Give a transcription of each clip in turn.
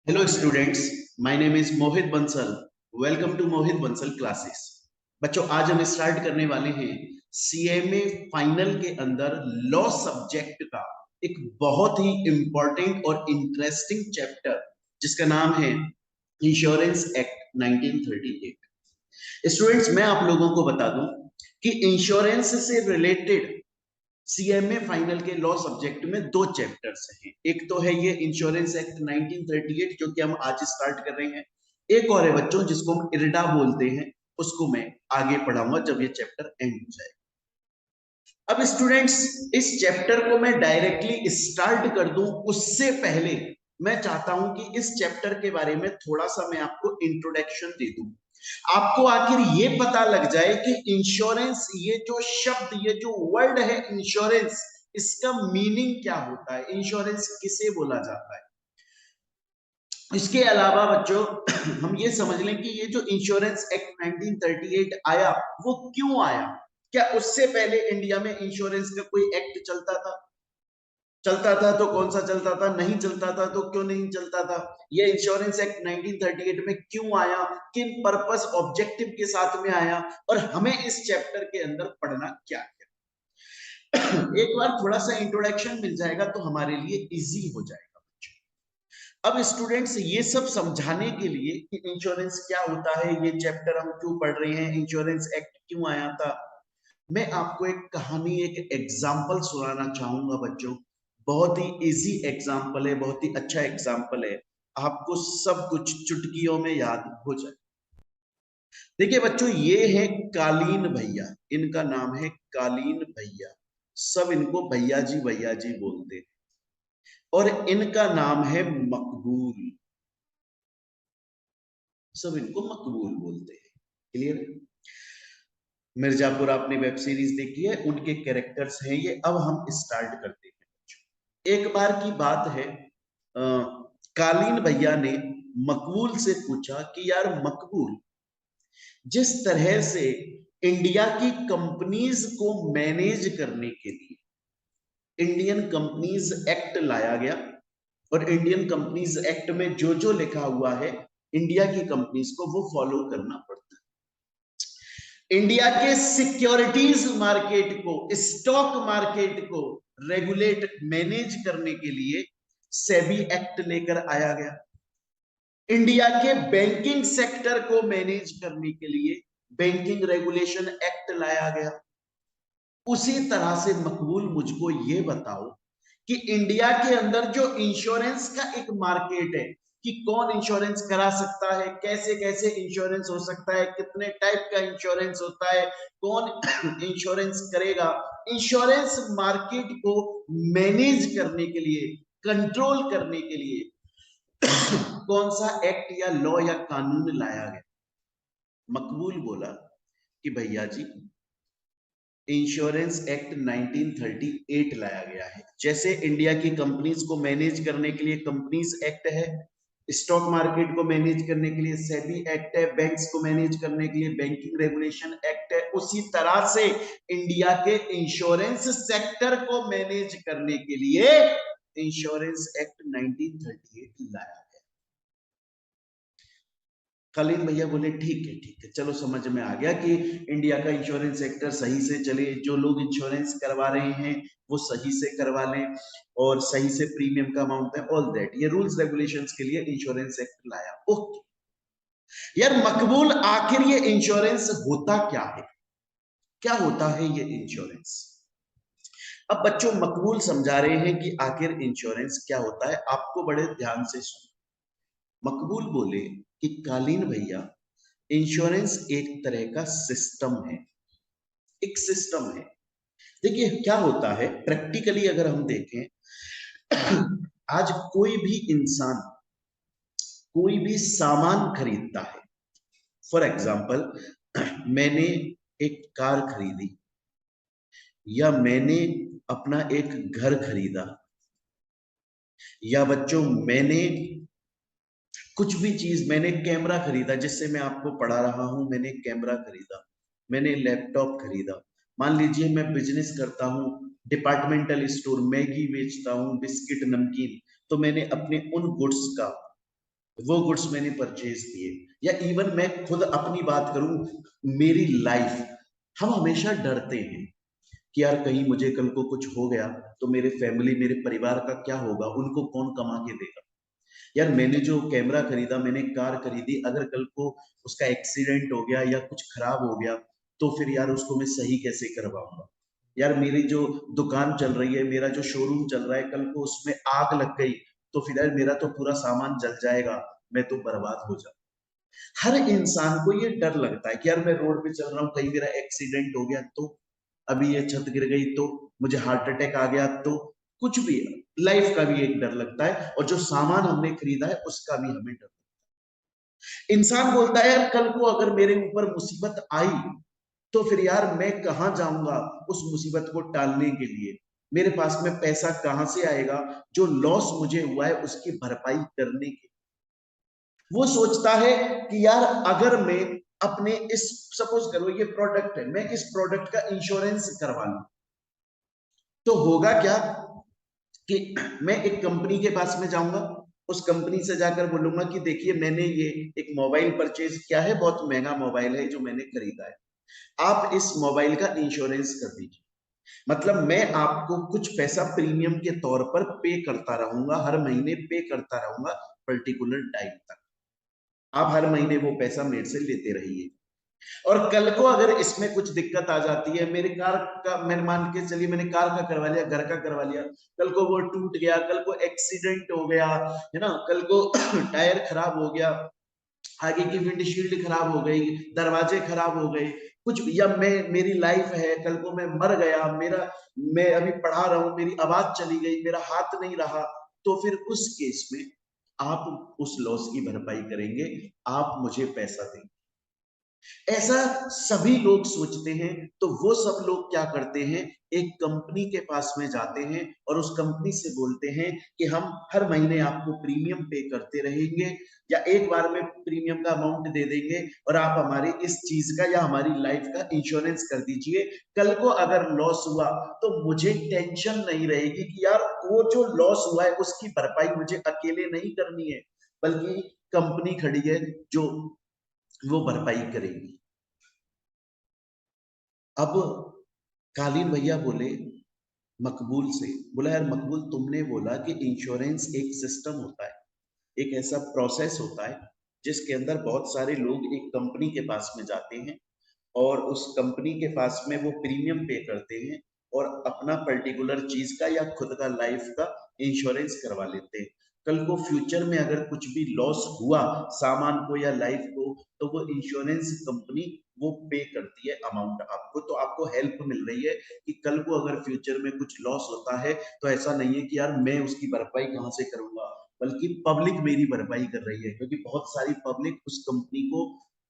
Hello students, my name is Mohit Bansal. Welcome to Mohit Bansal classes. बच्चों, आज हम स्टार्ट करने वाले हैं सीएमए फाइनल के अंदर लॉ सब्जेक्ट का एक बहुत ही इंपॉर्टेंट और इंटरेस्टिंग चैप्टर जिसका नाम है इंश्योरेंस एक्ट 1938। स्टूडेंट्स, मैं आप लोगों को बता दूं कि इंश्योरेंस से रिलेटेड सीएमए फाइनल के लॉ सब्जेक्ट में दो चैप्टर्स हैं। एक तो है ये इंश्योरेंस एक्ट 1938 जो कि हम आज स्टार्ट कर रहे हैं। एक और है बच्चों जिसको हम इरडा बोलते हैं, उसको मैं आगे पढ़ाऊंगा जब ये चैप्टर एंड हो जाए। अब स्टूडेंट्स, इस चैप्टर को मैं डायरेक्टली स्टार्ट कर दूं उससे पहले मैं चाहता हूं कि इस चैप्टर के बारे में थोड़ा सा मैं आपको इंट्रोडक्शन दे दूं। आपको आखिर ये पता लग जाए कि इंश्योरेंस, ये जो शब्द, ये जो वर्ड है इंश्योरेंस, इसका मीनिंग क्या होता है, इंश्योरेंस किसे बोला जाता है। इसके अलावा बच्चों हम ये समझ लें कि ये जो इंश्योरेंस एक्ट 1938 आया वो क्यों आया। क्या उससे पहले इंडिया में इंश्योरेंस का कोई एक्ट चलता था? चलता था तो कौन सा चलता था, नहीं चलता था तो क्यों नहीं चलता था? ये इंश्योरेंस एक्ट 1938 में क्यों आया, किन पर्पस ऑब्जेक्टिव के साथ में आया, और हमें इस चैप्टर के अंदर पढ़ना क्या है। एक बार थोड़ा सा इंट्रोडक्शन मिल जाएगा तो हमारे लिए इजी हो जाएगा। अब स्टूडेंट्स, ये सब समझाने के लिए कि इंश्योरेंस क्या होता है, ये चैप्टर हम क्यों पढ़ रहे हैं, इंश्योरेंस एक्ट क्यों आया था, मैं आपको एक कहानी, एक एग्जाम्पल सुनाना चाहूंगा बच्चों। बहुत ही इजी एग्जाम्पल है, बहुत ही अच्छा एग्जाम्पल है, आपको सब कुछ चुटकियों में याद हो जाए। देखिए बच्चों, ये है कालीन भैया, इनका नाम है कालीन भैया। सब इनको भैया जी बोलते हैं। और इनका नाम है मकबूल। सब इनको मकबूल बोलते हैं। क्लियर? मिर्जापुर आपने वेब सीरीज देखी है, उनके कैरेक्टर्स हैं ये। अब हम स्टार्ट करते हैं। एक बार की बात है, कालीन भैया ने मकबूल से पूछा कि यार मकबूल, जिस तरह से इंडिया की कंपनीज को मैनेज करने के लिए इंडियन कंपनीज एक्ट लाया गया, और इंडियन कंपनीज एक्ट में जो जो लिखा हुआ है इंडिया की कंपनीज को वो फॉलो करना पड़ता है। इंडिया के सिक्योरिटीज मार्केट को, स्टॉक मार्केट को रेगुलेट, मैनेज करने के लिए सेबी एक्ट लेकर आया गया। इंडिया के बैंकिंग सेक्टर को मैनेज करने के लिए बैंकिंग रेगुलेशन एक्ट लाया गया। उसी तरह से मकबूल, मुझको ये बताओ कि इंडिया के अंदर जो इंश्योरेंस का एक मार्केट है, कि कौन इंश्योरेंस करा सकता है, कैसे कैसे इंश्योरेंस हो सकता है, कितने टाइप का इंश्योरेंस होता है, कौन इंश्योरेंस करेगा, इंश्योरेंस मार्केट को मैनेज करने के लिए, कंट्रोल करने के लिए कौन सा एक्ट या लॉ या कानून लाया गया? मकबूल बोला कि भैया जी, इंश्योरेंस एक्ट 1938 लाया गया है। जैसे इंडिया की कंपनीज को मैनेज करने के लिए कंपनीज एक्ट है, स्टॉक मार्केट को मैनेज करने के लिए सेबी एक्ट है, बैंक्स को मैनेज करने के लिए बैंकिंग रेगुलेशन एक्ट है, उसी तरह से इंडिया के इंश्योरेंस सेक्टर को मैनेज करने के लिए इंश्योरेंस एक्ट 1938 लाया। कालीन भैया बोले ठीक है, चलो समझ में आ गया कि इंडिया का इंश्योरेंस सेक्टर सही से चले, जो लोग इंश्योरेंस करवा रहे हैं वो सही से करवा लें, और सही से प्रीमियम का अमाउंट है, ऑल दैट, ये रूल्स रेगुलेशंस के लिए इंश्योरेंस एक्ट लाया। ओके यार मकबूल, आखिर ये इंश्योरेंस होता क्या है, क्या होता है ये इंश्योरेंस? अब बच्चों, मकबूल समझा रहे हैं कि आखिर इंश्योरेंस क्या होता है, आपको बड़े ध्यान से सुनो। मकबूल बोले कि कालीन भैया, इंश्योरेंस एक तरह का सिस्टम है, एक सिस्टम है। देखिए क्या होता है प्रैक्टिकली अगर हम देखें, आज कोई भी इंसान कोई भी सामान खरीदता है। फॉर एग्जाम्पल, मैंने एक कार खरीदी, या मैंने अपना एक घर खरीदा, या बच्चों मैंने कुछ भी चीज, मैंने कैमरा खरीदा, जिससे मैं आपको पढ़ा रहा हूं, मैंने कैमरा खरीदा, मैंने लैपटॉप खरीदा। मान लीजिए मैं बिजनेस करता हूं, डिपार्टमेंटल स्टोर, मैगी बेचता हूं, बिस्किट, नमकीन, तो मैंने अपने उन गुड्स का वो गुड्स मैंने परचेज किए, या इवन मैं खुद अपनी बात करूं, मेरी लाइफ, हम हमेशा डरते हैं कि यार कहीं मुझे कल को कुछ हो गया तो मेरे फैमिली, मेरे परिवार का क्या होगा, उनको कौन कमा के देगा। यार मैंने जो कैमरा खरीदा, मैंने कार खरीदी, अगर कल को उसका एक्सीडेंट हो गया या कुछ खराब हो गया तो फिर यार उसको मैं सही कैसे करवाऊंगा। यार मेरी जो दुकान चल रही है, मेरा जो शोरूम चल रहा है, कल को उसमें आग लग गई तो फिर यार मेरा तो पूरा सामान जल जाएगा, मैं तो बर्बाद हो जाऊं। हर इंसान को ये डर लगता है कि यार मैं रोड पे चल रहा हूँ, कहीं मेरा एक्सीडेंट हो गया तो, अभी ये छत गिर गई तो, मुझे हार्ट अटैक आ गया तो, कुछ भी। लाइफ का भी एक डर लगता है, और जो सामान हमने खरीदा है उसका भी हमें डर। इंसान बोलता है यार कल को अगर मेरे ऊपर मुसीबत आई तो फिर यार मैं कहां जाऊंगा उस मुसीबत को टालने के लिए, मेरे पास में पैसा कहां से आएगा जो लॉस मुझे हुआ है उसकी भरपाई करने के। वो सोचता है कि यार अगर मैं अपने इस, सपोज करो ये प्रोडक्ट है, मैं इस प्रोडक्ट का इंश्योरेंस करवा लूं तो होगा क्या कि मैं एक कंपनी के पास में जाऊंगा, उस कंपनी से जाकर बोलूंगा कि देखिए मैंने ये एक मोबाइल परचेज किया है, बहुत महंगा मोबाइल है जो मैंने खरीदा है, आप इस मोबाइल का इंश्योरेंस कर दीजिए। मतलब मैं आपको कुछ पैसा प्रीमियम के तौर पर पे करता रहूंगा, हर महीने पे करता रहूंगा पर्टिकुलर टाइम तक, आप हर महीने वो पैसा मेरे से लेते रहिए। और कल को अगर इसमें कुछ दिक्कत आ जाती है, मेरे कार का, मैंने मान के चलिए मैंने कार का करवा लिया, घर का करवा लिया, कल को वो टूट गया, कल को एक्सीडेंट हो गया, है ना, कल को टायर खराब हो गया, आगे की विंडशील्ड खराब हो गई, दरवाजे खराब हो गए, कुछ, या मैं, मेरी लाइफ है, कल को मैं मर गया, मेरा, मैं अभी पढ़ा रहा हूं, मेरी आवाज चली गई, मेरा हाथ नहीं रहा, तो फिर उस केस में आप उस लॉस की भरपाई करेंगे, आप मुझे पैसा देंगे। ऐसा सभी लोग सोचते हैं, तो वो सब लोग क्या करते हैं, एक कंपनी के पास में जाते हैं और उस कंपनी से बोलते हैं कि हम हर महीने आपको प्रीमियम पे करते रहेंगे, या एक बार में प्रीमियम का अमाउंट दे देंगे और आप हमारी इस चीज का या हमारी लाइफ का इंश्योरेंस कर दीजिए, कल को अगर लॉस हुआ तो मुझे टेंशन नहीं रहेगी कि यार वो जो लॉस हुआ है उसकी भरपाई मुझे अकेले नहीं करनी है, बल्कि कंपनी खड़ी है जो वो भरपाई करेगी। अब कालीन भैया बोले मकबूल से, बोला यार मकबूल तुमने बोला कि इंश्योरेंस एक सिस्टम होता है, एक ऐसा प्रोसेस होता है जिसके अंदर बहुत सारे लोग एक कंपनी के पास में जाते हैं और उस कंपनी के पास में वो प्रीमियम पे करते हैं और अपना पर्टिकुलर चीज का या खुद का लाइफ का इंश्योरेंस करवा लेते हैं। कल को फ्यूचर में अगर कुछ भी लॉस हुआ सामान को या लाइफ को, तो वो इंश्योरेंस कंपनी वो पे करती है अमाउंट आपको, तो आपको हेल्प मिल रही है कि कल को अगर फ्यूचर में कुछ लॉस होता है तो ऐसा नहीं है कि यार मैं उसकी भरपाई कहां से करूंगा, बल्कि पब्लिक मेरी भरपाई कर रही है, क्योंकि बहुत सारी पब्लिक उस कंपनी को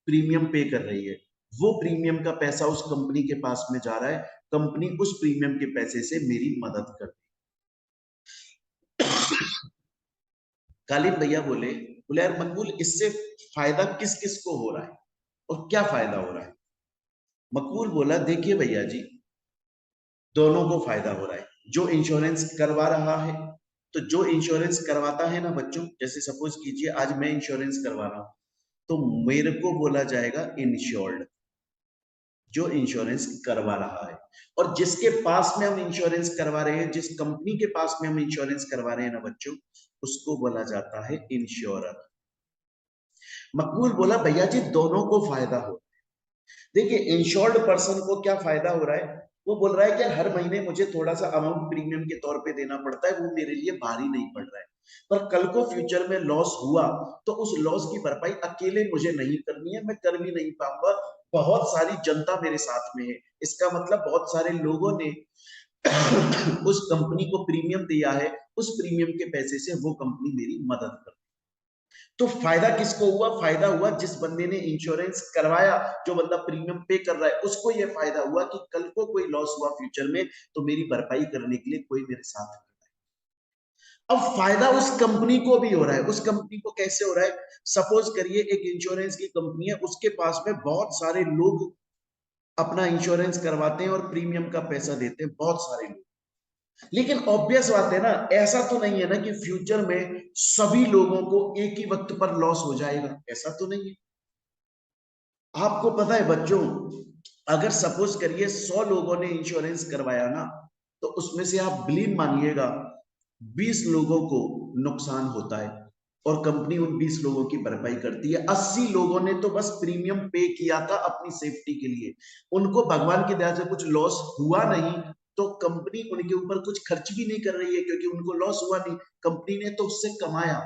प्रीमियम पे कर रही है, वो प्रीमियम का पैसा उस कंपनी के पास में जा रहा है, कंपनी उस प्रीमियम के पैसे से मेरी मदद कर। कालिन भैया बोले, बोले यार मकबूल इससे फायदा किस किस को हो रहा है और क्या फायदा हो रहा है। मकबूल बोला देखिए भैया जी, दोनों को फायदा हो रहा है, जो इंश्योरेंस करवा रहा है, तो जो इंश्योरेंस करवाता है ना बच्चों, जैसे सपोज कीजिए आज मैं इंश्योरेंस करवा रहा हूं तो मेरे को बोला जाएगा इंश्योर्ड, जो इंश्योरेंस करवा रहा है, और जिसके पास में हम इंश्योरेंस करवा रहे हैं, जिस कंपनी के पास में हम इंश्योरेंस करवा रहे हैं ना बच्चों, उसको बोला जाता है इंश्योरर। मकबूल बोला भैया जी दोनों को फायदा हो। देखिए इंश्योर्ड पर्सन को क्या फायदा हो रहा है, वो बोल रहा है कि हर महीने मुझे थोड़ा सा अमाउंट प्रीमियम के तौर पे देना पड़ता है, वो मेरे लिए भारी नहीं पड़ रहा है, पर कल को फ्यूचर में लॉस हुआ तो उस लॉस की भरपाई अकेले मुझे नहीं करनी है, मैं कर भी नहीं पाऊंगा, बहुत सारी जनता मेरे साथ में है, इसका मतलब बहुत सारे लोगों ने उस कंपनी को प्रीमियम दिया है, उस प्रीमियम के पैसे से वो कंपनी मेरी मदद कर। तो फायदा किसको हुआ, फायदा हुआ जिस बंदे ने इंश्योरेंस करवाया, जो बंदा प्रीमियम पे कर रहा है उसको ये फायदा हुआ कि कल को कोई लॉस हुआ फ्यूचर में तो मेरी भरपाई करने के लिए कोई मेरे साथ है। अब फायदा उस कंपनी को भी हो रहा है, उस कंपनी को कैसे हो रहा है, सपोज करिए एक इंश्योरेंस की कंपनी है, उसके पास में बहुत सारे लोग अपना इंश्योरेंस करवाते हैं और प्रीमियम का पैसा देते हैं, बहुत सारे लोग, लेकिन ऑब्वियस बात है ना, ऐसा तो नहीं है ना कि फ्यूचर में सभी लोगों को एक ही वक्त पर लॉस हो जाएगा, ऐसा तो नहीं है। आपको पता है बच्चों, अगर सपोज करिए 100 लोगों ने इंश्योरेंस करवाया ना, तो उसमें से आप बिलीव मानिएगा 20 लोगों को नुकसान होता है और कंपनी उन 20 लोगों की भरपाई करती है। 80 लोगों ने तो बस प्रीमियम पे किया था अपनी सेफ्टी के लिए, उनको भगवान की दया से कुछ लॉस हुआ नहीं, तो कंपनी उनके ऊपर कुछ खर्च भी नहीं कर रही है क्योंकि उनको लॉस हुआ नहीं, कंपनी ने तो उससे कमाया।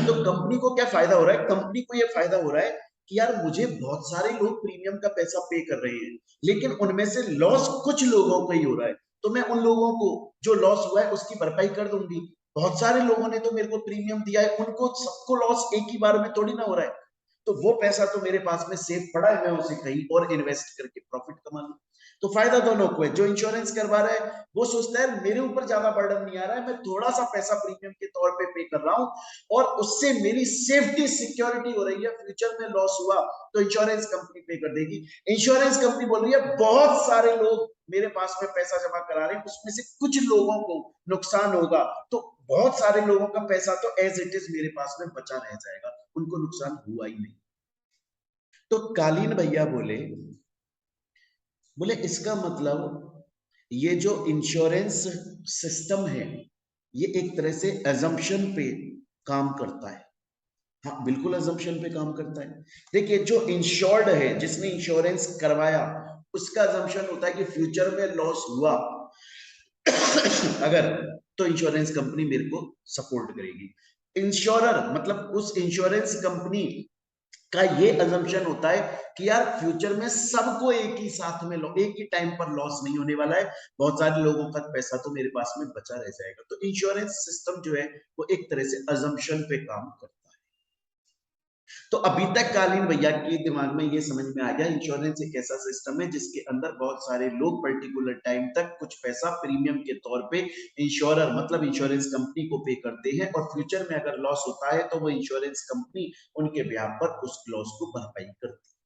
तो कंपनी को क्या फायदा हो रहा है? कंपनी को यह फायदा हो रहा है कि यार मुझे बहुत सारे लोग प्रीमियम का पैसा पे कर रहे हैं, लेकिन उनमें से लॉस कुछ लोगों का ही हो रहा है, तो मैं उन लोगों को जो लॉस हुआ है उसकी भरपाई कर दूंगी। बहुत सारे लोगों ने तो मेरे को प्रीमियम दिया है, उनको सबको लॉस एक ही बार में थोड़ी ना हो रहा है, तो वो पैसा तो मेरे पास में सेफ पड़ा है, मैं उसे कहीं और इन्वेस्ट करके प्रॉफिट कमा लूं। तो फायदा दोनों को है। जो इंश्योरेंस करवा रहा है वो सोचता है मेरे ऊपर ज्यादा बर्डन नहीं आ रहा है, मैं थोड़ा सा पैसा प्रीमियम के तौर पे कर रहा हूं और उससे मेरी सेफ्टी सिक्योरिटी हो रही है, फ्यूचर में लॉस हुआ तो इंश्योरेंस कंपनी पे कर देगी। इंश्योरेंस कंपनी बोल रही है बहुत सारे लोग मेरे पास में पैसा जमा करा रहे हैं, उसमें से कुछ लोगों को नुकसान होगा, तो बहुत सारे लोगों का पैसा तो एज इट इज मेरे पास में बचा रह जाएगा, उनको नुकसान हुआ ही नहीं। तो कालीन भैया बोले, बोले इसका मतलब ये जो इंश्योरेंस सिस्टम है ये एक तरह से अजम्पशन पे काम करता है। हाँ बिल्कुल अजम्पशन पे काम करता है। देखिए जो इंश्योर्ड है, जिसने इंश्योरेंस करवाया, उसका अजम्पशन होता है कि फ्यूचर में लॉस हुआ अगर, तो इंश्योरेंस कंपनी मेरे को सपोर्ट करेगी। इंश्योरर मतलब उस इंश्योरेंस कंपनी का ये अजम्पशन होता है कि यार फ्यूचर में सबको एक ही साथ में एक ही टाइम पर लॉस नहीं होने वाला है, बहुत सारे लोगों का पैसा तो मेरे पास में बचा रह जाएगा। तो इंश्योरेंस सिस्टम जो है वो एक तरह से अजम्पशन पे काम करता है। तो अभी तक कालीन भैया के दिमाग में ये समझ में आ गया, इंश्योरेंस एक ऐसा सिस्टम है जिसके अंदर बहुत सारे लोग पर्टिकुलर टाइम तक कुछ पैसा प्रीमियम के तौर पे इंश्योरर मतलब इंश्योरेंस कंपनी को पे करते हैं और फ्यूचर में अगर लॉस होता है तो वो इंश्योरेंस कंपनी उनके ब्याह पर उस लॉस को भरपाई करती है।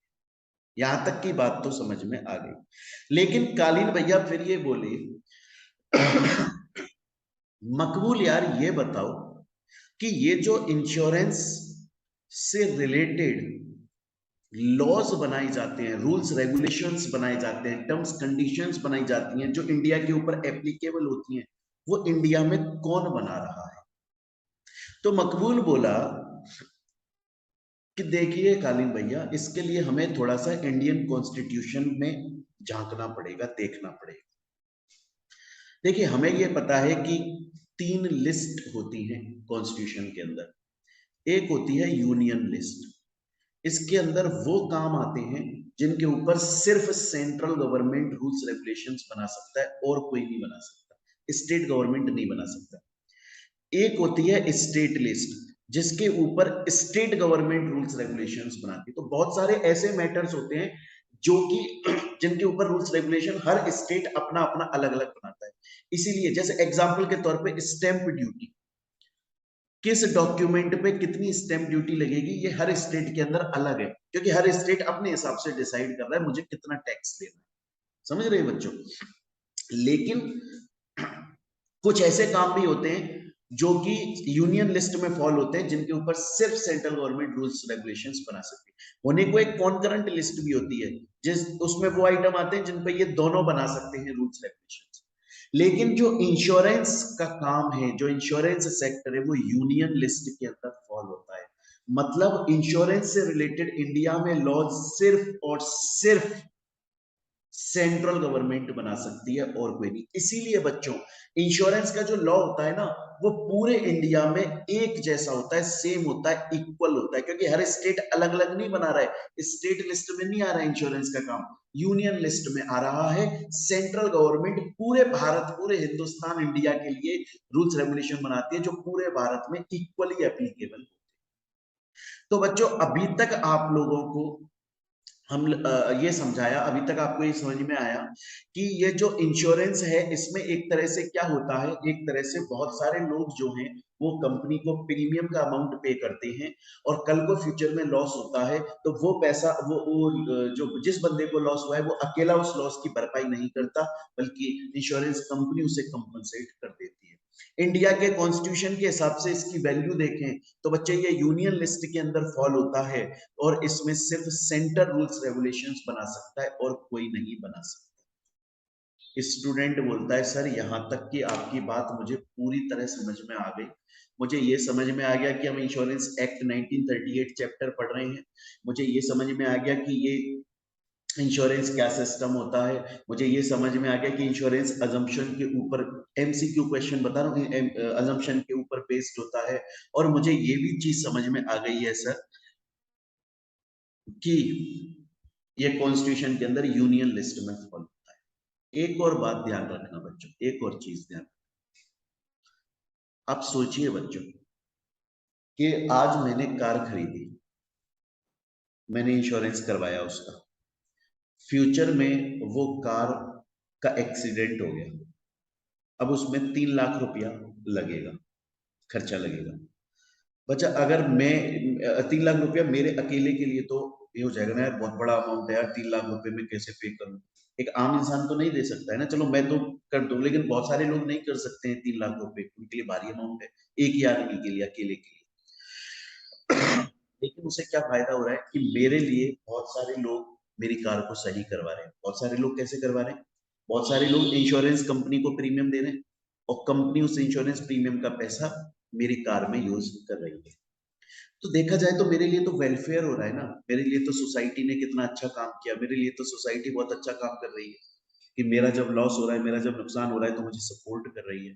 यहां तक की बात तो समझ में आ गई। लेकिन कालीन भैया फिर ये बोले मकबूल यार ये बताओ कि ये जो इंश्योरेंस से रिलेटेड लॉज बनाए जाते हैं, रूल्स रेगुलेशंस बनाए जाते हैं, टर्म्स कंडीशंस बनाई जाती हैं जो इंडिया के ऊपर एप्लीकेबल होती हैं, वो इंडिया में कौन बना रहा है? तो मकबूल बोला कि देखिए कालीन भैया, इसके लिए हमें थोड़ा सा इंडियन कॉन्स्टिट्यूशन में झांकना पड़ेगा, देखना पड़ेगा। देखिए हमें यह पता है कि 3 लिस्ट होती हैं कॉन्स्टिट्यूशन के अंदर। एक होती है यूनियन लिस्ट, इसके अंदर वो काम आते हैं जिनके ऊपर सिर्फ सेंट्रल गवर्नमेंट रूल्स रेगुलेशंस बना सकता है और कोई नहीं बना सकता, स्टेट गवर्नमेंट नहीं बना सकता। एक होती है स्टेट लिस्ट, जिसके ऊपर स्टेट गवर्नमेंट रूल्स रेगुलेशंस बनाती है। तो बहुत सारे ऐसे मैटर्स होते हैं जो कि जिनके ऊपर रूल्स रेगुलेशन हर स्टेट अपना अपना अलग अलग बनाता है। इसीलिए जैसे एग्जांपल के तौर पे स्टैंप ड्यूटी, किस डॉक्यूमेंट पे कितनी स्टैंप ड्यूटी लगेगी ये हर स्टेट के अंदर अलग है, क्योंकि हर स्टेट अपने हिसाब से डिसाइड कर रहा है मुझे कितना टैक्स देना है। समझ रहे हैं बच्चों? लेकिन कुछ ऐसे काम भी होते हैं जो कि यूनियन लिस्ट में फॉल होते हैं, जिनके ऊपर सिर्फ सेंट्रल गवर्नमेंट रूल्स रेगुलेशंस बना सकती है। होने को एक कॉन्करेंट लिस्ट भी होती है, जिस उसमें वो आइटम आते हैं जिन पे ये दोनों बना सकते हैं रूल्स रेगुलेशंस। लेकिन जो इंश्योरेंस का काम है, जो इंश्योरेंस सेक्टर है, वो यूनियन लिस्ट के अंदर फॉल होता है। मतलब इंश्योरेंस से रिलेटेड इंडिया में लॉज सिर्फ और सिर्फ सेंट्रल गवर्नमेंट बना सकती है और कोई नहीं। इसीलिए बच्चों इंश्योरेंस का जो लॉ होता है ना, वो पूरे इंडिया में एक जैसा होता है, सेम होता है, इक्वल होता है, क्योंकि हर स्टेट अलग अलग नहीं बना रहा है। स्टेट लिस्ट में नहीं आ रहा है इंश्योरेंस का काम, यूनियन लिस्ट में आ रहा है। सेंट्रल गवर्नमेंट पूरे भारत, पूरे हिंदुस्तान, इंडिया के लिए रूल्स रेगुलेशन बनाती है जो पूरे भारत में इक्वली एप्लीकेबल। तो बच्चों अभी तक आप लोगों को हम ये समझाया, अभी तक आपको ये समझ में आया कि ये जो इंश्योरेंस है इसमें एक तरह से क्या होता है, एक तरह से बहुत सारे लोग जो हैं वो कंपनी को प्रीमियम का अमाउंट पे करते हैं, और कल को फ्यूचर में लॉस होता है तो वो पैसा जो जिस बंदे को लॉस हुआ है वो अकेला उस लॉस की भरपाई नहीं करता, बल्कि इंश्योरेंस कंपनी उसे कंपनसेट कर देती है। इंडिया के कॉन्स्टिट्यूशन के हिसाब से इसकी वैल्यू देखें तो बच्चे ये यूनियन लिस्ट के अंदर फॉल होता है, और इसमें सिर्फ सेंटर रूल्स रेगुलेशंस बना सकता है और कोई नहीं बना सकता। स्टूडेंट बोलता है सर यहाँ तक कि आपकी बात मुझे पूरी तरह समझ में आ गई, मुझे ये समझ में आ गया कि हम इंश्योरेंस एक्ट 1938 चैप्टर पढ़ रहे हैं, मुझे ये समझ में आ गया कि ये इंश्योरेंस क्या सिस्टम होता है, मुझे ये समझ में आ गया कि इंश्योरेंस अजम्पशन के ऊपर, एमसीक्यू क्वेश्चन बता रहा हूँ, अजम्पशन के ऊपर बेस्ड होता है, और मुझे ये भी चीज समझ में आ गई है सर कि ये कॉन्स्टिट्यूशन के अंदर यूनियन लिस्ट में फॉल होता है। एक और बात ध्यान रखना बच्चों, एक और चीज ध्यान, आप सोचिए बच्चों कि आज मैंने कार खरीदी, मैंने इंश्योरेंस करवाया उसका, फ्यूचर में वो कार का एक्सीडेंट हो गया, अब उसमें 3 लाख रुपया लगेगा, खर्चा लगेगा। बच्चा अगर मैं 3 लाख रुपया मेरे अकेले के लिए तो ये हो जाएगा ना यार, बहुत बड़ा अमाउंट है यार, 3 लाख रुपए में कैसे पे करूं, एक आम इंसान तो नहीं दे सकता है ना, चलो मैं तो कर दूं, लेकिन बहुत सारे लोग नहीं कर सकते हैं 3 लाख रुपए, उनके लिए भारी अमाउंट है, एक ही आदमी के लिए, अकेले के लिए। लेकिन उसे क्या फायदा हो रहा है कि मेरे लिए बहुत सारे लोग मेरी कार को सही करवा रहे हैं, बहुत सारे लोग कैसे करवा रहे हैं, बहुत सारे लोग इंश्योरेंस कंपनी को प्रीमियम दे रहे हैं, और कंपनी उस इंश्योरेंस प्रीमियम का पैसा मेरी कार में यूज कर रही है। तो देखा जाए तो मेरे लिए तो वेलफेयर हो रहा है ना, मेरे लिए तो सोसाइटी ने कितना अच्छा काम किया, मेरे लिए तो सोसाइटी बहुत अच्छा काम कर रही है कि मेरा जब लॉस हो रहा है, मेरा जब नुकसान हो रहा है तो मुझे सपोर्ट कर रही है।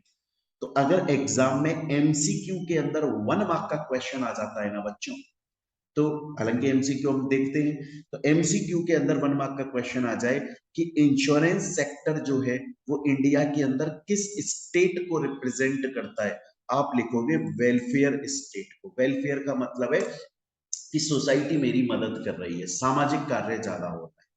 तो अगर एग्जाम में एमसीक्यू के अंदर 1 मार्क का क्वेश्चन आ जाता है ना बच्चों, तो हालांकि एमसीक्यू हम देखते हैं, तो एमसीक्यू के अंदर 1 मार्क का क्वेश्चन आ जाए कि इंश्योरेंस सेक्टर जो है वो इंडिया के अंदर किस स्टेट को रिप्रेजेंट करता है, आप लिखोगे वेलफेयर स्टेट को। वेलफेयर का मतलब है कि सोसाइटी मेरी मदद कर रही है, सामाजिक कार्य ज्यादा होता है।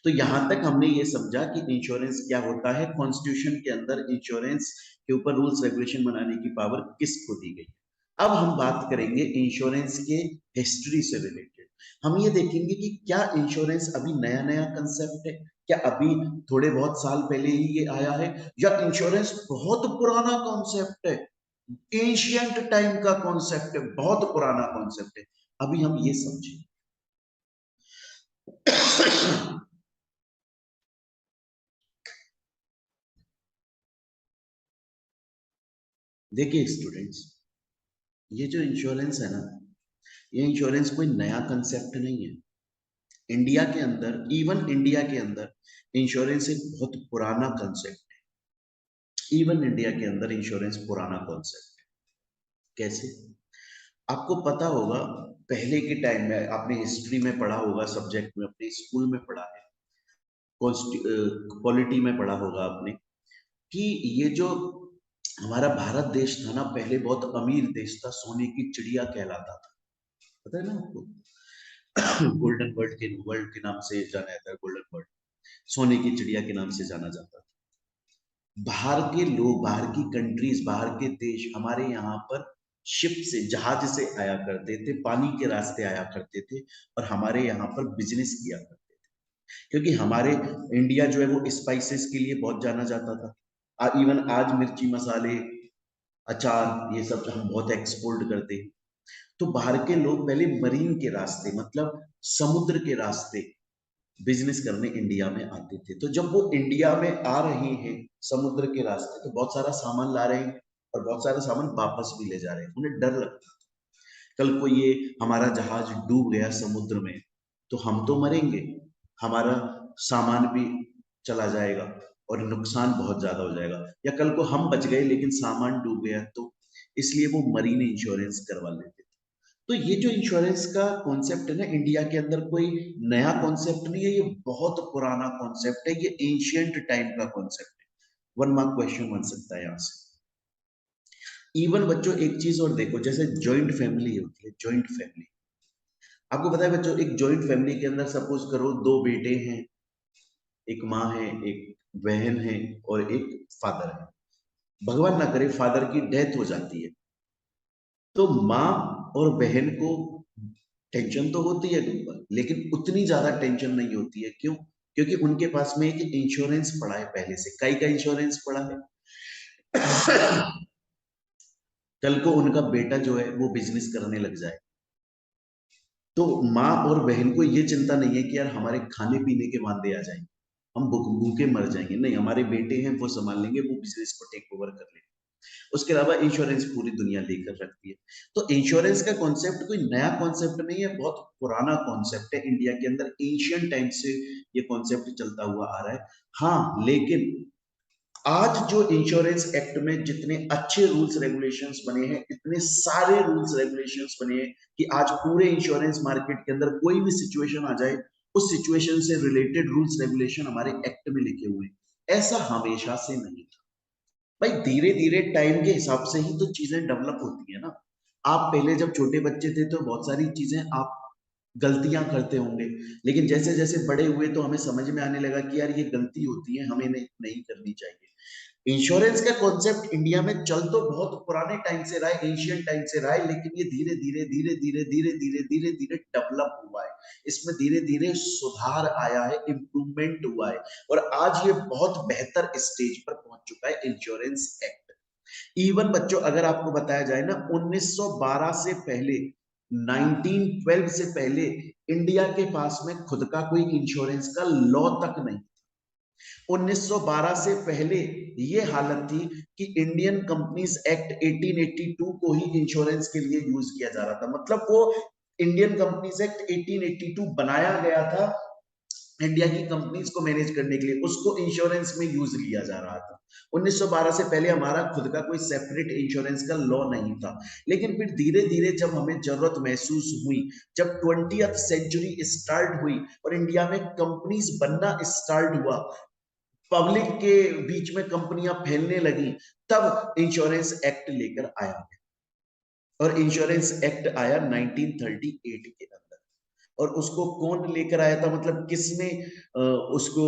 तो यहां तक हमने ये समझा कि इंश्योरेंस क्या होता है, कॉन्स्टिट्यूशन के अंदर इंश्योरेंस के ऊपर रूल्स रेगुलेशन बनाने की पावर किसको दी गई। अब हम बात करेंगे इंश्योरेंस के हिस्ट्री से रिलेटेड, हम ये देखेंगे कि क्या इंश्योरेंस अभी नया नया कंसेप्ट है, क्या अभी थोड़े बहुत साल पहले ही ये आया है, या इंश्योरेंस बहुत पुराना कॉन्सेप्ट है, एशियंट टाइम का कॉन्सेप्ट है, बहुत पुराना कॉन्सेप्ट है। अभी हम ये समझें। देखिए स्टूडेंट्स, ये जो इंश्योरेंस है ना, ये इंश्योरेंस कोई नया कंसेप्ट नहीं है। इंडिया के अंदर, इवन इंडिया के अंदर इंश्योरेंस एक बहुत पुराना कंसेप्ट है। इवन इंडिया के अंदर इंश्योरेंस पुराना कॉन्सेप्ट है। कैसे? आपको पता होगा, पहले के टाइम में आपने हिस्ट्री में पढ़ा होगा, सब्जेक्ट में अपने स्कूल में पढ़ा है, पॉलिटी में पढ़ा होगा आपने, कि ये जो हमारा भारत देश था ना, पहले बहुत अमीर देश था, सोने की चिड़िया कहलाता था, पता है ना आपको? गोल्डन वर्ल्ड के नाम से जाना जाता है, गोल्डन वर्ल्ड, सोने की चिड़िया के नाम से जाना जाता था। बाहर के लोग, बाहर की कंट्रीज, बाहर के देश हमारे यहाँ पर शिप से, जहाज से आया करते थे, पानी के रास्ते आया करते थे, और हमारे यहाँ पर बिजनेस किया करते थे, क्योंकि हमारे इंडिया जो है वो स्पाइसेस के लिए बहुत जाना जाता था। इवन आज मिर्ची मसाले, अचार, ये सब हम बहुत एक्सपोर्ट करते हैं। तो बाहर के लोग पहले मरीन के रास्ते, मतलब समुद्र के रास्ते बिजनेस करने इंडिया में आते थे। तो जब वो इंडिया में आ रहे हैं समुद्र के रास्ते, तो बहुत सारा सामान ला रहे हैं और बहुत सारा सामान वापस भी ले जा रहे हैं, उन्हें डर लगता था कल को ये हमारा जहाज डूब गया समुद्र में तो हम तो मरेंगे, हमारा सामान भी चला जाएगा और नुकसान बहुत ज्यादा हो जाएगा, या कल को हम बच गए लेकिन सामान डूब गया तो, इसलिए वो मरीन इंश्योरेंस करवा लेते थे। तो ये जो इंश्योरेंस का कॉन्सेप्ट है ना, इंडिया के अंदर कोई नया कॉन्सेप्ट नहीं है, ये बहुत पुराना कॉन्सेप्ट है, ये एंशियंट टाइम का कॉन्सेप्ट है। 1 मार्क क्वेश्चन बन सकता है यहाँ से। इवन बच्चों एक चीज और देखो, जैसे जॉइंट फैमिली होती है, जॉइंट फैमिली, आपको पता है बच्चों, एक जॉइंट फैमिली के अंदर सपोज करो दो बेटे हैं, एक माँ है, एक बहन है और एक फादर है। भगवान ना करे फादर की डेथ हो जाती है, तो माँ और बहन को टेंशन तो होती है दिन भर, लेकिन उतनी ज्यादा टेंशन नहीं होती है। क्यों? क्योंकि उनके पास में एक इंश्योरेंस पड़ा है पहले से। कई का इंश्योरेंस पड़ा है। कल को उनका बेटा जो है वो बिजनेस करने लग जाए, तो माँ और बहन को ये चिंता नहीं है कि यार हमारे खाने पीने के वांदे आ जाएंगे, हम भूखे मर जाएंगे। नहीं, हमारे बेटे हैं वो संभाल लेंगे, वो बिजनेस को टेक ओवर कर लेंगे। उसके अलावा इंश्योरेंस पूरी दुनिया लेकर रखती है। तो इंश्योरेंस का कॉन्सेप्ट कोई नया कॉन्सेप्ट नहीं है, बहुत पुराना कॉन्सेप्ट है। इंडिया के अंदर एशियन टाइम से ये कॉन्सेप्ट चलता हुआ आ रहा है। हाँ, लेकिन आज जो इंश्योरेंस एक्ट में जितने अच्छे रूल्स रेगुलेशंस बने हैं, इतने सारे रूल्स रेगुलेशंस बने हैं कि आज पूरे इंश्योरेंस मार्केट के अंदर कोई भी सिचुएशन आ जाए, उस सिचुएशन से रिलेटेड रूल्स रेगुलेशन हमारे एक्ट में लिखे हुए हैं। ऐसा हमेशा से नहीं था भाई। धीरे धीरे टाइम के हिसाब से ही तो चीजें डेवलप होती है ना। आप पहले जब छोटे बच्चे थे तो बहुत सारी चीजें आप गलतियां करते होंगे, लेकिन जैसे जैसे बड़े हुए तो हमें समझ में आने लगा कि यार ये गलती होती है, हमें नहीं करनी चाहिए। इंश्योरेंस का कॉन्सेप्ट इंडिया में चल तो बहुत पुराने टाइम से रहा है, एशियन टाइम से रहा है, लेकिन ये धीरे धीरे धीरे धीरे धीरे धीरे धीरे धीरे डेवलप हुआ है। इसमें धीरे धीरे सुधार आया है, इम्प्रूवमेंट हुआ है, और आज ये बहुत बेहतर स्टेज पर पहुंच चुका है इंश्योरेंस एक्ट। इवन बच्चों अगर आपको बताया जाए ना, 1912 से पहले, 1912 से पहले इंडिया के पास में खुद का कोई इंश्योरेंस का लॉ तक नहीं। 1912 से पहले ये हालत थी कि इंडियन कंपनीज एक्ट 1882 को ही इंश्योरेंस के लिए यूज किया जा रहा था। मतलब वो इंडियन कंपनीज एक्ट 1882 बनाया गया था इंडिया की कंपनीज को मैनेज करने के लिए, उसको इंश्योरेंस में यूज लिया जा रहा था। 1912 से पहले हमारा खुद का कोई सेपरेट इंश्योरेंस का लॉ नहीं था। लेकिन फिर धीरे धीरे जब हमें जरूरत महसूस हुई, जब 20th सेंचुरी स्टार्ट हुई और इंडिया में कंपनीज बनना स्टार्ट हुआ, पब्लिक के बीच में कंपनियां फैलने लगी, तब इंश्योरेंस एक्ट लेकर आया। और इंश्योरेंस एक्ट आया 1938 के अंदर। और उसको कौन लेकर आया था, मतलब किसने उसको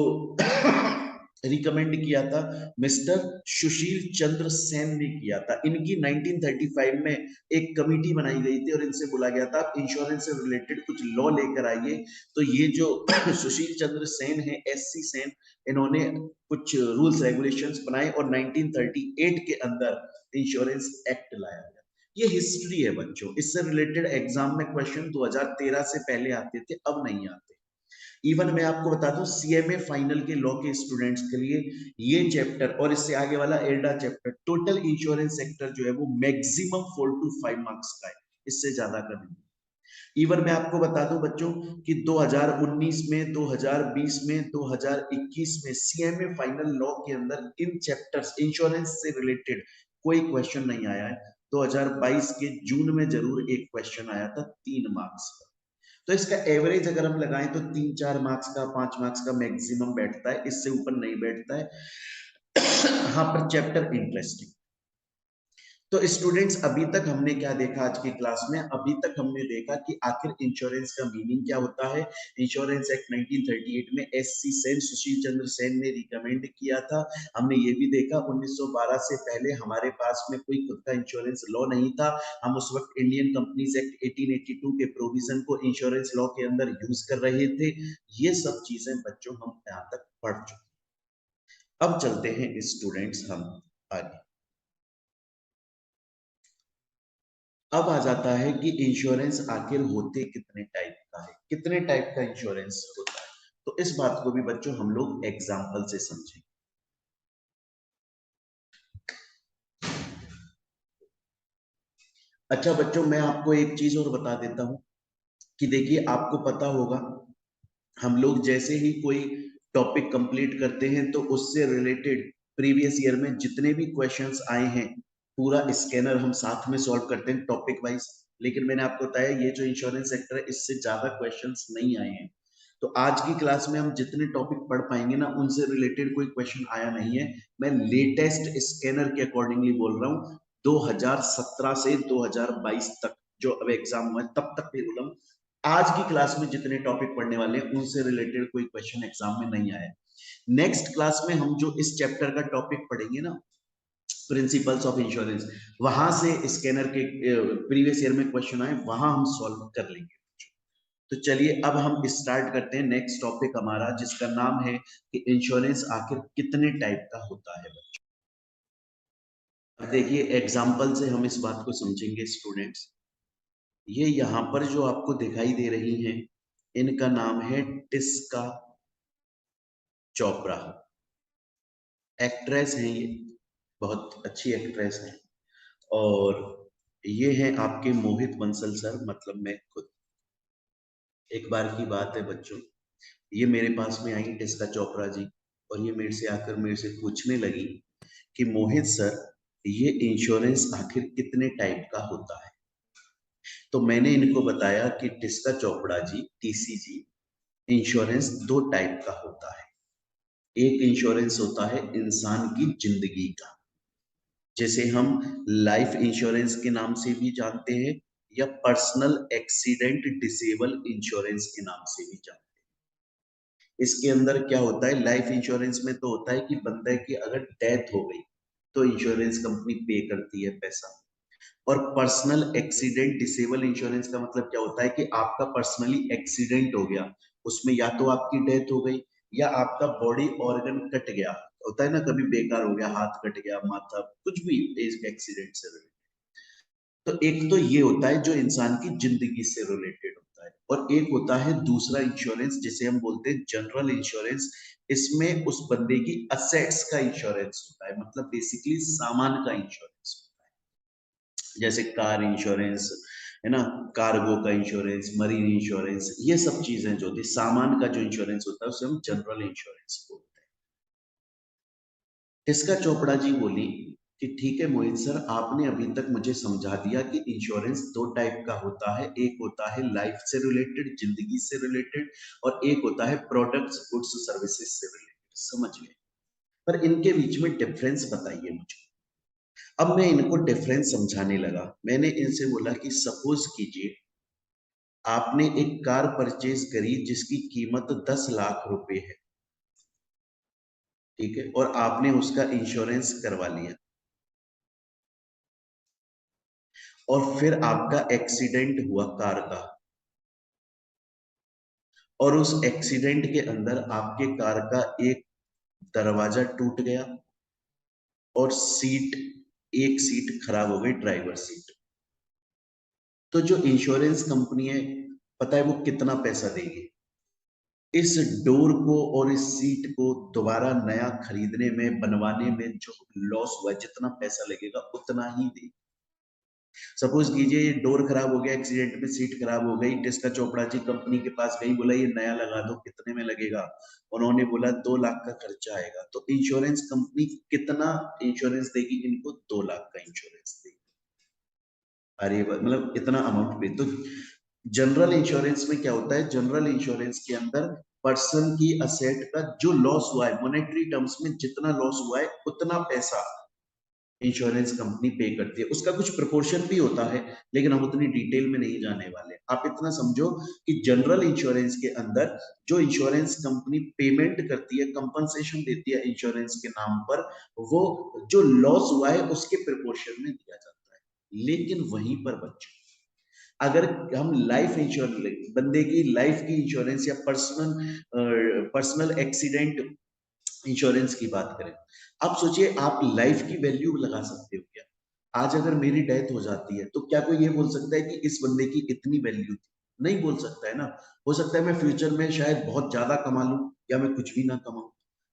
रिकमेंड किया था? मिस्टर सुशील चंद्र सेन ने किया था। इनकी 1935 में एक कमिटी बनाई गई थी और इनसे बोला गया था आप इंश्योरेंस से रिलेटेड कुछ लॉ लेकर आइए। तो ये जो सुशील चंद्र सेन है, एससी सेन, इन्होंने कुछ रूल्स रेगुलेशंस बनाए और 1938 के अंदर इंश्योरेंस एक्ट लाया गया। ये हिस्ट्री है बच्चों, इससे रिलेटेड एग्जाम में क्वेश्चन 2013 से पहले आते थे, अब नहीं आते। इवन मैं आपको बता दूं, सीएमए फाइनल के लॉ के स्टूडेंट्स के लिए ये चैप्टर और इससे आगे वाला एल्डा चैप्टर, टोटल इंश्योरेंस सेक्टर जो है वो मैक्सिमम 4 to 5 मार्क्स का है, इससे ज्यादा का नहीं। इवन मैं आपको बता दूं बच्चों कि 2019 में, 2020 में, 2021 में सीएमए फाइनल लॉ के अंदर इन चैप्टर्स इंश्योरेंस से रिलेटेड कोई क्वेश्चन नहीं आया है। 2022 के जून में जरूर एक क्वेश्चन आया था 3 मार्क्स का। तो इसका एवरेज अगर हम लगाएं तो 3-4 मार्क्स का, 5 मार्क्स का मैक्सिमम बैठता है, इससे ऊपर नहीं बैठता है। हाँ, पर चैप्टर इंटरेस्टिंग। तो स्टूडेंट्स, अभी तक हमने क्या देखा आज की क्लास में? अभी तक हमने देखा कि आखिर इंश्योरेंस का मीनिंग क्या होता है। इंश्योरेंस एक्ट 1938 में एससी सेन, सुशील चंद्र सेन ने रिकमेंड किया था। हमने ये भी देखा 1912 से पहले हमारे पास में कोई खुद का इंश्योरेंस लॉ नहीं था। हम उस वक्त इंडियन कंपनीज एक्ट 1882 के प्रोविजन को इंश्योरेंस लॉ के अंदर यूज कर रहे थे। ये सब चीजें बच्चों हम यहाँ तक पढ़ चुके। अब चलते हैं स्टूडेंट्स हम आगे। अब आ जाता है कि इंश्योरेंस आखिर होते कितने टाइप का है, कितने टाइप का इंश्योरेंस होता है। तो इस बात को भी बच्चों हम लोग एग्जाम्पल से समझें। अच्छा बच्चों, मैं आपको एक चीज और बता देता हूं कि देखिए, आपको पता होगा हम लोग जैसे ही कोई टॉपिक कंप्लीट करते हैं तो उससे रिलेटेड प्रीवियस ईयर में जितने भी क्वेश्चंस आए हैं, पूरा स्कैनर हम साथ में सॉल्व करते हैं टॉपिक वाइज। लेकिन मैंने आपको बताया ये जो इंश्योरेंस सेक्टर है, इससे ज्यादा क्वेश्चंस नहीं आए हैं। तो आज की क्लास में हम जितने टॉपिक पढ़ पाएंगे ना, उनसे रिलेटेड कोई क्वेश्चन आया नहीं है। मैं लेटेस्ट स्कैनर के अकॉर्डिंगली बोल रहा हूँ। 2017 से 2022 तक जो अब एग्जाम हुआ है, तब तक भी बोला हूँ, आज की क्लास में जितने टॉपिक पढ़ने वाले हैं उनसे रिलेटेड कोई क्वेश्चन एग्जाम में नहीं आया। नेक्स्ट क्लास में हम जो इस चैप्टर का टॉपिक पढ़ेंगे ना, प्रिंसिपल्स ऑफ इंश्योरेंस, वहां से स्कैनर के प्रीवियस ईयर में क्वेश्चन आए, वहां हम सॉल्व कर लेंगे। तो चलिए अब हम स्टार्ट करते हैं नेक्स्ट टॉपिक हमारा, जिसका नाम है कि इंश्योरेंस आखिर कितने टाइप का होता है बच्चों। अब देखिए एग्जाम्पल से हम इस बात को समझेंगे स्टूडेंट्स। ये यहाँ पर जो आपको दिखाई दे रही हैं, इनका नाम है टिस्का चोपड़ा। एक्ट्रेस हैं ये, बहुत अच्छी एक्ट्रेस हैं। और ये हैं आपके मोहित बंसल सर, मतलब मैं खुद। एक बार की बात है बच्चों, ये मेरे पास में आई टिस्का चोपड़ा जी, और ये मेरे से आकर मेरे से पूछने लगी कि मोहित सर, ये इंश्योरेंस आखिर कितने टाइप का होता है। तो मैंने इनको बताया कि टिस्का चोपड़ा जी, टीसी जी, इंश्योरेंस दो टाइप का होता है। एक इंश्योरेंस होता है इंसान की जिंदगी का, जैसे हम लाइफ इंश्योरेंस के नाम से भी जानते हैं, या पर्सनल एक्सीडेंट डिसेबल इंश्योरेंस के नाम से भी जानते हैं। इसके अंदर क्या होता है, लाइफ इंश्योरेंस में तो होता है कि बंदे की अगर डेथ हो गई तो इंश्योरेंस कंपनी पे करती है पैसा। और पर्सनल एक्सीडेंट डिसेबल इंश्योरेंस का मतलब क्या होता है कि आपका पर्सनली एक्सीडेंट हो गया, उसमें या तो आपकी डेथ हो गई या आपका बॉडी ऑर्गन कट गया, होता है ना, कभी बेकार हो गया, हाथ कट गया, माथा, कुछ भी इस एक्सीडेंट से related। तो एक तो ये होता है जो इंसान की जिंदगी से रिलेटेड होता है, और एक होता है दूसरा इंश्योरेंस जिसे हम बोलते हैं जनरल इंश्योरेंस। इसमें उस बंदे की असेट्स का इंश्योरेंस होता है, मतलब बेसिकली सामान का इंश्योरेंस होता है, जैसे कार इंश्योरेंस है ना, कार्गो का इंश्योरेंस, मरीन इंश्योरेंस, ये सब चीजें जो होती है, सामान का जो इंश्योरेंस होता है उसे हम जनरल इंश्योरेंस बोलते हैं। टिस्का चोपड़ा जी बोली कि ठीक है मोहित सर, आपने अभी तक मुझे समझा दिया कि इंश्योरेंस दो टाइप का होता है, एक होता है लाइफ से रिलेटेड, जिंदगी से रिलेटेड, और एक होता है प्रोडक्ट्स गुड्स सर्विसेज से रिलेटेड, समझ गए। पर इनके बीच में डिफरेंस बताइए मुझे। अब मैं इनको डिफरेंस समझाने लगा। मैंने इनसे बोला कि सपोज कीजिए आपने एक कार परचेज करी जिसकी कीमत 10 लाख रुपए है, ठीक है, और आपने उसका इंश्योरेंस करवा लिया, और फिर आपका एक्सीडेंट हुआ कार का, और उस एक्सीडेंट के अंदर आपके कार का एक दरवाजा टूट गया और सीट, एक सीट खराब हो गई, ड्राइवर सीट। तो जो इंश्योरेंस कंपनी है, पता है वो कितना पैसा देगी? इस डोर को और इस सीट को दोबारा नया खरीदने में, बनवाने में जो लॉस हुआ, जितना पैसा लगेगा उतना ही देगी। सपोज कीजिए ये डोर खराब हो गया, एक्सीडेंट में सीट खराब हो गई, टिस्का चोपड़ा जी कंपनी के पास गई, बोला ये नया लगा दो, कितने में लगेगा? उन्होंने बोला 2 लाख का खर्चा आएगा। तो इंश्योरेंस कंपनी कितना इंश्योरेंस देगी इनको? 2 लाख का इंश्योरेंस देगी। अरे मतलब इतना अमाउंट पे। तो जनरल इंश्योरेंस में क्या होता है, जनरल इंश्योरेंस के अंदर पर्सन की असेट का जो लॉस हुआ है, मॉनेटरी टर्म्स में जितना लॉस हुआ है उतना पैसा इंश्योरेंस कंपनी पे करती है। उसका कुछ प्रोपोर्शन भी होता है, लेकिन हम उतनी डिटेल में नहीं जाने वाले। आप इतना समझो कि जनरल इंश्योरेंस के अंदर जो इंश्योरेंस कंपनी पेमेंट करती है, कंपनसेशन देती है इंश्योरेंस के नाम पर, वो जो लॉस हुआ है उसके प्रोपोर्शन में दिया जाता है। लेकिन वहीं पर बच्चों, अगर हम लाइफ इंश्योरेंस, बंदे की लाइफ की इंश्योरेंस या पर्सनल एक्सीडेंट इंश्योरेंस की बात करें, आप सोचिए आप लाइफ की वैल्यू लगा सकते हो क्या? आज अगर मेरी डेथ हो जाती है तो क्या कोई ये बोल सकता है कि इस बंदे की इतनी वैल्यू थी? नहीं बोल सकता है ना। हो सकता है मैं फ्यूचर में शायद बहुत ज्यादा कमा लूं या मैं कुछ भी ना कमाऊं।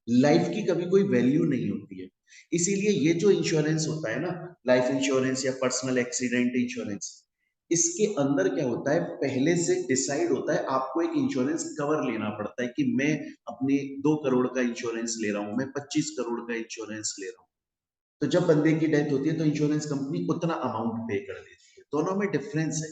लाइफ की कभी कोई वैल्यू नहीं होती है। इसीलिए ये जो इंश्योरेंस होता है ना, लाइफ इंश्योरेंस या पर्सनल एक्सीडेंट इंश्योरेंस, इसके अंदर क्या होता है, पहले से डिसाइड होता है, आपको एक इंश्योरेंस कवर लेना पड़ता है कि मैं अपने 2 करोड़ का इंश्योरेंस ले रहा हूं, मैं 25 करोड़ का इंश्योरेंस ले रहा हूं। तो जब बंदे की डेथ होती है तो इंश्योरेंस कंपनी उतना अमाउंट पे कर देती है। दोनों में डिफरेंस है।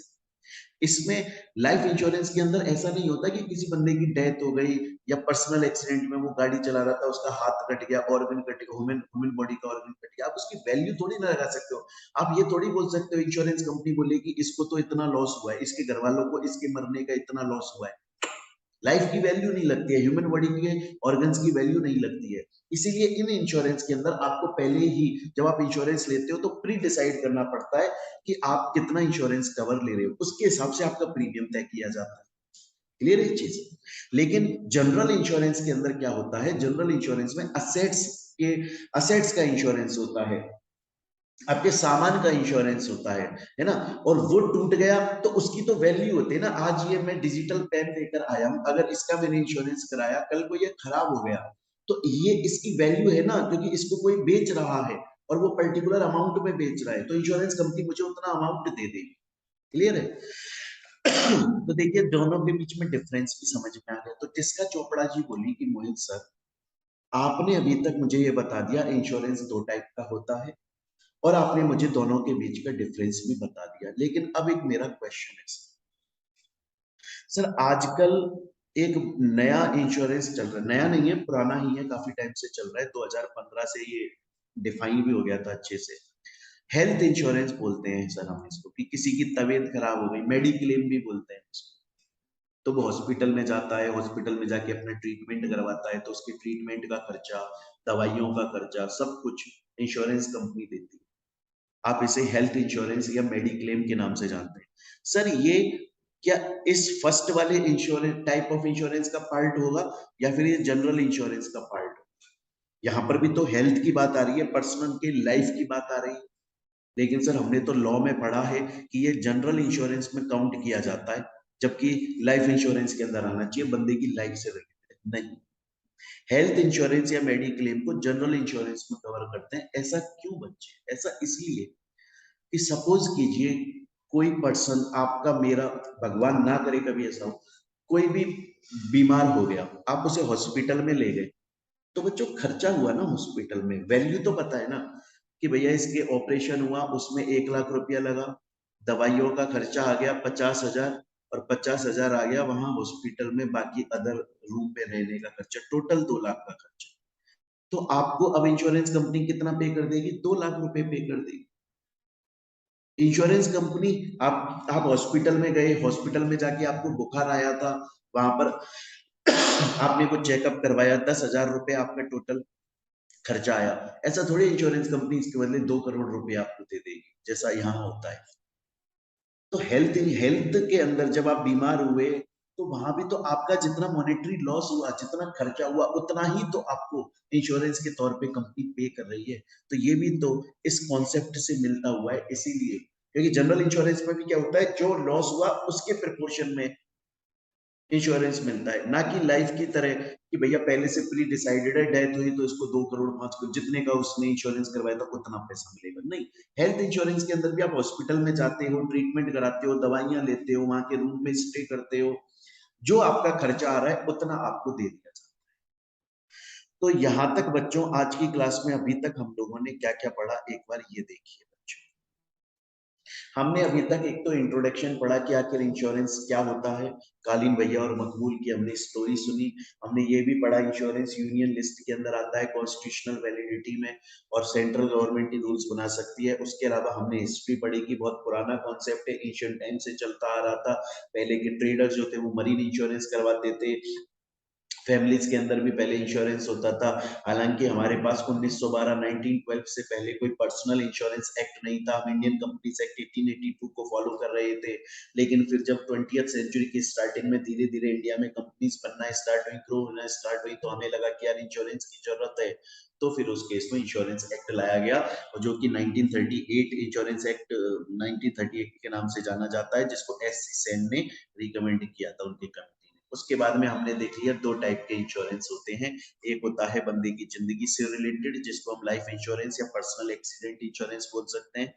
इसमें लाइफ इंश्योरेंस के अंदर ऐसा नहीं होता कि किसी बंदे की डेथ हो गई या पर्सनल एक्सीडेंट में वो गाड़ी चला रहा था, उसका हाथ कट गया, ऑर्गन कट गया, ह्यूमन ह्यूमन बॉडी का ऑर्गन कट गया, आप उसकी वैल्यू थोड़ी ना लगा सकते हो। आप ये थोड़ी बोल सकते हो इंश्योरेंस कंपनी बोलेगी इसको तो इतना लॉस हुआ है, इसके घर वालों को इसके मरने का इतना लॉस हुआ है। लाइफ की वैल्यू नहीं लगती है, ह्यूमन बॉडी के ऑर्गन्स की वैल्यू नहीं लगती है। इसीलिए इन इंश्योरेंस के अंदर आपको पहले ही जब आप इंश्योरेंस लेते हो तो प्री डिसाइड करना पड़ता है कि आप कितना इंश्योरेंस कवर ले रहे हो, उसके हिसाब से आपका प्रीमियम तय किया जाता है। क्लियर है चीज। लेकिन जनरल इंश्योरेंस के अंदर क्या होता है, जनरल इंश्योरेंस में के असेट्स का इंश्योरेंस होता है, आपके सामान का इंश्योरेंस होता है ना। और वो टूट गया तो उसकी तो वैल्यू होती है ना। आज ये मैं डिजिटल पेन लेकर आया हूं, अगर इसका मैंने इंश्योरेंस कराया, कल को ये खराब हो गया तो ये इसकी वैल्यू है ना, क्योंकि इसको कोई बेच रहा है और वो पर्टिकुलर अमाउंट में बेच रहा है, तो इंश्योरेंस कंपनी मुझे उतना अमाउंट दे देगी। क्लियर है। तो देखिए दोनों के बीच में डिफरेंस भी समझ में आ गया। तो जिसका चोपड़ा जी बोली कि मोहित सर, आपने अभी तक मुझे ये बता दिया इंश्योरेंस दो टाइप का होता है और आपने मुझे दोनों के बीच का डिफरेंस भी बता दिया। लेकिन अब एक मेरा क्वेश्चन है सर, आजकल एक नया इंश्योरेंस चल रहा है, नया नहीं है पुराना ही है, काफी टाइम से चल रहा है, 2015 से ये डिफाइन भी हो गया था अच्छे से। हेल्थ इंश्योरेंस बोलते हैं सर हम इसको, कि किसी की तबीयत खराब हो गई, मेडिक्लेम भी बोलते हैं इसको। तो वो हॉस्पिटल में जाता है, हॉस्पिटल में जाके अपना ट्रीटमेंट करवाता है, तो उसके ट्रीटमेंट का खर्चा, दवाइयों का खर्चा, सब कुछ इंश्योरेंस कंपनी देती है। आप इसे हेल्थ इंश्योरेंस या मेडिक्लेम के नाम से जानते हैं। सर ये क्या इस फर्स्ट वाले इंश्योरेंस टाइप ऑफ इंश्योरेंस का पार्ट होगा या फिर ये जनरल इंश्योरेंस का पार्ट? यहाँ पर भी तो हेल्थ की बात आ रही है, पर्सनल की लाइफ की बात आ रही है। लेकिन सर हमने तो लॉ में पढ़ा है कि ये जनरल इंश्योरेंस में काउंट किया जाता है, जबकि लाइफ इंश्योरेंस के अंदर आना चाहिए बंदे की लाइफ से रिलेटेड। नहीं, हेल्थ इंश्योरेंस या मेडिक्लेम को जनरल इंश्योरेंस में कवर करते हैं। ऐसा क्यों बच्चे? ऐसा इसलिए कि सपोज कीजिए कोई पर्सन आपका, मेरा, भगवान ना करे कभी ऐसा हो, कोई भी बीमार हो गया, आप उसे हॉस्पिटल में ले गए, तो बच्चों खर्चा हुआ ना हॉस्पिटल में, वैल्यू तो पता है ना कि भैया इसके ऑपरेशन हुआ उसमें 1 लाख रुपया लगा, दवाइयों का खर्चा आ गया 50,000, और 50,000 आ गया वहां हॉस्पिटल में बाकी अदर रूम में रहने का खर्चा, टोटल 2 लाख का खर्चा। तो आपको अब इंश्योरेंस कंपनी कितना पे कर देगी? 2 लाख रुपए पे कर देगी इंश्योरेंस कंपनी। आप हॉस्पिटल में गए, हॉस्पिटल में जाके आपको बुखार आया था, वहां पर आपने कुछ चेकअप करवाया, 10,000 रुपए आपका टोटल खर्चा आया। ऐसा थोड़ी इंश्योरेंस कंपनी इसके बदले 2 करोड़ रुपए आपको दे देगी जैसा यहाँ होता है। तो हेल्थ हेल्थ के अंदर जब आप बीमार हुए तो वहां भी तो आपका जितना मॉनेटरी लॉस हुआ, जितना खर्चा हुआ, उतना ही तो आपको इंश्योरेंस के तौर पे कंपनी पे कर रही है। तो ये भी तो इस कॉन्सेप्ट से मिलता हुआ है। इसीलिए क्योंकि जनरल इंश्योरेंस में भी क्या होता है, जो लॉस हुआ उसके प्रिपोर्शन में इंश्योरेंस मिलता है, ना कि लाइफ की तरह कि भैया पहले से प्री डिसाइडेड है, डेथ हुई तो इसको 2 करोड़ 5 करोड़ जितने का उसने इंश्योरेंस करवाया था उतना पैसा मिलेगा। नहीं, हेल्थ इंश्योरेंस के अंदर भी आप हॉस्पिटल में जाते हो, ट्रीटमेंट कराते हो, दवाइयां लेते हो, वहां के रूम में स्टे करते हो, जो आपका खर्चा आ रहा है उतना आपको दे दिया जाता है। तो यहां तक बच्चों आज की क्लास में अभी तक हम लोगों ने क्या क्या पढ़ा, एक बार ये देखिए बच्चों। हमने अभी तक एक तो इंट्रोडक्शन पढ़ा कि आखिर इंश्योरेंस क्या होता है, कालीन भैया और मकबूल की हमने स्टोरी सुनी। हमने ये भी पढ़ा इंश्योरेंस यूनियन लिस्ट के अंदर आता है कॉन्स्टिट्यूशनल वैलिडिटी में, और सेंट्रल गवर्नमेंट ही रूल्स बना सकती है। उसके अलावा हमने हिस्ट्री पढ़ी कि बहुत पुराना कॉन्सेप्ट है, एशियन टाइम से चलता आ रहा था। पहले के ट्रेडर्स जो थे वो मरीन इंश्योरेंस करवाते थे, फैमिलीज के अंदर भी पहले इंश्योरेंस होता था। हालांकि हमारे पास 1912 1912 से पहले कोई पर्सनल इंश्योरेंस एक्ट नहीं था, हम इंडियन कंपनीज एक्ट 1882 को फॉलो कर रहे थे। लेकिन फिर जब 20th सेंचुरी की स्टार्टिंग में धीरे धीरे इंडिया में कंपनीज बनना स्टार्ट हुई, ग्रो होना स्टार्ट हुई, तो हमें लगा कि यार इंश्योरेंस की जरूरत है। तो फिर उस केस में इंश्योरेंस एक्ट लाया गया, और जो कि 1938 इंश्योरेंस एक्ट 1938 के नाम से जाना जाता है, जिसको एस सी सेन ने रिकमेंड किया था उनके कमेटी ने। उसके बाद में हमने देख लिया दो टाइप के इंश्योरेंस होते हैं। एक होता है बंदे की जिंदगी से रिलेटेड, जिसको हम लाइफ इंश्योरेंस या पर्सनल एक्सीडेंट इंश्योरेंस बोल सकते हैं,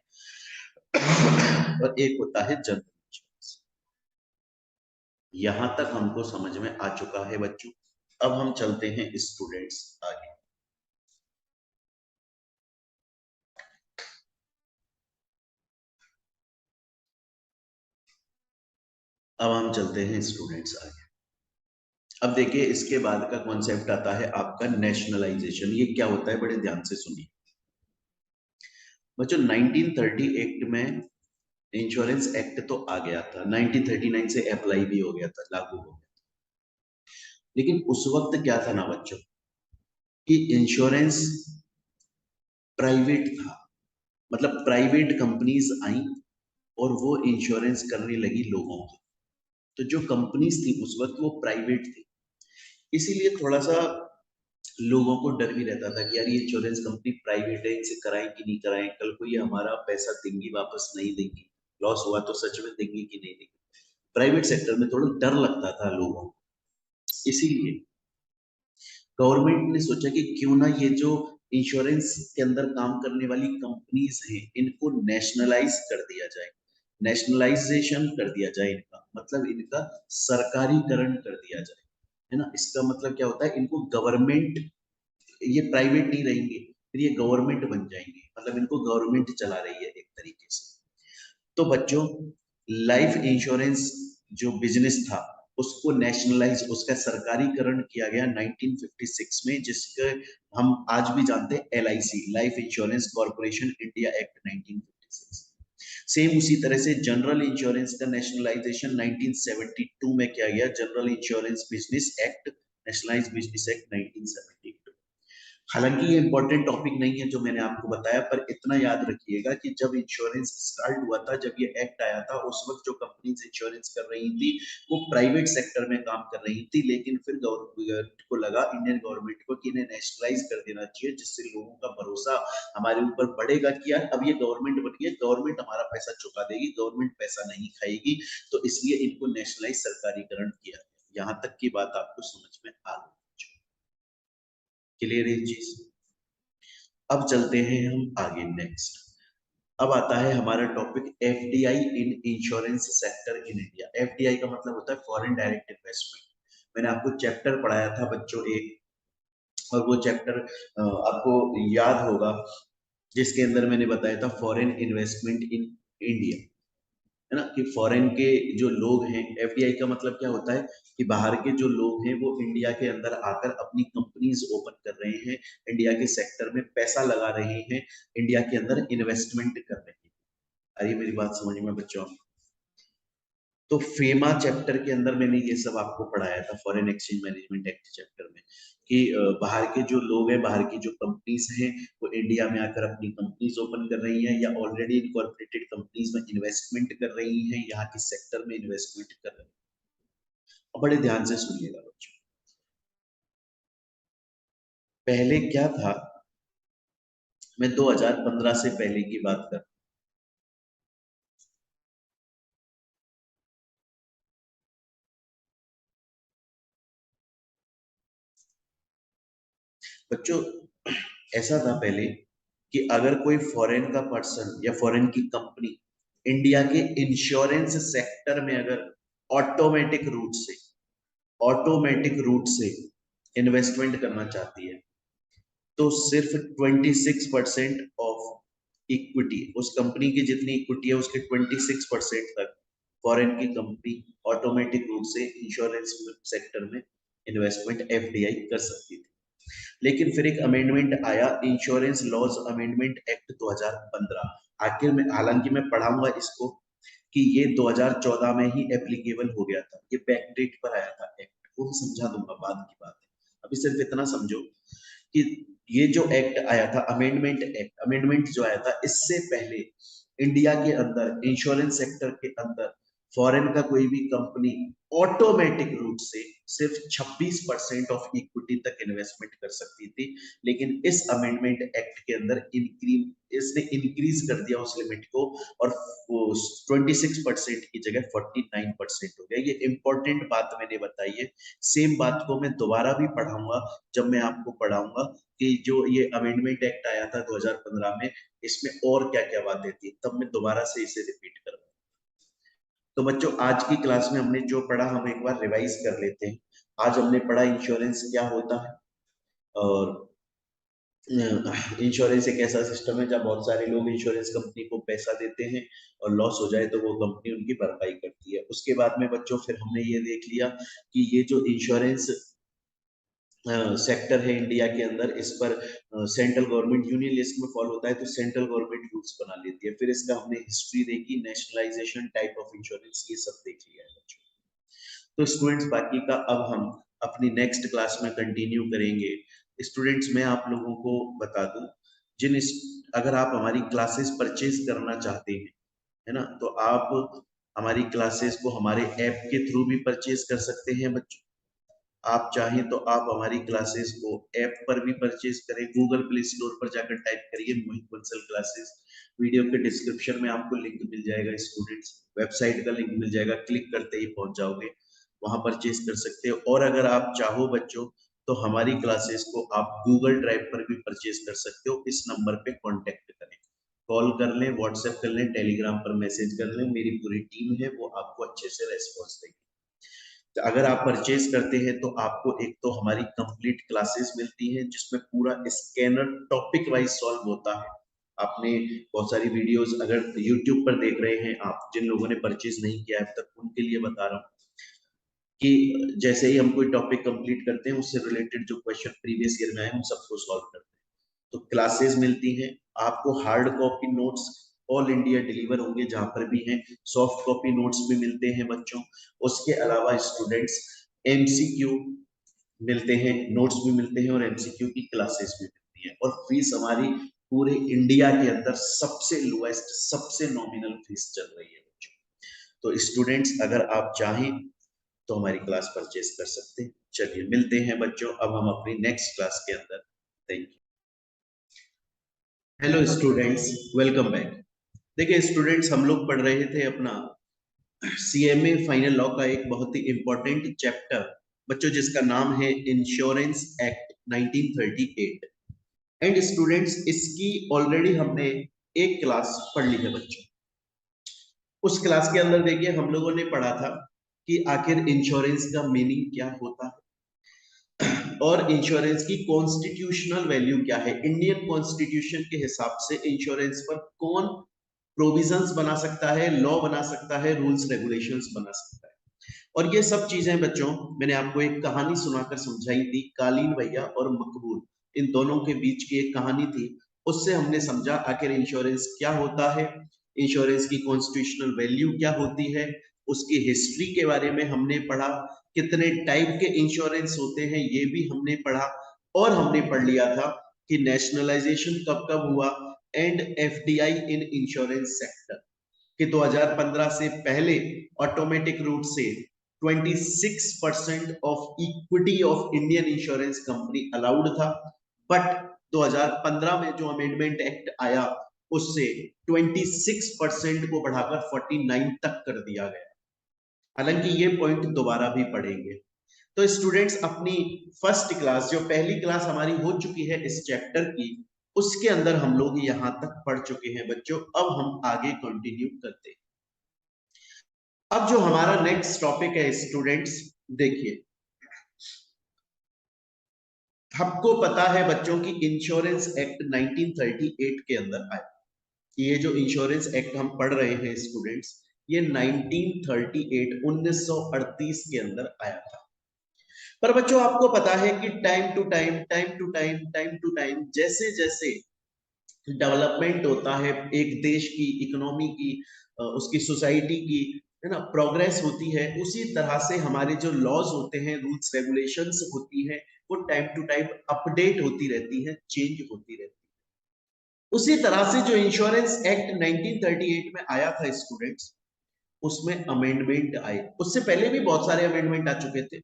और एक होता है जनरल इंश्योरेंस। यहां तक हमको समझ में आ चुका है बच्चों। अब हम चलते हैं स्टूडेंट्स आगे। अब हम चलते हैं स्टूडेंट्स आगे। अब देखिए इसके बाद का कॉन्सेप्ट आता है आपका नेशनलाइजेशन। ये क्या होता है, बड़े ध्यान से सुनिए बच्चों। 1930 एक्ट में इंश्योरेंस एक्ट तो आ गया था, 1939 से अप्लाई भी हो गया था, लागू हो गया। लेकिन उस वक्त क्या था ना बच्चों, कि इंश्योरेंस प्राइवेट था। मतलब प्राइवेट कंपनीज आई और वो इंश्योरेंस करने लगी लोगों की। तो जो कंपनीज थी उस वक्त वो प्राइवेट थी, इसीलिए थोड़ा सा लोगों को डर भी रहता था कि यार ये इंश्योरेंस कंपनी प्राइवेट है, इनसे कराएं कि नहीं कराएं, कल को ये हमारा पैसा देंगी वापस नहीं देंगी, लॉस हुआ तो सच में देंगी कि नहीं देंगी। प्राइवेट सेक्टर में थोड़ा डर लगता था लोगों को। इसीलिए गवर्नमेंट ने सोचा कि क्यों ना ये जो इंश्योरेंस के अंदर काम करने वाली कंपनीज हैं इनको नेशनलाइज कर दिया जाए, नेशनलाइजेशन कर दिया जाए इनका, मतलब इनका सरकारीकरण कर दिया जाए, है ना। इसका मतलब क्या होता है, इनको गवर्नमेंट, ये प्राइवेट नहीं रहेंगे, फिर ये गवर्नमेंट बन जाएंगे, मतलब इनको गवर्नमेंट चला रही है एक तरीके से। तो बच्चों लाइफ इंश्योरेंस जो बिजनेस था उसको नेशनलाइज, उसका सरकारीकरण किया गया 1956 में, जिसके हम आज भी जानते हैं LIC, life insurance corporation India act 1956। Same उसी तरह से जनरल इंश्योरेंस का नेशनलाइजेशन 1972 में किया गया, general insurance business act, nationalise business act 1972। हालांकि ये इंपॉर्टेंट टॉपिक नहीं है जो मैंने आपको बताया, पर इतना याद रखिएगा कि जब इंश्योरेंस स्टार्ट हुआ था, जब ये एक्ट आया था, उस वक्त जो कंपनीज इंश्योरेंस कर रही थी वो प्राइवेट सेक्टर में काम कर रही थी, लेकिन फिर गवर्नमेंट को लगा, इंडियन गवर्नमेंट को, कि इन्हें नेशनलाइज कर देना चाहिए, जिससे लोगों का भरोसा हमारे ऊपर बढ़ेगा कि यार अब ये गवर्नमेंट बनी है, गवर्नमेंट हमारा पैसा चुका देगी, गवर्नमेंट पैसा नहीं खाएगी। तो इसलिए इनको नेशनलाइज, सरकारीकरण किया। यहाँ तक की बात आपको समझ में आ गई, क्लियर है चीज। अब चलते हैं हम आगे नेक्स्ट। अब आता है हमारा topic FDI in insurance sector in India. FDI का मतलब होता है फॉरेन डायरेक्ट इन्वेस्टमेंट। मैंने आपको चैप्टर पढ़ाया था बच्चों एक, और वो चैप्टर आपको याद होगा, जिसके अंदर मैंने बताया था फॉरेन इन्वेस्टमेंट इन इंडिया, है ना। कि फॉरेन के जो लोग हैं, एफडीआई का मतलब क्या होता है, कि बाहर के जो लोग हैं वो इंडिया के अंदर आकर अपनी कंपनीज ओपन कर रहे हैं, इंडिया के सेक्टर में पैसा लगा रहे हैं, इंडिया के अंदर इन्वेस्टमेंट कर रहे हैं। अरे मेरी बात समझ में बच्चों। तो फेमा चैप्टर के अंदर मैंने ये सब आपको पढ़ाया था, foreign exchange management act chapter में, कि बाहर के जो लोग हैं, बाहर की जो कंपनीज हैं, वो इंडिया में आकर अपनी कंपनीज ओपन कर रही हैं या ऑलरेडी इनकॉर्पोरेटेड कंपनीज में इन्वेस्टमेंट कर रही हैं, यहाँ के सेक्टर में इन्वेस्टमेंट कर रही हैं। और बड़े ध्यान से सुनिएगा बच्चों, पहले क्या था, मैं 2015 से पहले की बात कर, बच्चों ऐसा था पहले कि अगर कोई फॉरेन का पर्सन या फॉरेन की कंपनी इंडिया के इंश्योरेंस सेक्टर में अगर ऑटोमेटिक रूट से ऑटोमेटिक रूट से इन्वेस्टमेंट करना चाहती है, तो सिर्फ 26% ऑफ इक्विटी, उस कंपनी की जितनी इक्विटी है उसके 26% तक फॉरेन की कंपनी ऑटोमेटिक रूप से इंश्योरेंस सेक्टर में इन्वेस्टमेंट एफडीआई कर सकती थी। लेकिन फिर एक अमेंडमेंट आया, इंश्योरेंस लॉज अमेंडमेंट एक्ट 2015। आखिर में, हालांकि मैं पढ़ाऊंगा इसको, कि ये 2014 में ही एप्लीकेबल हो गया था, ये बैकडेट पर आया था एक्ट, वो मैं समझा दूंगा, बाद की बात है। अभी सिर्फ इतना समझो कि ये जो एक्ट आया था, अमेंडमेंट एक्ट, अमेंडमेंट जो आया था, इससे पहले इंडिया के अंदर इंश्योरेंस सेक्टर के अंदर फॉरेन का कोई भी कंपनी ऑटोमेटिक रूप से सिर्फ 26% ऑफ इक्विटी तक इन्वेस्टमेंट कर सकती थी। लेकिन इस अमेंडमेंट एक्ट के अंदर इसने इंक्रीज कर दिया उस लिमिट को, और वो 26% की जगह 49% हो गया। ये इंपॉर्टेंट बात मैंने बताई है। सेम बात को मैं दोबारा भी पढ़ाऊंगा, जब मैं आपको पढ़ाऊंगा कि जो ये अमेंडमेंट एक्ट आया था 2015 में, इसमें और क्या क्या बातें थी, तब मैं दोबारा से इसे रिपीट करूंगा। तो बच्चों आज की क्लास में हमने जो पढ़ा हम एक बार रिवाइज कर लेते हैं। आज हमने पढ़ा इंश्योरेंस क्या होता है, और इंश्योरेंस एक ऐसा सिस्टम है जहाँ बहुत सारे लोग इंश्योरेंस कंपनी को पैसा देते हैं और लॉस हो जाए तो वो कंपनी उनकी भरपाई करती है। उसके बाद में बच्चों फिर हमने ये देख लिया कि ये जो इंश्योरेंस सेक्टर है इंडिया के अंदर, इस पर सेंट्रल गवर्नमेंट यूनियन लिस्ट में फॉलो होता है, तो सेंट्रल गवर्नमेंट रूल्स बना लेती है। फिर इसका हमने हिस्ट्री देखी, नेशनलाइजेशन, टाइप ऑफ इंश्योरेंस, ये सब देख लिया है बच्चों। तो स्टूडेंट्स बाकी का अब हम अपनी नेक्स्ट क्लास में कंटिन्यू करेंगे। स्टूडेंट्स मैं आप लोगों को बता दूं, अगर आप हमारी क्लासेस परचेज करना चाहते हैं, है ना, तो आप हमारी क्लासेस को हमारे ऐप के थ्रू भी परचेज कर सकते हैं बच्चों। आप चाहें तो आप हमारी क्लासेस को ऐप पर भी परचेज करें। गूगल प्ले स्टोर पर जाकर टाइप करिए मोहित बंसल क्लासेस, वीडियो के डिस्क्रिप्शन में आपको लिंक मिल जाएगा। स्टूडेंट्स वेबसाइट का लिंक मिल जाएगा, क्लिक करते ही पहुंच जाओगे, वहां परचेज कर सकते हो। और अगर आप चाहो बच्चों तो हमारी क्लासेस को आप गूगल ड्राइव पर भी परचेज कर सकते हो। इस नंबर पे कांटेक्ट करें, कॉल कर लें, व्हाट्सएप कर लें, टेलीग्राम पर मैसेज कर लें, मेरी पूरी टीम है वो आपको अच्छे से रेस्पॉन्स देगी। तो अगर आप परचेज करते हैं तो आपको एक तो हमारी कंप्लीट क्लासेस मिलती हैं जिसमें पूरा स्कैनर टॉपिक वाइज सॉल्व होता है। आपने बहुत सारी वीडियोस अगर यूट्यूब पर देख रहे हैं, आप जिन लोगों ने परचेज नहीं किया है अब तक, उनके लिए बता रहा हूँ कि जैसे ही हम कोई टॉपिक कंप्लीट करते हैं उससे रिलेटेड जो क्वेश्चन प्रीवियस ईयर में आए हम सबको सॉल्व करते हैं। तो क्लासेस मिलती हैं आपको, hard copy notes all India deliver होंगे जहां पर भी हैं, सॉफ्ट कॉपी नोट्स भी मिलते हैं बच्चों। उसके अलावा स्टूडेंट्स एमसीक्यू मिलते हैं, नोट्स भी मिलते हैं और एमसीक्यू की क्लासेस भी मिलती हैं। और फीस हमारी पूरे इंडिया के अंदर सबसे लोएस्ट, सबसे नॉमिनल फीस चल रही है बच्चों। तो स्टूडेंट्स अगर आप चाहें तो हमारी क्लास परचेज कर सकते हैं। चलिए मिलते हैं बच्चों अब हम अपनी नेक्स्ट क्लास के अंदर। Thank you. Hello students, welcome back. देखिए स्टूडेंट्स, हम लोग पढ़ रहे थे अपना सीएमए फाइनल लॉ का एक बहुत ही इंपॉर्टेंट चैप्टर बच्चों, जिसका नाम है इंश्योरेंस एक्ट 1938। एंड स्टूडेंट्स इसकी ऑलरेडी हमने एक क्लास पढ़ ली है बच्चों। उस क्लास के अंदर देखिए हम लोगों ने पढ़ा था कि आखिर इंश्योरेंस का मीनिंग क्या होता है और इंश्योरेंस की कॉन्स्टिट्यूशनल वैल्यू क्या है। इंडियन कॉन्स्टिट्यूशन के हिसाब से इंश्योरेंस पर कौन प्रोविजंस बना सकता है, लॉ बना सकता है, रूल्स रेगुलेशंस बना सकता है। और ये सब चीजें बच्चों मैंने आपको एक कहानी सुनाकर समझाई थी, कालीन भैया और मकबूल, इन दोनों के बीच की एक कहानी थी। उससे हमने समझा आखिर इंश्योरेंस क्या होता है, इंश्योरेंस की कॉन्स्टिट्यूशनल वैल्यू क्या होती है, उसकी हिस्ट्री के बारे में हमने पढ़ा, कितने टाइप के इंश्योरेंस होते हैं ये भी हमने पढ़ा। और हमने पढ़ लिया था कि नेशनलाइजेशन कब कब हुआ and FDI in insurance sector, कि 2015 से पहले ऑटोमेटिक रूट से 26% of equity of Indian insurance company allowed था, बट 2015 में जो अमेंडमेंट एक्ट आया उससे 26% को बढ़ाकर 49 तक कर दिया गया। हालांकि ये पॉइंट दोबारा भी पढ़ेंगे। तो स्टूडेंट्स अपनी फर्स्ट क्लास, जो पहली क्लास हमारी हो चुकी है इस चैप्टर की, उसके अंदर हम लोग यहां तक पढ़ चुके हैं बच्चों। अब हम आगे कंटिन्यू करते हैं। अब जो हमारा नेक्स्ट टॉपिक है स्टूडेंट्स, देखिए आपको पता है बच्चों की इंश्योरेंस एक्ट 1938 के अंदर आया। ये जो इंश्योरेंस एक्ट हम पढ़ रहे हैं स्टूडेंट्स, ये 1938 के अंदर आया था। पर बच्चों आपको पता है कि टाइम टू टाइम जैसे जैसे डेवलपमेंट होता है एक देश की इकोनॉमी की, उसकी सोसाइटी की, है ना, प्रोग्रेस होती है, उसी तरह से हमारे जो लॉज होते हैं, रूल्स रेगुलेशंस होती हैं, वो टाइम टू टाइम अपडेट होती रहती है, चेंज होती रहती है। उसी तरह से जो इंश्योरेंस एक्ट 1938 में आया था स्टूडेंट्स, उसमें अमेंडमेंट आए। उससे पहले भी बहुत सारे अमेंडमेंट आ चुके थे,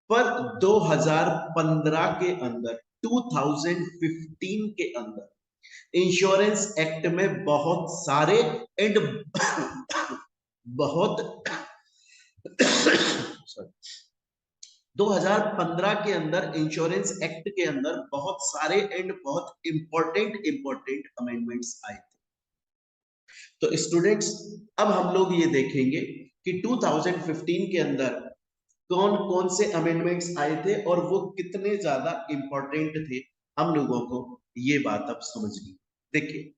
पर 2015 के अंदर, 2015 के अंदर इंश्योरेंस एक्ट में बहुत सारे एंड बहुत 2015 के अंदर इंश्योरेंस एक्ट के अंदर बहुत सारे एंड बहुत इंपॉर्टेंट अमेंडमेंट्स आए थे। तो स्टूडेंट्स अब हम लोग ये देखेंगे कि 2015 के अंदर कौन कौन से अमेंडमेंट्स आए थे और वो कितने ज्यादा इंपॉर्टेंट थे, हम लोगों को ये बात अब समझनी। देखिए,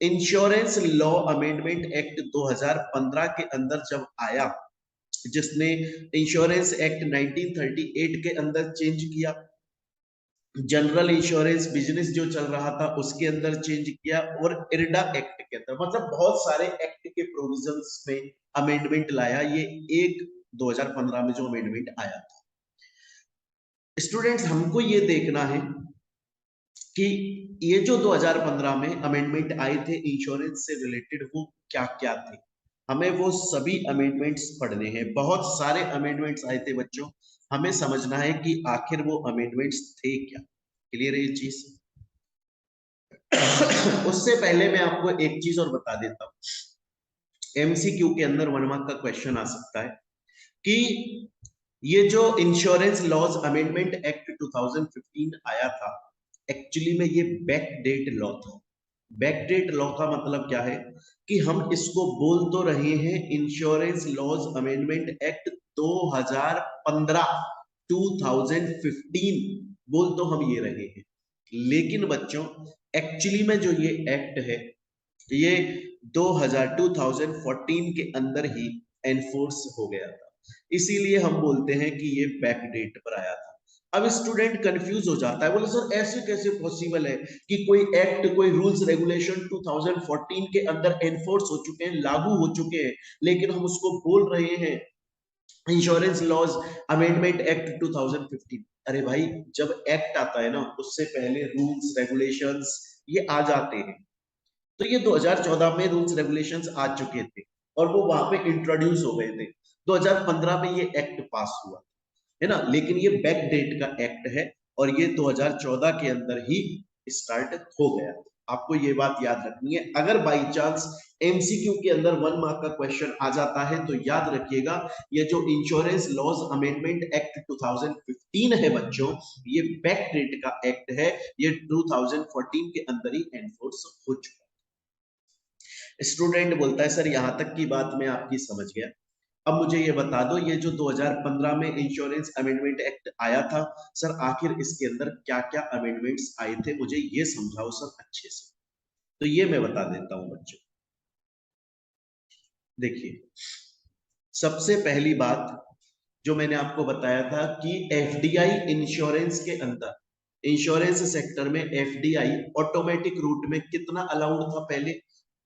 इंश्योरेंस लॉ अमेंडमेंट एक्ट 2015 के अंदर जब आया, जिसने इंश्योरेंस एक्ट 1938 के अंदर चेंज किया, जनरल इंश्योरेंस बिजनेस जो चल रहा था उसके अंदर चेंज किया, और इरडा एक्ट के अंदर, मतलब बहुत सारे एक्ट के प्रोविजंस में अमेंडमेंट लाया। ये एक 2015 में जो अमेंडमेंट आया था, स्टूडेंट्स हमको ये देखना है कि ये जो 2015 में अमेंडमेंट आए थे इंश्योरेंस से रिलेटेड, वो क्या क्या थे। हमें वो सभी अमेंडमेंट्स पढ़ने हैं। बहुत सारे अमेंडमेंट्स आए थे बच्चों, हमें समझना है कि आखिर वो अमेंडमेंट्स थे क्या। क्लियर है ये चीज? उससे पहले मैं आपको एक चीज और बता देता हूं, एमसीक्यू के अंदर 1 मार्क का क्वेश्चन आ सकता है कि ये जो इंश्योरेंस लॉज अमेंडमेंट एक्ट 2015 आया था, एक्चुअली में ये बैक डेट लॉ था। बैक डेट लॉ का मतलब क्या है कि हम इसको बोल तो रहे हैं इंश्योरेंस लॉज अमेंडमेंट एक्ट 2015, 2015 बोल तो हम ये रहे हैं, लेकिन बच्चों एक्चुअली में जो ये एक्ट है, ये 2014 के अंदर ही एनफोर्स हो गया था, इसीलिए हम बोलते हैं कि ये बैक डेट पर आया था। अब स्टूडेंट कंफ्यूज हो जाता है, बोले सर ऐसे कैसे पॉसिबल है कि कोई एक्ट, कोई रूल्स रेगुलेशन 2014 के अंदर एनफोर्स हो चुके हैं, लागू हो चुके हैं, लेकिन हम उसको बोल रहे हैं इंश्योरेंस लॉज अमेंडमेंट एक्ट 2015। अरे भाई, जब एक्ट आता है ना, उससे पहले रूल्स रेगुलेशंस ये आ जाते हैं। तो ये 2014 में रूल्स रेगुलेशंस आ चुके थे और वो वहां पे इंट्रोड्यूस हो गए थे। 2015 में ये एक्ट पास हुआ है ना, लेकिन ये बैक डेट का एक्ट है और ये 2014 के अंदर ही स्टार्ट हो गया। आपको ये बात याद रखनी है। अगर बाई चांस एमसीक्यू के अंदर 1 मार्क का क्वेश्चन आ जाता है तो याद रखिएगा, ये जो इंश्योरेंस लॉज अमेंडमेंट एक्ट 2015 है बच्चों, ये बैक डेट का एक्ट है। ये 2014 के अंदर ही एनफोर्स हो चुका। स्टूडेंट बोलता है सर यहां तक की बात मैं आपकी समझ गया, अब मुझे ये बता दो, ये जो 2015 में इंश्योरेंस अमेंडमेंट एक्ट आया था, सर आखिर इसके अंदर क्या क्या अमेंडमेंट्स आए थे, मुझे ये समझाओ सर अच्छे से। तो ये मैं बता देता हूं बच्चों। देखिए, सबसे पहली बात जो मैंने आपको बताया था कि एफडीआई इंश्योरेंस के अंदर, इंश्योरेंस सेक्टर में एफडीआई ऑटोमेटिक रूट में कितना अलाउड था पहले,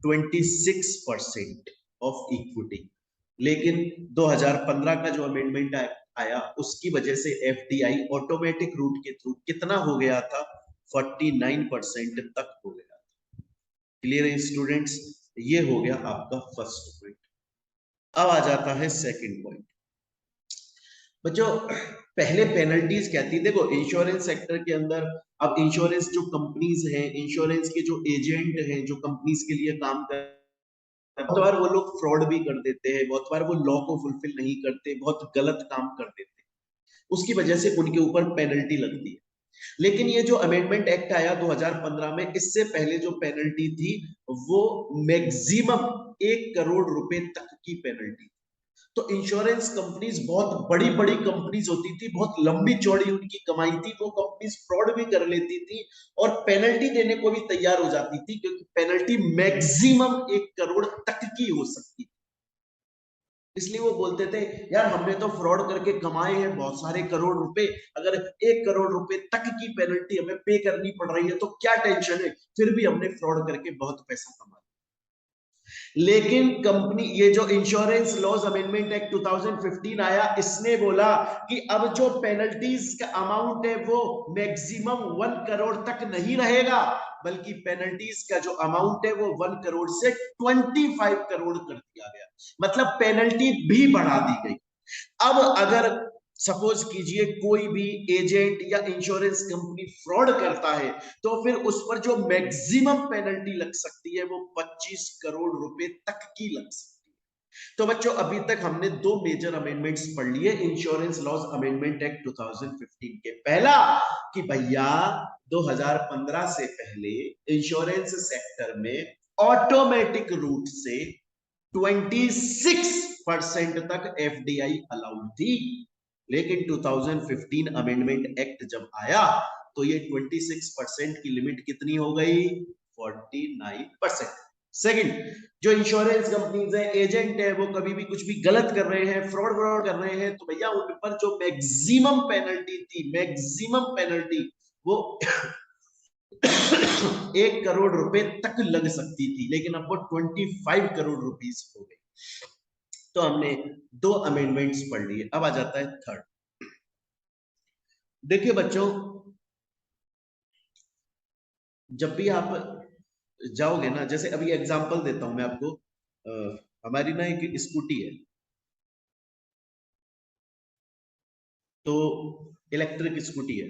26% ऑफ इक्विटी। लेकिन 2015 का जो अमेंडमेंट आया, उसकी वजह से एफडीआई ऑटोमेटिक रूट के थ्रू कितना हो गया था, 49% तक हो गया। क्लियर है स्टूडेंट्स? ये हो गया आपका फर्स्ट पॉइंट। अब आ जाता है सेकंड पॉइंट। बच्चों, पहले पेनल्टीज क्या थी? देखो, इंश्योरेंस सेक्टर के अंदर अब इंश्योरेंस जो कंपनीज हैं, इंश्योरेंस के जो एजेंट हैं जो कंपनीज के लिए काम कर, बहुत बार वो लोग फ्रॉड भी कर देते हैं, बहुत बार वो लॉ को फुलफिल नहीं करते, बहुत गलत काम कर देते हैं, उसकी वजह से उनके ऊपर पेनल्टी लगती है। लेकिन ये जो अमेंडमेंट एक्ट आया 2015 में, इससे पहले जो पेनल्टी थी वो मैक्सिमम 1 करोड़ रुपए तक की पेनल्टी। तो इंश्योरेंस कंपनीज बहुत बड़ी बड़ी कंपनीज होती थी, बहुत लंबी चौड़ी उनकी कमाई थी, वो कंपनीज फ्रॉड भी कर लेती थी और पेनल्टी देने को भी तैयार हो जाती थी, क्योंकि पेनल्टी मैक्सिमम 1 करोड़ तक की हो सकती थी। इसलिए वो बोलते थे यार हमने तो फ्रॉड करके कमाए हैं बहुत सारे करोड़ रुपए, अगर 1 करोड़ रुपए तक की पेनल्टी हमें पे करनी पड़ रही है तो क्या टेंशन है, फिर भी हमने फ्रॉड करके बहुत पैसा कमाया। लेकिन कंपनी, ये जो इंश्योरेंस लॉज अमेंडमेंट एक्ट 2015 आया, इसने बोला कि अब जो पेनल्टीज का अमाउंट है वो मैक्सिमम 1 करोड़ तक नहीं रहेगा, बल्कि पेनल्टीज का जो अमाउंट है वो 1 करोड़ से 25 करोड़ कर दिया गया। मतलब पेनल्टी भी बढ़ा दी गई। अब अगर सपोज कीजिए कोई भी एजेंट या इंश्योरेंस कंपनी फ्रॉड करता है, तो फिर उस पर जो मैक्सिमम पेनल्टी लग सकती है वो 25 करोड़ रुपए तक की लग सकती है। तो बच्चों, अभी तक हमने 2 मेजर अमेंडमेंट्स पढ़ लिए इंश्योरेंस लॉज अमेंडमेंट एक्ट 2015 के। पहला कि भैया 2015 से पहले इंश्योरेंस सेक्टर में ऑटोमेटिक रूट से 26% तक एफडीआई अलाउड थी, लेकिन 2015 अमेंडमेंट एक्ट जब आया तो ये 26% की लिमिट कितनी हो गई? 49%। सेकंड, जो इंश्योरेंस कंपनीज है, एजेंट है, वो कभी भी कुछ भी गलत कर रहे हैं, फ्रॉड कर रहे हैं, तो भैया उन पर जो मैक्सिमम पेनल्टी थी, मैक्सिमम पेनल्टी वो 1 करोड़ रुपए तक लग सकती थी, लेकिन अब वो 25 करोड़ रुपीस हो गई। तो हमने 2 अमेंडमेंट्स पढ़ लिए। अब आ जाता है थर्ड। देखिए बच्चों, जब भी आप जाओगे ना, जैसे अभी एग्जांपल देता हूं मैं आपको, हमारी ना एक स्कूटी है, तो इलेक्ट्रिक स्कूटी है,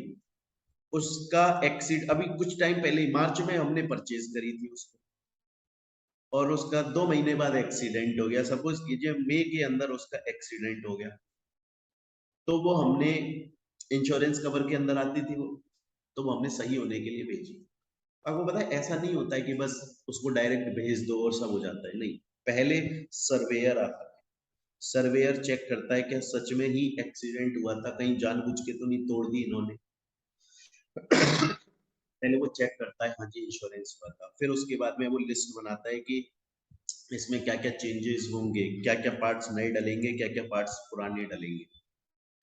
उसका एक्सीड अभी कुछ टाइम पहले मार्च में हमने परचेज करी थी उसको, और उसका 2 महीने बाद एक्सीडेंट हो गया। सपोज कीजिए मई के अंदर उसका एक्सीडेंट हो गया, तो वो हमने इंश्योरेंस कवर के अंदर आती थी वो, तो वो हमने सही होने के लिए भेजी। आपको पता है ऐसा नहीं होता है कि बस उसको डायरेक्ट भेज दो और सब हो जाता है, नहीं। पहले सर्वेयर आता है, सर्वेयर चेक करता है कि सच में ही एक्सीडेंट हुआ था, कहीं जानबूझ के तो नहीं तोड़ दी इन्होंने। पहले वो चेक करता है, हाँ जी इंश्योरेंस हुआ था। फिर उसके बाद में वो लिस्ट बनाता है कि इसमें क्या क्या चेंजेस होंगे, क्या क्या पार्ट्स नए डलेंगे, क्या क्या पार्ट्स पुराने डलेंगे।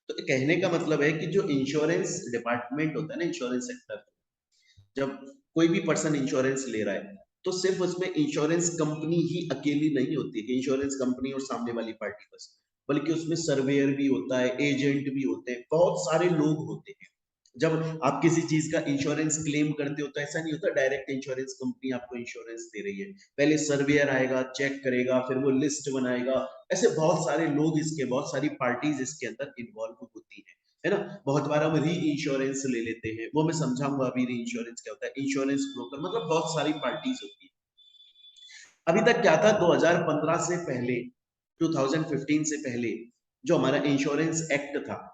तो कहने का मतलब है कि जो इंश्योरेंस डिपार्टमेंट होता है ना, इंश्योरेंस सेक्टर, जब कोई भी पर्सन इंश्योरेंस ले रहा है, तो सिर्फ उसमें इंश्योरेंस कंपनी ही अकेली नहीं होती कि इंश्योरेंस कंपनी और सामने वाली पार्टी बस, बल्कि उसमें सर्वेयर भी होता है, एजेंट भी होते हैं, बहुत सारे लोग होते हैं। जब आप किसी चीज का इंश्योरेंस क्लेम करते हो तो ऐसा नहीं होता डायरेक्ट इंश्योरेंस कंपनी आपको इंश्योरेंस दे रही है। पहले सर्वेयर आएगा, चेक करेगा, फिर वो लिस्ट बनाएगा। ऐसे बहुत सारे लोग इसके, बहुत सारी पार्टीज इसके अंदर इन्वॉल्व होती है ना। बहुत बार हम री इंश्योरेंस ले लेते हैं, वो मैं समझाऊंगा अभी री इंश्योरेंस क्या होता है। इंश्योरेंस ब्रोकर मतलब बहुत सारी पार्टीज होती है। अभी तक क्या था, 2015 से पहले, 2015 से पहले जो हमारा इंश्योरेंस एक्ट था,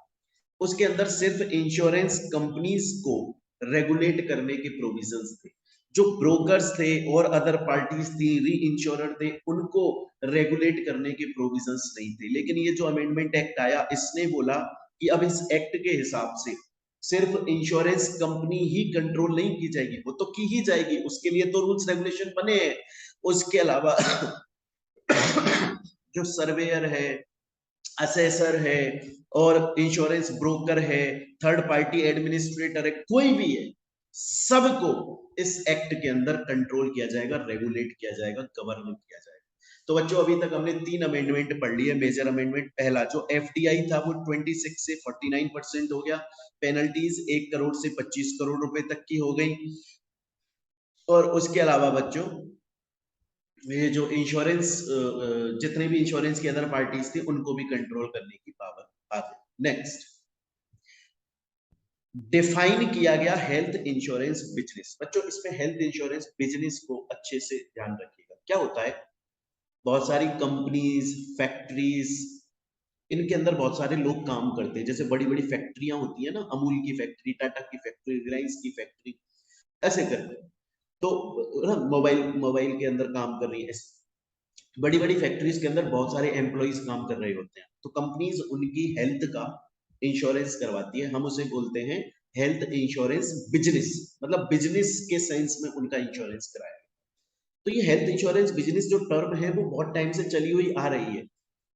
उसके अंदर सिर्फ इंश्योरेंस कंपनीज को रेगुलेट करने के प्रोविजंस थे। जो ब्रोकर्स थे और अदर पार्टीज थी, री इंश्योरर थे, उनको रेगुलेट करने के प्रोविजंस नहीं थे। लेकिन ये जो अमेंडमेंट एक्ट आया, इसने बोला कि अब इस एक्ट के हिसाब से सिर्फ इंश्योरेंस कंपनी ही कंट्रोल नहीं की जाएगी, वो तो की ही जाएगी, उसके लिए तो रूल्स रेगुलेशन बने हैं। उसके अलावा जो सर्वेयर है, असेसर है, और इंश्योरेंस ब्रोकर है, थर्ड पार्टी एडमिनिस्ट्रेटर है, कोई भी है, सबको इस एक्ट के अंदर कंट्रोल किया जाएगा, रेगुलेट किया जाएगा, गवर्न किया जाएगा। तो बच्चों अभी तक हमने 3 अमेंडमेंट पढ़ लिए। मेजर अमेंडमेंट पहला जो एफडीआई था वो 26 से 49% हो गया, पेनल्टीज 1 करोड़ से 25 करोड़ रुपए तक की हो गई। और उसके अलावा बच्चों ये जो इंश्योरेंस, जितने भी इंश्योरेंस की अदर पार्टीज थी, उनको भी कंट्रोल करने की पावर आ गई। नेक्स्ट, डिफाइन किया गया हेल्थ इंश्योरेंस बिजनेस। बच्चों इसमें हेल्थ इंश्योरेंस बिजनेस को अच्छे से ध्यान रखिएगा। क्या होता है, बहुत सारी कंपनीज, फैक्ट्रीज, इनके अंदर बहुत सारे लोग काम करते हैं। जैसे बड़ी बड़ी फैक्ट्रियां होती है ना, अमूल की फैक्ट्री, टाटा की फैक्ट्री, रिलायंस की फैक्ट्री, ऐसे करते हैं। तो ना मोबाइल मोबाइल के अंदर काम कर रही है, बड़ी बड़ी फैक्ट्रीज के अंदर बहुत सारे एम्प्लॉइज काम कर रहे होते हैं। तो कंपनीज उनकी हेल्थ का इंश्योरेंस करवाती है, हम उसे बोलते हैं हेल्थ इंश्योरेंस बिजनेस, मतलब बिजनेस के सेंस में उनका इंश्योरेंस कराया। तो ये हेल्थ इंश्योरेंस बिजनेस जो टर्म है वो बहुत टाइम से चली हुई आ रही है,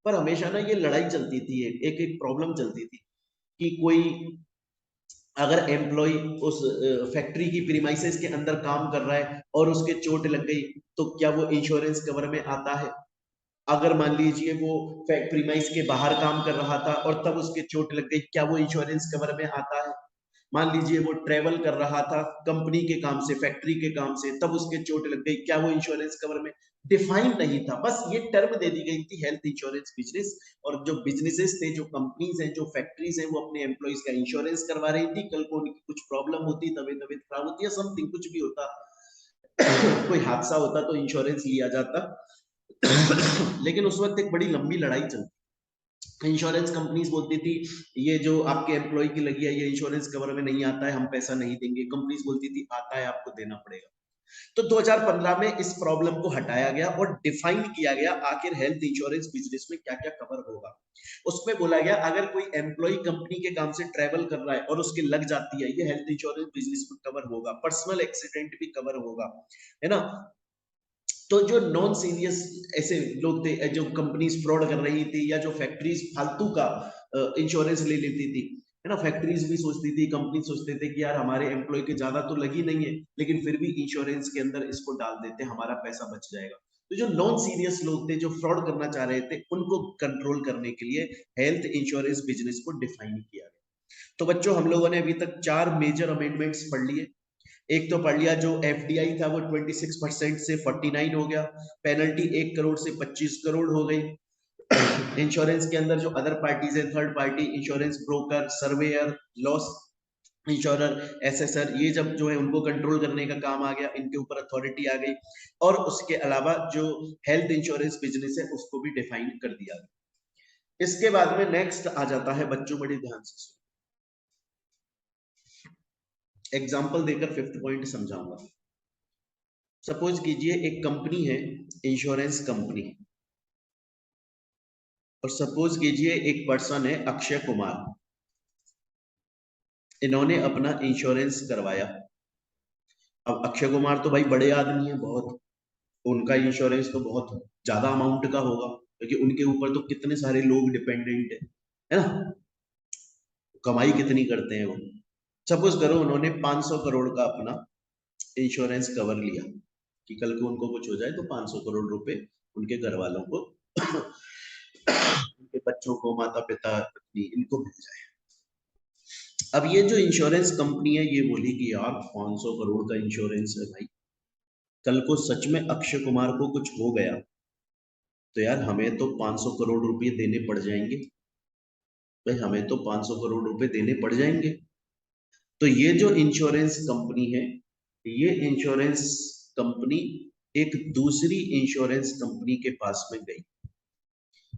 पर हमेशा ना ये लड़ाई चलती थी, एक एक प्रॉब्लम चलती थी कि कोई अगर एम्प्लॉय उस फैक्ट्री की प्रीमाइसेस के अंदर काम कर रहा है और उसके चोट लग गई, तो क्या वो इंश्योरेंस कवर में आता है? अगर मान लीजिए वो प्रीमाइस के बाहर काम कर रहा था और तब उसके चोट लग गई, क्या वो इंश्योरेंस कवर में आता है? मान लीजिए वो ट्रेवल कर रहा था कंपनी के काम से, फैक्ट्री के काम से, तब उसके चोट लग गई, क्या वो इंश्योरेंस कवर में? डिफाइन नहीं था, बस ये टर्म दे दी गई थी हेल्थ इंश्योरेंस बिजनेस। और जो बिजनेसेस थे, जो कंपनीज हैं, जो फैक्ट्रीज हैं, वो अपने एम्प्लॉइज का इंश्योरेंस करवा रही थी। कल को उनकी कुछ प्रॉब्लम होती, तबीयत तबीयत खराब होती है, समथिंग कुछ भी होता, कोई हादसा होता, तो इंश्योरेंस लिया जाता। लेकिन उस वक्त एक बड़ी लंबी लड़ाई चलती। इंश्योरेंस कंपनीज बोलती थी ये जो आपके एम्प्लॉय की लगी है, ये इंश्योरेंस कवर में नहीं आता है, हम पैसा नहीं देंगे। कंपनीज बोलती थी आता है, आपको देना पड़ेगा। तो 2015 में इस प्रॉब्लम को हटाया गया और डिफाइन किया गया आखिर हेल्थ इंश्योरेंस बिजनेस में क्या क्या कवर होगा। उसमें बोला गया अगर कोई एम्प्लॉय कंपनी के काम से ट्रेवल कर रहा है और उसकी लग जाती है, ये हेल्थ इंश्योरेंस बिजनेस में कवर होगा। पर्सनल एक्सीडेंट भी कवर होगा, है ना। तो जो नॉन सीरियस ऐसे लोग थे, जो कंपनीज फ्रॉड कर रही थी या जो फैक्ट्रीज फालतू का इंश्योरेंस ले लेती थी, है ना। फैक्ट्रीज भी सोचती थी, कंपनी सोचते थे कि यार हमारे एम्प्लॉय के ज्यादा तो लगी नहीं है, लेकिन फिर भी इंश्योरेंस के अंदर इसको डाल देते, हमारा पैसा बच जाएगा। तो जो नॉन सीरियस लोग थे, जो फ्रॉड करना चाह रहे थे, उनको कंट्रोल करने के लिए हेल्थ इंश्योरेंस बिजनेस को डिफाइन किया गया। तो बच्चों, हम लोगों ने अभी तक 4 मेजर अमेंडमेंट्स पढ़ लिए। एक तो पढ़ लिया, जो एफडीआई था वो 26% से 49 हो गया, पेनल्टी 1 करोड़ से 25 करोड़ हो गई। इंश्योरेंस के अंदर जो अदर पार्टीज है, third party insurance broker, surveyor, loss insurer, assessor, ये जब जो है उनको कंट्रोल करने का काम आ गया, इनके ऊपर अथॉरिटी आ गई। और उसके अलावा जो हेल्थ इंश्योरेंस बिजनेस है उसको भी डिफाइन कर दिया गया। इसके बाद में नेक्स्ट आ जाता है बच्चों, बड़े ध्यान से सुनो, एग्जाम्पल देकर फिफ्थ पॉइंट समझाऊंगा। सपोज कीजिए एक कंपनी है, इंश्योरेंस कंपनी, और सपोज कीजिए एक पर्सन है अक्षय कुमार, इन्होंने अपना इंश्योरेंस करवाया। अब अक्षय कुमार तो भाई बड़े आदमी है बहुत, उनका इंश्योरेंस तो बहुत ज्यादा अमाउंट का होगा, क्योंकि उनके ऊपर तो कितने सारे लोग डिपेंडेंट है ना, कमाई कितनी करते हैं वो। सपोज करो उन्होंने 500 करोड़ का अपना इंश्योरेंस कवर लिया कि कल को उनको कुछ हो जाए तो 500 करोड़ रुपए उनके घर वालों को, उनके बच्चों को, माता पिता, पत्नी, इनको मिल जाए। अब ये जो इंश्योरेंस कंपनी है ये बोली कि यार 500 करोड़ का इंश्योरेंस है भाई, कल को सच में अक्षय कुमार को कुछ हो गया तो यार हमें तो 500 करोड़ रुपए देने पड़ जाएंगे, भाई हमें तो 500 करोड़ रुपए देने पड़ जाएंगे। तो ये जो इंश्योरेंस कंपनी है, ये इंश्योरेंस कंपनी एक दूसरी इंश्योरेंस कंपनी के पास में गई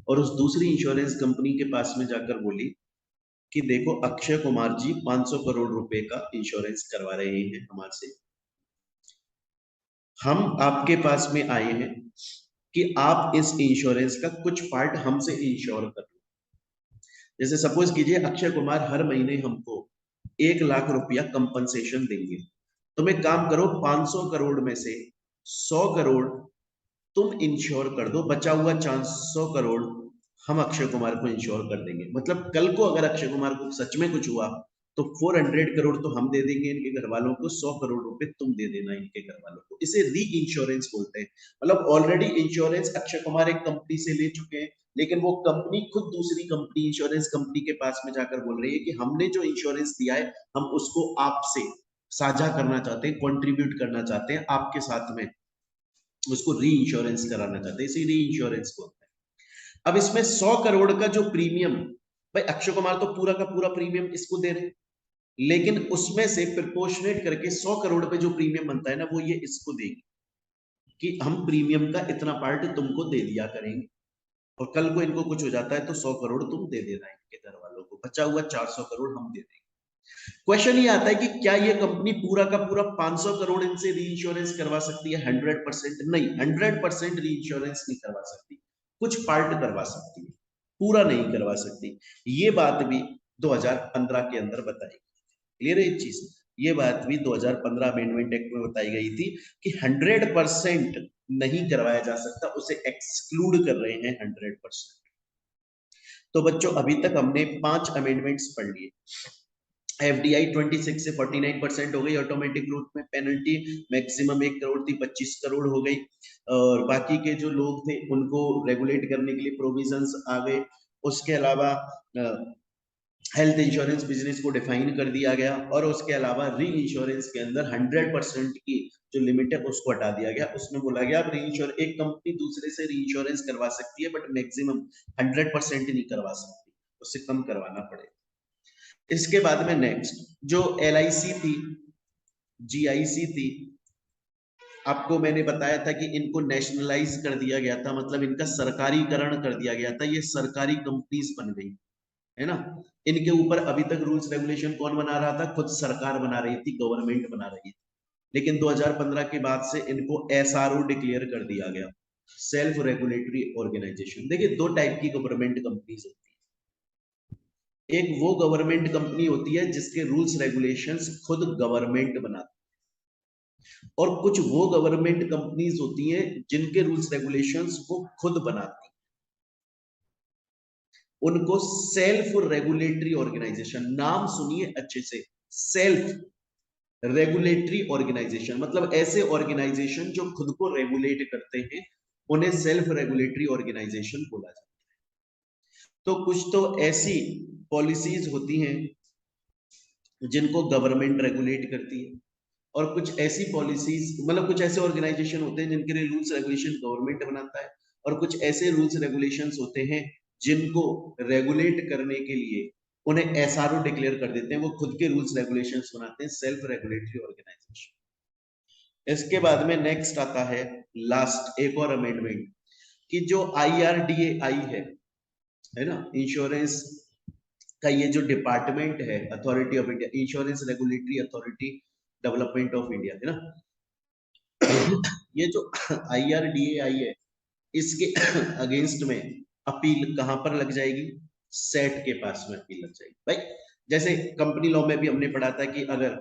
और उस दूसरी इंश्योरेंस कंपनी के पास में जाकर बोली कि देखो अक्षय कुमार जी 500 करोड़ रुपए का इंश्योरेंस करवा रहे हैं हमारे से, हम आपके पास में आए हैं कि आप इस इंश्योरेंस का कुछ पार्ट हमसे इंश्योर कर लो। जैसे सपोज कीजिए अक्षय कुमार हर महीने हमको 1 लाख रुपया कंपनसेशन देंगे, तुम एक काम करो 500 करोड़ में से 100 करोड़ तुम इंश्योर कर दो, बचा हुआ 400 करोड़ हम अक्षय कुमार को इंश्योर कर देंगे। मतलब कल को अगर अक्षय कुमार को सच में कुछ हुआ तो 400 करोड़ तो हम दे देंगे इनके घर वालों को, 100 करोड़ रुपए तुम दे देना इनके घर वालों को। इसे री इंश्योरेंस बोलते हैं। मतलब ऑलरेडी इंश्योरेंस अक्षय कुमार एक कंपनी से ले चुके हैं, लेकिन वो कंपनी खुद दूसरी कंपनी, इंश्योरेंस कंपनी के पास में जाकर बोल रही है कि हमने जो इंश्योरेंस दिया है हम उसको आपसे साझा करना चाहते हैं, कंट्रीब्यूट करना चाहते हैं आपके साथ में, उसको री इंश्योरेंस कराना चाहते हैं, इसी री इंश्योरेंस को। अब इसमें 100 करोड़ का जो प्रीमियम, भाई अक्षय कुमार तो पूरा का पूरा प्रीमियम इसको दे रहे हैं, लेकिन उसमें से प्रिपोर्शनेट करके 100 करोड़ पे जो प्रीमियम बनता है ना, वो ये इसको देगी कि हम प्रीमियम का इतना पार्ट तुमको दे दिया करेंगे और कल को इनको कुछ हो जाता है तो 100 करोड़ तुम दे देना इनके घर वालों को, बचा हुआ 400 करोड़ हम दे देंगे। क्वेश्चन ये आता है कि क्या ये कंपनी पूरा का पूरा 500 करोड़ इनसे री इंश्योरेंस करवा सकती है? 100% नहीं, 100% री इंश्योरेंस नहीं करवा सकती, कुछ पार्ट करवा सकती है, पूरा नहीं करवा सकती। ये बात भी 2015 के अंदर बताई गई। क्लियर है ये चीज? ये बात भी 2015 अमेंडमेंट एक्ट में बताई गई थी कि 100% नहीं करवाया जा सकता, उसे एक्सक्लूड कर रहे हैं 100%। तो बच्चों अभी तक हमने 5 अमेंडमेंट्स पढ़ लिए। एफडीआई 26 से 49% हो गई, ऑटोमेटिक ग्रोथ में पेनल्टी मैक्सिमम 1 करोड़ थी 25 करोड़ हो गई, और बाकी के जो लोग थे उनको रेगुलेट करने के लिए प्रोविजंस आ गए। उसके अलावा हेल्थ इंश्योरेंस बिजनेस को डिफाइन कर दिया गया, और उसके अलावा री इंश्योरेंस के अंदर 100% की जो लिमिट है उसको हटा दिया गया। उसमें बोला गया री इंश्योर एक कंपनी दूसरे से री इंश्योरेंस करवा सकती है, बट मैक्सिमम 100% नहीं करवा सकती, उससे कम करवाना पड़ेगा। इसके बाद में नेक्स्ट जो एलआईसी थी, जीआईसी थी, आपको मैंने बताया था कि इनको नेशनलाइज कर दिया गया था, मतलब इनका सरकारीकरण कर दिया गया था, ये सरकारी कंपनीज बन गई, है ना। इनके ऊपर अभी तक रूल्स रेगुलेशन कौन बना रहा था? खुद सरकार बना रही थी, गवर्नमेंट बना रही थी। लेकिन 2015 के बाद से इनको एसआरओ डिक्लेयर कर दिया गया, सेल्फ रेगुलेटरी ऑर्गेनाइजेशन। देखिए दो टाइप की गवर्नमेंट कंपनीज होती है, एक वो गवर्नमेंट कंपनी होती है जिसके रूल्स रेगुलेशंस खुद गवर्नमेंट बनाती है, और कुछ वो गवर्नमेंट कंपनीज होती हैं जिनके रूल्स रेगुलेशंस वो खुद बनाती है, उनको सेल्फ रेगुलेटरी ऑर्गेनाइजेशन, नाम सुनिए अच्छे से, सेल्फ रेगुलेटरी ऑर्गेनाइजेशन मतलब ऐसे ऑर्गेनाइजेशन जो खुद को रेगुलेट करते हैं, उन्हें सेल्फ रेगुलेटरी ऑर्गेनाइजेशन बोला जाता है। तो कुछ तो ऐसी पॉलिसीज होती हैं जिनको गवर्नमेंट रेगुलेट करती है, और कुछ ऐसी पॉलिसीज मतलब कुछ ऐसे ऑर्गेनाइजेशन होते हैं जिनके लिए रूल्स रेगुलेशन गवर्नमेंट बनाता है, और कुछ ऐसे रूल्स रेगुलेशंस होते हैं जिनको रेगुलेट करने के लिए उन्हें एसआरओ डिक्लेयर कर देते हैं, वो खुद के रूल्स रेगुलेशंस बनाते हैं, सेल्फ रेगुलेटरी ऑर्गेनाइजेशन। इसके बाद में नेक्स्ट आता है लास्ट एक और अमेंडमेंट कि जो IRDAI है ना, इंश्योरेंस का ये जो डिपार्टमेंट है, authority of India, insurance regulatory authority development of India है ना, ये जो IRDAI है, इसके अगेंस्ट में अपील कहां पर लग जाएगी? सेट के पास में अपील लग जाएगी भाई। जैसे कंपनी लॉ में भी हमने पढ़ा था कि अगर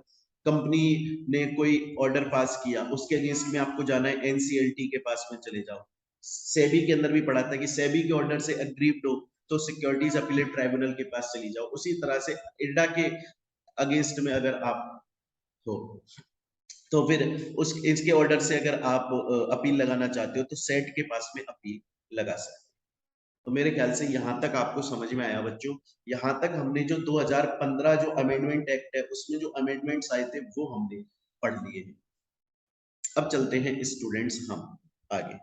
कंपनी ने कोई ऑर्डर पास किया, उसके अगेंस्ट में आपको जाना है एनसीएलटी के पास में चले जाओ। सेबी के अंदर भी पढ़ा था कि सेबी के ऑर्डर से एग्रीव्ड हो तो सिक्योरिटीज अपीलेट ट्राइब्यूनल के पास चली जाओ। उसी तरह से इरडा के अगेंस्ट में अगर आप हो तो फिर उस इसके ऑर्डर से अगर आप अपील लगाना चाहते हो तो सेट के पास में अपील लगा सकते हो। तो मेरे ख्याल से यहां तक आपको समझ में आया बच्चों। यहां तक हमने जो 2015 जो अमेंडमेंट एक्ट है उसमें जो अमेंडमेंट्स आए थे वो हमने पढ़ लिए हैं। अब चलते हैं स्टूडेंट्स हम आगे।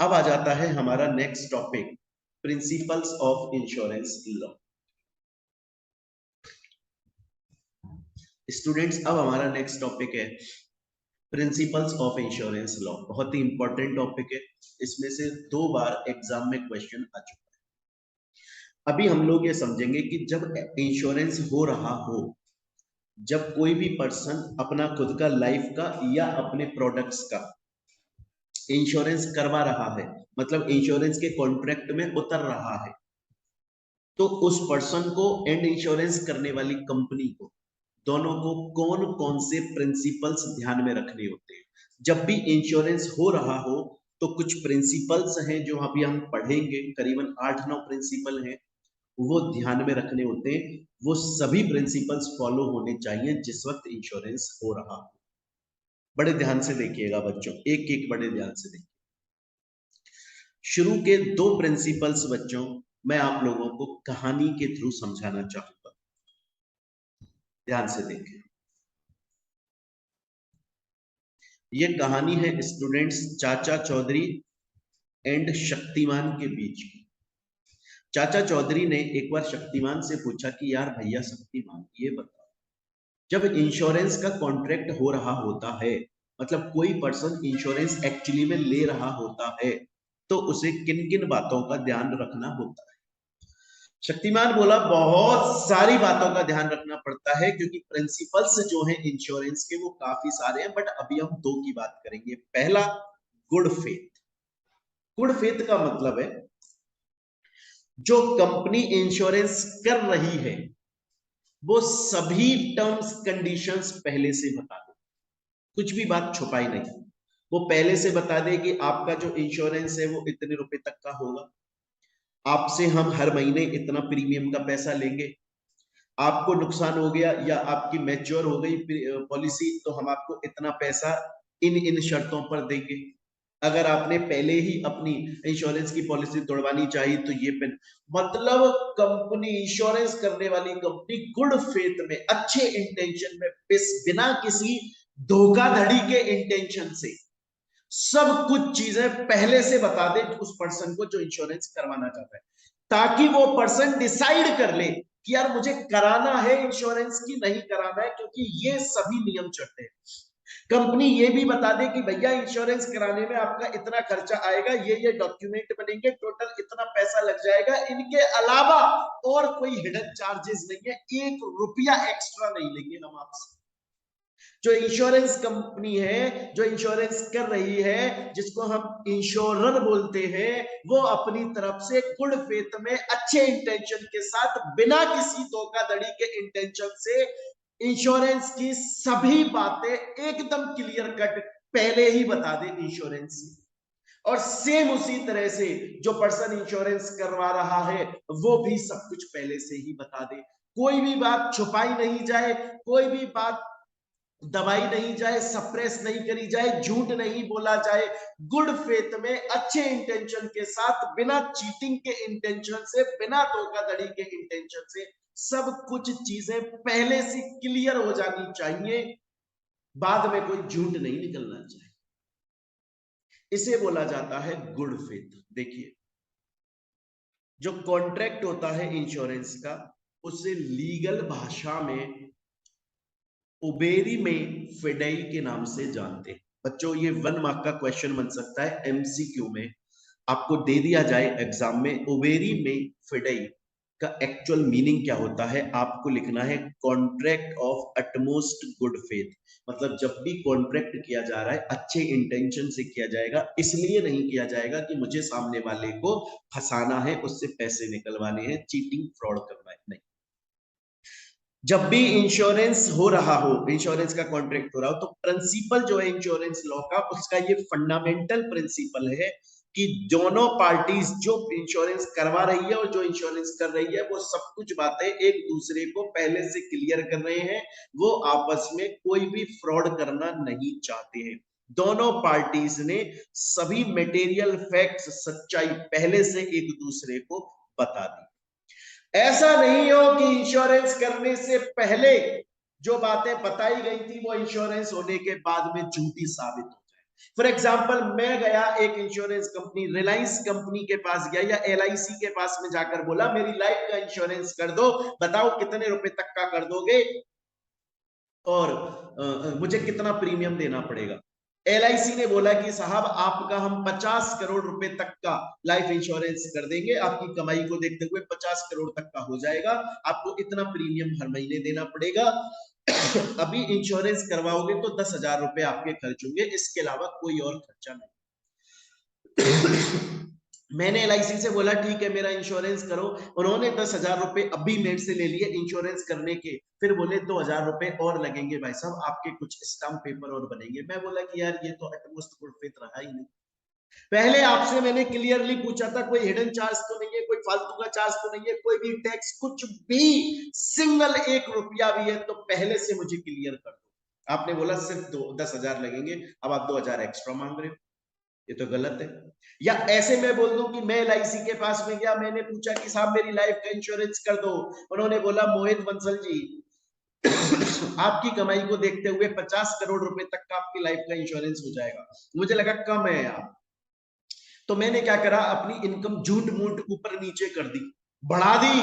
अब आ जाता है हमारा next topic, principles of insurance law. Students अब हमारा नेक्स्ट टॉपिक है प्रिंसिपल्स ऑफ इंश्योरेंस लॉ। बहुत ही इंपॉर्टेंट टॉपिक है, इसमें से 2 बार एग्जाम में क्वेश्चन आ चुका है। अभी हम लोग ये समझेंगे कि जब इंश्योरेंस हो रहा हो, जब कोई भी पर्सन अपना खुद का लाइफ का या अपने प्रोडक्ट्स का इंश्योरेंस करवा रहा है, मतलब इंश्योरेंस के कॉन्ट्रैक्ट में उतर रहा है, तो उस पर्सन को एंड इंश्योरेंस करने वाली कंपनी को, दोनों को कौन कौन से प्रिंसिपल्स ध्यान में रखने होते हैं। जब भी इंश्योरेंस हो रहा हो तो कुछ प्रिंसिपल्स हैं जो अभी हम पढ़ेंगे, करीबन 8-9 प्रिंसिपल हैं, वो ध्यान में रखने होते हैं। वो सभी प्रिंसिपल्स फॉलो होने चाहिए जिस वक्त इंश्योरेंस हो रहा हो। बड़े ध्यान से देखिएगा बच्चों, एक एक बड़े ध्यान से देखिए। शुरू के 2 प्रिंसिपल्स बच्चों मैं आप लोगों को कहानी के थ्रू समझाना चाहूंगा, ध्यान से देखिए। ये कहानी है स्टूडेंट्स चाचा चौधरी एंड शक्तिमान के बीच की। चाचा चौधरी ने एक बार शक्तिमान से पूछा कि यार भैया शक्तिमान ये बताओ, जब इंश्योरेंस का कॉन्ट्रैक्ट हो रहा होता है, मतलब कोई पर्सन इंश्योरेंस एक्चुअली में ले रहा होता है, तो उसे किन किन बातों का ध्यान रखना होता है? शक्तिमान बोला बहुत सारी बातों का ध्यान रखना पड़ता है, क्योंकि प्रिंसिपल्स जो हैं इंश्योरेंस के वो काफी सारे हैं, बट अभी हम 2 की बात करेंगे। पहला, गुड फेथ। गुड फेथ का मतलब है जो कंपनी इंश्योरेंस कर रही है वो सभी टर्म्स कंडीशंस पहले से बता दे, कुछ भी बात छुपाई नहीं। वो पहले से बता दे कि आपका जो इंश्योरेंस है वो इतने रुपए तक का होगा, आपसे हम हर महीने इतना प्रीमियम का पैसा लेंगे, आपको नुकसान हो गया या आपकी मैच्योर हो गई पॉलिसी तो हम आपको इतना पैसा इन इन शर्तों पर देंगे। अगर आपने पहले ही अपनी इंश्योरेंस की पॉलिसी तोड़वानी चाहिए तो ये पेन, मतलब कंपनी, इंश्योरेंस करने वाली कंपनी गुड फेथ में, अच्छे इंटेंशन में, बिना किसी धोखाधड़ी के इंटेंशन से सब कुछ चीजें पहले से बता दे उस पर्सन को जो इंश्योरेंस करवाना चाहता है, ताकि वो पर्सन डिसाइड कर ले कि यार मुझे कराना है इंश्योरेंस की नहीं कराना है, क्योंकि ये सभी नियम चढ़ते हैं। कंपनी ये भी बता दे कि भैया इंश्योरेंस कराने में आपका इतना खर्चा आएगा, ये डॉक्यूमेंट बनेंगे, टोटल इतना पैसा लग जाएगा, इनके अलावा और कोई हिडन चार्जेस नहीं है, 1 रुपया एक्स्ट्रा नहीं लेंगे हम आपसे। जो इंश्योरेंस कंपनी है, जो इंश्योरेंस कर रही है, जिसको हम इंश्योरर बोलते हैं, वो अपनी तरफ से गुड फेथ में अच्छे इंटेंशन के साथ बिना किसी धोखाधड़ी के इंटेंशन से इंश्योरेंस की सभी बातें एकदम क्लियर कट पहले ही बता दे इंश्योरेंस। और सेम उसी तरह से जो पर्सन इंश्योरेंस करवा रहा है वो भी सब कुछ पहले से ही बता दे, कोई भी बात छुपाई नहीं जाए, कोई भी बात दबाई नहीं जाए, सप्रेस नहीं करी जाए, झूठ नहीं बोला जाए, गुड फेथ में अच्छे इंटेंशन के साथ, बिना चीटिंग के इंटेंशन से, बिना धोखाधड़ी के इंटेंशन से सब कुछ चीजें पहले से क्लियर हो जानी चाहिए, बाद में कोई झूठ नहीं निकलना चाहिए। इसे बोला जाता है गुड फेथ। देखिए, जो कॉन्ट्रैक्ट होता है इंश्योरेंस का, उसे लीगल भाषा में उबेरी में फिडेई के नाम से जानते हैं। बच्चों, ये 1 मार्क का क्वेश्चन बन सकता है एमसीक्यू में, आपको दे दिया जाए एग्जाम में, उबेरी में फिडेई का एक्चुअल मीनिंग क्या होता है, आपको लिखना है contract of utmost good faith. मतलब जब भी कॉन्ट्रैक्ट किया जा रहा है अच्छे इंटेंशन से किया जाएगा, इसलिए नहीं किया जाएगा कि मुझे सामने वाले को फंसाना है, उससे पैसे निकलवाने हैं, चीटिंग फ्रॉड करना है, नहीं। जब भी इंश्योरेंस हो रहा हो, इंश्योरेंस का कॉन्ट्रैक्ट हो रहा हो, तो प्रिंसिपल जो है इंश्योरेंस लॉ का, उसका ये फंडामेंटल प्रिंसिपल है कि दोनों पार्टीज, जो इंश्योरेंस करवा रही है और जो इंश्योरेंस कर रही है, वो सब कुछ बातें एक दूसरे को पहले से क्लियर कर रहे हैं, वो आपस में कोई भी फ्रॉड करना नहीं चाहते हैं। दोनों पार्टीज ने सभी मटेरियल फैक्ट्स, सच्चाई पहले से एक दूसरे को बता दी। ऐसा नहीं हो कि इंश्योरेंस करने से पहले जो बातें बताई गई थी वो इंश्योरेंस होने के बाद में झूठी साबित हो जाए। फॉर एग्जाम्पल, मैं गया एक इंश्योरेंस कंपनी, रिलायंस कंपनी के पास गया या एलआईसी के पास में जाकर बोला मेरी लाइफ का इंश्योरेंस कर दो, बताओ कितने रुपए तक का कर दोगे और मुझे कितना प्रीमियम देना पड़ेगा। एलआईसी ने बोला कि साहब आपका हम 50 करोड़ रुपए तक का लाइफ इंश्योरेंस कर देंगे, आपकी कमाई को देखते हुए 50 करोड़ तक का हो जाएगा, आपको इतना प्रीमियम हर महीने देना पड़ेगा, अभी इंश्योरेंस करवाओगे तो 10,000 रुपए आपके खर्च होंगे, इसके अलावा कोई और खर्चा नहीं। मैंने एलआईसी से बोला ठीक है मेरा इंश्योरेंस करो, उन्होंने 10,000 रुपए अभी मेरे से ले लिए इंश्योरेंस करने के, फिर बोले 2,000 रुपए और लगेंगे भाई साहब, आपके कुछ स्टाम्प पेपर और बनेंगे। मैं बोला कि यार ये तो अटमोस्ट गुड फेथ रहा ही नहीं। पहले आपसे मैंने क्लियरली पूछा था कोई हिडन चार्ज तो नहीं है, कोई फालतू का चार्ज तो नहीं है, कोई भी टैक्स, कुछ भी सिंगल 1 रुपया भी है तो पहले से मुझे क्लियर कर दो। आपने बोला सिर्फ 10,000 लगेंगे, अब आप 2,000 एक्स्ट्रा मांग रहे हो, ये तो गलत है। या ऐसे मैं बोल दूं कि मैं एलआईसी के पास में गया, मैंने पूछा कि साहब मेरी लाइफ का इंश्योरेंस कर दो, उन्होंने बोला मोहित बंसल जी आपकी कमाई को देखते हुए 50 करोड़ रुपए तक का आपकी लाइफ का इंश्योरेंस हो जाएगा। मुझे लगा कम है यार, तो मैंने क्या करा, अपनी इनकम झूठ मूठ ऊपर नीचे कर दी, बढ़ा दी।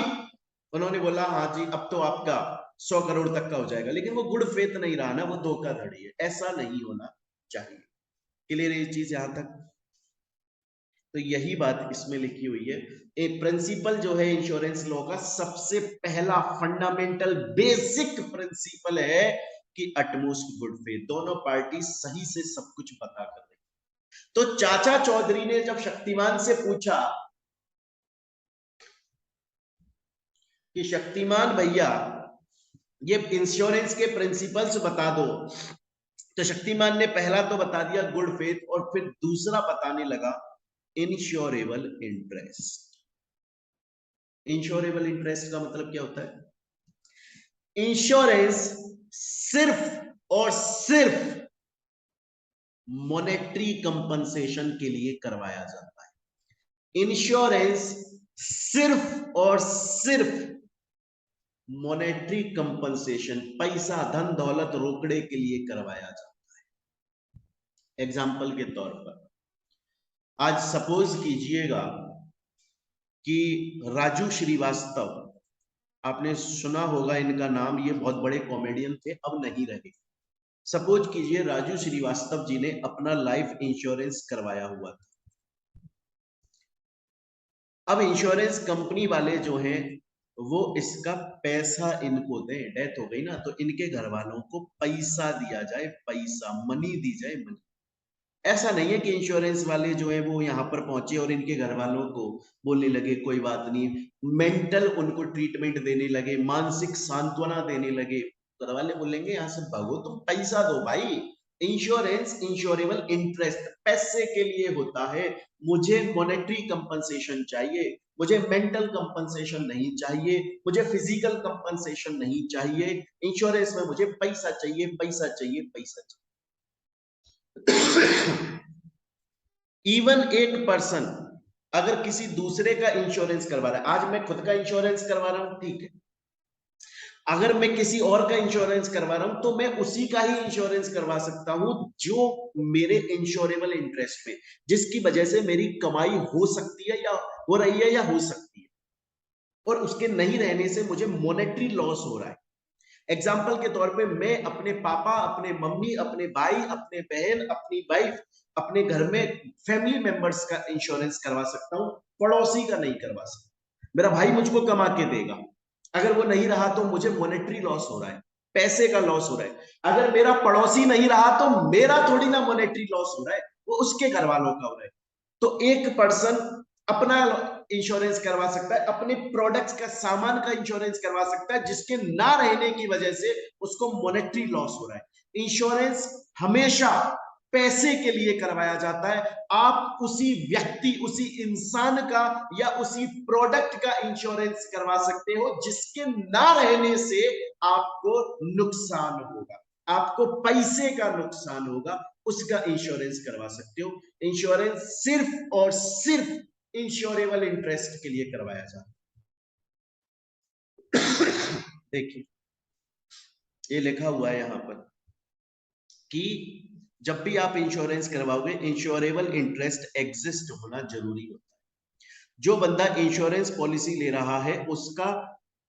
उन्होंने बोला हाँ जी अब तो आपका 100 करोड़ तक का हो जाएगा, लेकिन वो गुड फेथ नहीं रहा ना, वो धोखाधड़ी है, ऐसा नहीं होना चाहिए। क्लियर है ये चीज यहां तक? तो यही बात इसमें लिखी हुई है। एक प्रिंसिपल जो है इंश्योरेंस लॉ का, सबसे पहला फंडामेंटल बेसिक प्रिंसिपल है कि अटमोस्ट गुड फेथ, दोनों पार्टी सही से सब कुछ पता कर रहे। तो चाचा चौधरी ने जब शक्तिमान से पूछा कि शक्तिमान भैया ये इंश्योरेंस के प्रिंसिपल्स बता दो, तो शक्तिमान ने पहला तो बता दिया गुड फेथ, और फिर दूसरा बताने लगा इंश्योरेबल इंटरेस्ट। इंश्योरेबल इंटरेस्ट का मतलब क्या होता है? इंश्योरेंस सिर्फ और सिर्फ मॉनेटरी कंपनसेशन के लिए करवाया जाता है। इंश्योरेंस सिर्फ और सिर्फ मॉनेटरी कंपनसेशन, पैसा, धन दौलत, रोकड़े के लिए करवाया जाता है। एग्जाम्पल के तौर पर आज सपोज कीजिएगा कि राजू श्रीवास्तव, आपने सुना होगा इनका नाम, ये बहुत बड़े कॉमेडियन थे, अब नहीं रहे। सपोज कीजिए राजू श्रीवास्तव जी ने अपना लाइफ इंश्योरेंस करवाया हुआ था। अब इंश्योरेंस कंपनी वाले जो हैं वो इसका पैसा इनको दे। डेथ हो गई ना तो इनके घर वालों को पैसा दिया जाए, पैसा मनी दी जाए, मनी। ऐसा नहीं है कि इंश्योरेंस वाले जो है वो यहाँ पर पहुंचे और इनके घर वालों को बोलने लगे कोई बात नहीं, मेंटल उनको ट्रीटमेंट देने लगे, मानसिक सांत्वना देने लगे। घर वाले बोलेंगे यहाँ से भागो, तुम पैसा दो भाई। इंश्योरेंस इंश्योरेबल इंटरेस्ट पैसे के लिए होता है। मुझे मॉनेटरी कंपनसेशन चाहिए, मुझे मेंटल कंपनसेशन नहीं चाहिए, मुझे फिजिकल कंपनसेशन नहीं चाहिए। इंश्योरेंस में मुझे पैसा चाहिए, पैसा चाहिए, पैसा चाहिए। इवन एक पर्सन अगर किसी दूसरे का इंश्योरेंस करवा रहा है, आज मैं खुद का इंश्योरेंस करवा रहा हूं, ठीक है, अगर मैं किसी और का इंश्योरेंस करवा रहा हूं तो मैं उसी का ही इंश्योरेंस करवा सकता हूं जो मेरे इंश्योरेबल इंटरेस्ट में, जिसकी वजह से मेरी कमाई हो सकती है या हो रही है या हो सकती है, और उसके नहीं रहने से मुझे मॉनेटरी लॉस हो रहा है। एग्जाम्पल के तौर पे मैं अपने पापा, अपने मम्मी, अपने भाई, अपने बहन, अपनी वाइफ, अपने घर में फैमिली मेंबर्स का इंश्योरेंस करवा सकता हूं, पड़ोसी का नहीं करवा सकता। मेरा भाई मुझको कमा के देगा, अगर वो नहीं रहा तो मुझे मॉनेटरी लॉस हो रहा है, पैसे का लॉस हो रहा है। अगर मेरा पड़ोसी नहीं रहा तो मेरा थोड़ी ना मॉनेटरी लॉस हो रहा है, वो उसके घर वालों का हो रहा है। तो एक पर्सन अपना इंश्योरेंस करवा सकता है, अपने प्रोडक्ट्स का, सामान का इंश्योरेंस करवा सकता है जिसके ना रहने की वजह से उसको मॉनेटरी लॉस हो रहा है। इंश्योरेंस हमेशा पैसे के लिए करवाया जाता है। आप उसी व्यक्ति, उसी इंसान का या उसी प्रोडक्ट का इंश्योरेंस करवा सकते हो जिसके ना रहने से आपको नुकसान होगा, आपको पैसे का नुकसान होगा, उसका इंश्योरेंस करवा सकते हो। इंश्योरेंस सिर्फ और सिर्फ इंश्योरेबल इंटरेस्ट के लिए करवाया जाता है। देखिए ये लिखा हुआ है यहां पर कि जब भी आप इंश्योरेंस करवाओगे इंश्योरेबल इंटरेस्ट एग्जिस्ट होना जरूरी होता है। जो बंदा इंश्योरेंस पॉलिसी ले रहा है उसका,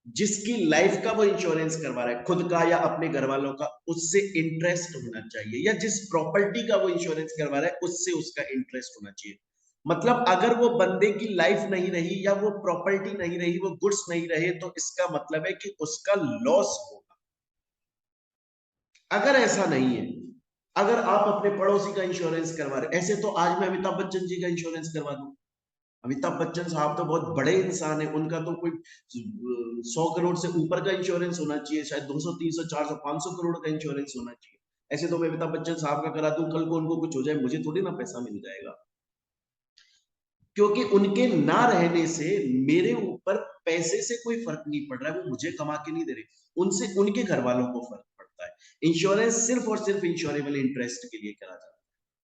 जिसकी लाइफ का वो इंश्योरेंस करवा रहा है, खुद का या अपने घर वालों का, उससे इंटरेस्ट होना चाहिए, या जिस प्रॉपर्टी का वो इंश्योरेंस करवा रहा है उससे उसका इंटरेस्ट होना चाहिए। मतलब अगर वो बंदे की लाइफ नहीं रही या वो प्रॉपर्टी नहीं रही, वो गुड्स नहीं रहे, तो इसका मतलब है कि उसका लॉस होगा। अगर ऐसा नहीं है, अगर आप अपने पड़ोसी का इंश्योरेंस करवा रहे, ऐसे तो आज मैं अमिताभ बच्चन जी का इंश्योरेंस करवा दूं। अमिताभ बच्चन साहब तो बहुत बड़े इंसान है, उनका तो कोई 100 करोड़ से ऊपर का इंश्योरेंस होना चाहिए, शायद 200, 300, 400, 500 करोड़ का इंश्योरेंस होना चाहिए। ऐसे तो मैं अमिताभ बच्चन साहब का करा दूं, कल को उनको कुछ हो जाए मुझे थोड़ी ना पैसा मिल जाएगा, क्योंकि उनके ना रहने से मेरे ऊपर पैसे से कोई फर्क नहीं पड़ रहा है, वो मुझे कमा के नहीं दे रहे, उनसे उनके घर वालों को फर्क पड़ता है। इंश्योरेंस सिर्फ और सिर्फ इंश्योरेबल इंटरेस्ट के लिए करा जाता है।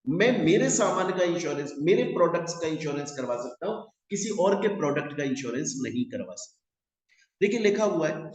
मैं मेरे सामान का इंश्योरेंस, मेरे प्रोडक्ट्स का इंश्योरेंस करवा सकता हूं, किसी और के प्रोडक्ट का इंश्योरेंस नहीं करवा सकता। देखिए लिखा हुआ है,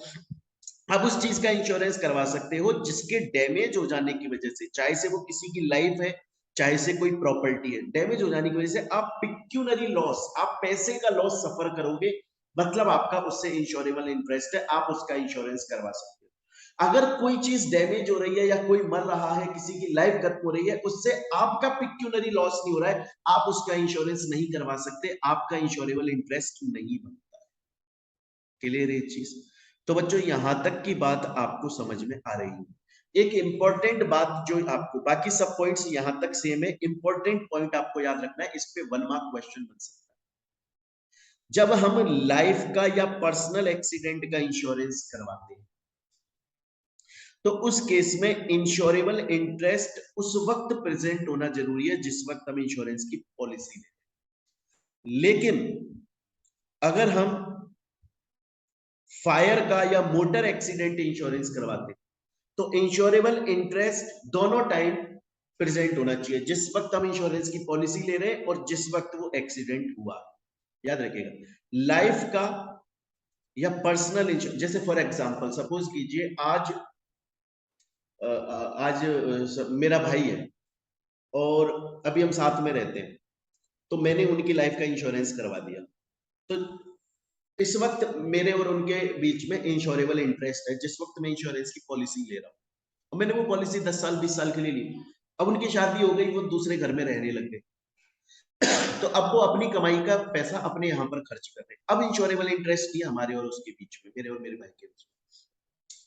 आप उस चीज का इंश्योरेंस करवा सकते हो जिसके डैमेज हो जाने की वजह से, चाहे से वो किसी की लाइफ है, चाहे से कोई प्रॉपर्टी है, डैमेज हो जाने की वजह से आप पिक्यूनरी लॉस, आप पैसे का लॉस सफर करोगे, मतलब आपका उससे इंश्योरेबल इंटरेस्ट है, आप उसका इंश्योरेंस करवा सकते हो। अगर कोई चीज डैमेज हो रही है या कोई मर रहा है, किसी की लाइफ खत्म हो रही है, उससे आपका पिक्यूनरी लॉस नहीं हो रहा है, आप उसका इंश्योरेंस नहीं करवा सकते, आपका इंश्योरेबल इंटरेस्ट नहीं बनता। क्लियर है चीज? तो बच्चों यहां तक की बात आपको समझ में आ रही है। एक इंपॉर्टेंट बात जो आपको, बाकी सब पॉइंट्स यहां तक सेम है, इंपॉर्टेंट पॉइंट आपको याद रखना है, इस पे 1 मार्क क्वेश्चन बन सकता है। जब हम लाइफ का या पर्सनल एक्सीडेंट का इंश्योरेंस करवाते हैं तो उस केस में इंश्योरेबल इंटरेस्ट उस वक्त प्रेजेंट होना जरूरी है जिस वक्त हम इंश्योरेंस की पॉलिसी लेते हैं। लेकिन अगर हम फायर का या मोटर एक्सीडेंट इंश्योरेंस करवाते हैं तो इंश्योरेबल इंटरेस्ट दोनों टाइम प्रेजेंट होना चाहिए, जिस वक्त हम इंश्योरेंस की पॉलिसी ले रहे हैं और जिस वक्त वो एक्सीडेंट हुआ। याद रखिएगा, लाइफ का या पर्सनल इंश्योरेंस, जैसे फॉर एग्जांपल सपोज कीजिए मेरा भाई है और अभी हम साथ में रहते हैं, तो मैंने उनकी लाइफ का इंश्योरेंस करवा दिया, तो इस वक्त मेरे और उनके बीच में इंश्योरेबल इंटरेस्ट है जिस वक्त मैं इंश्योरेंस की पॉलिसी ले रहा हूँ। और मैंने वो पॉलिसी 10 साल 20 साल के लिए ली, अब उनकी शादी हो गई, वो दूसरे घर में रहने लग गए, तो अब वो अपनी कमाई का पैसा अपने यहाँ पर खर्च कर रहे हैं। अब इंश्योरेबल इंटरेस्ट नहीं हमारे और उसके बीच में, मेरे और मेरे भाई के बीच में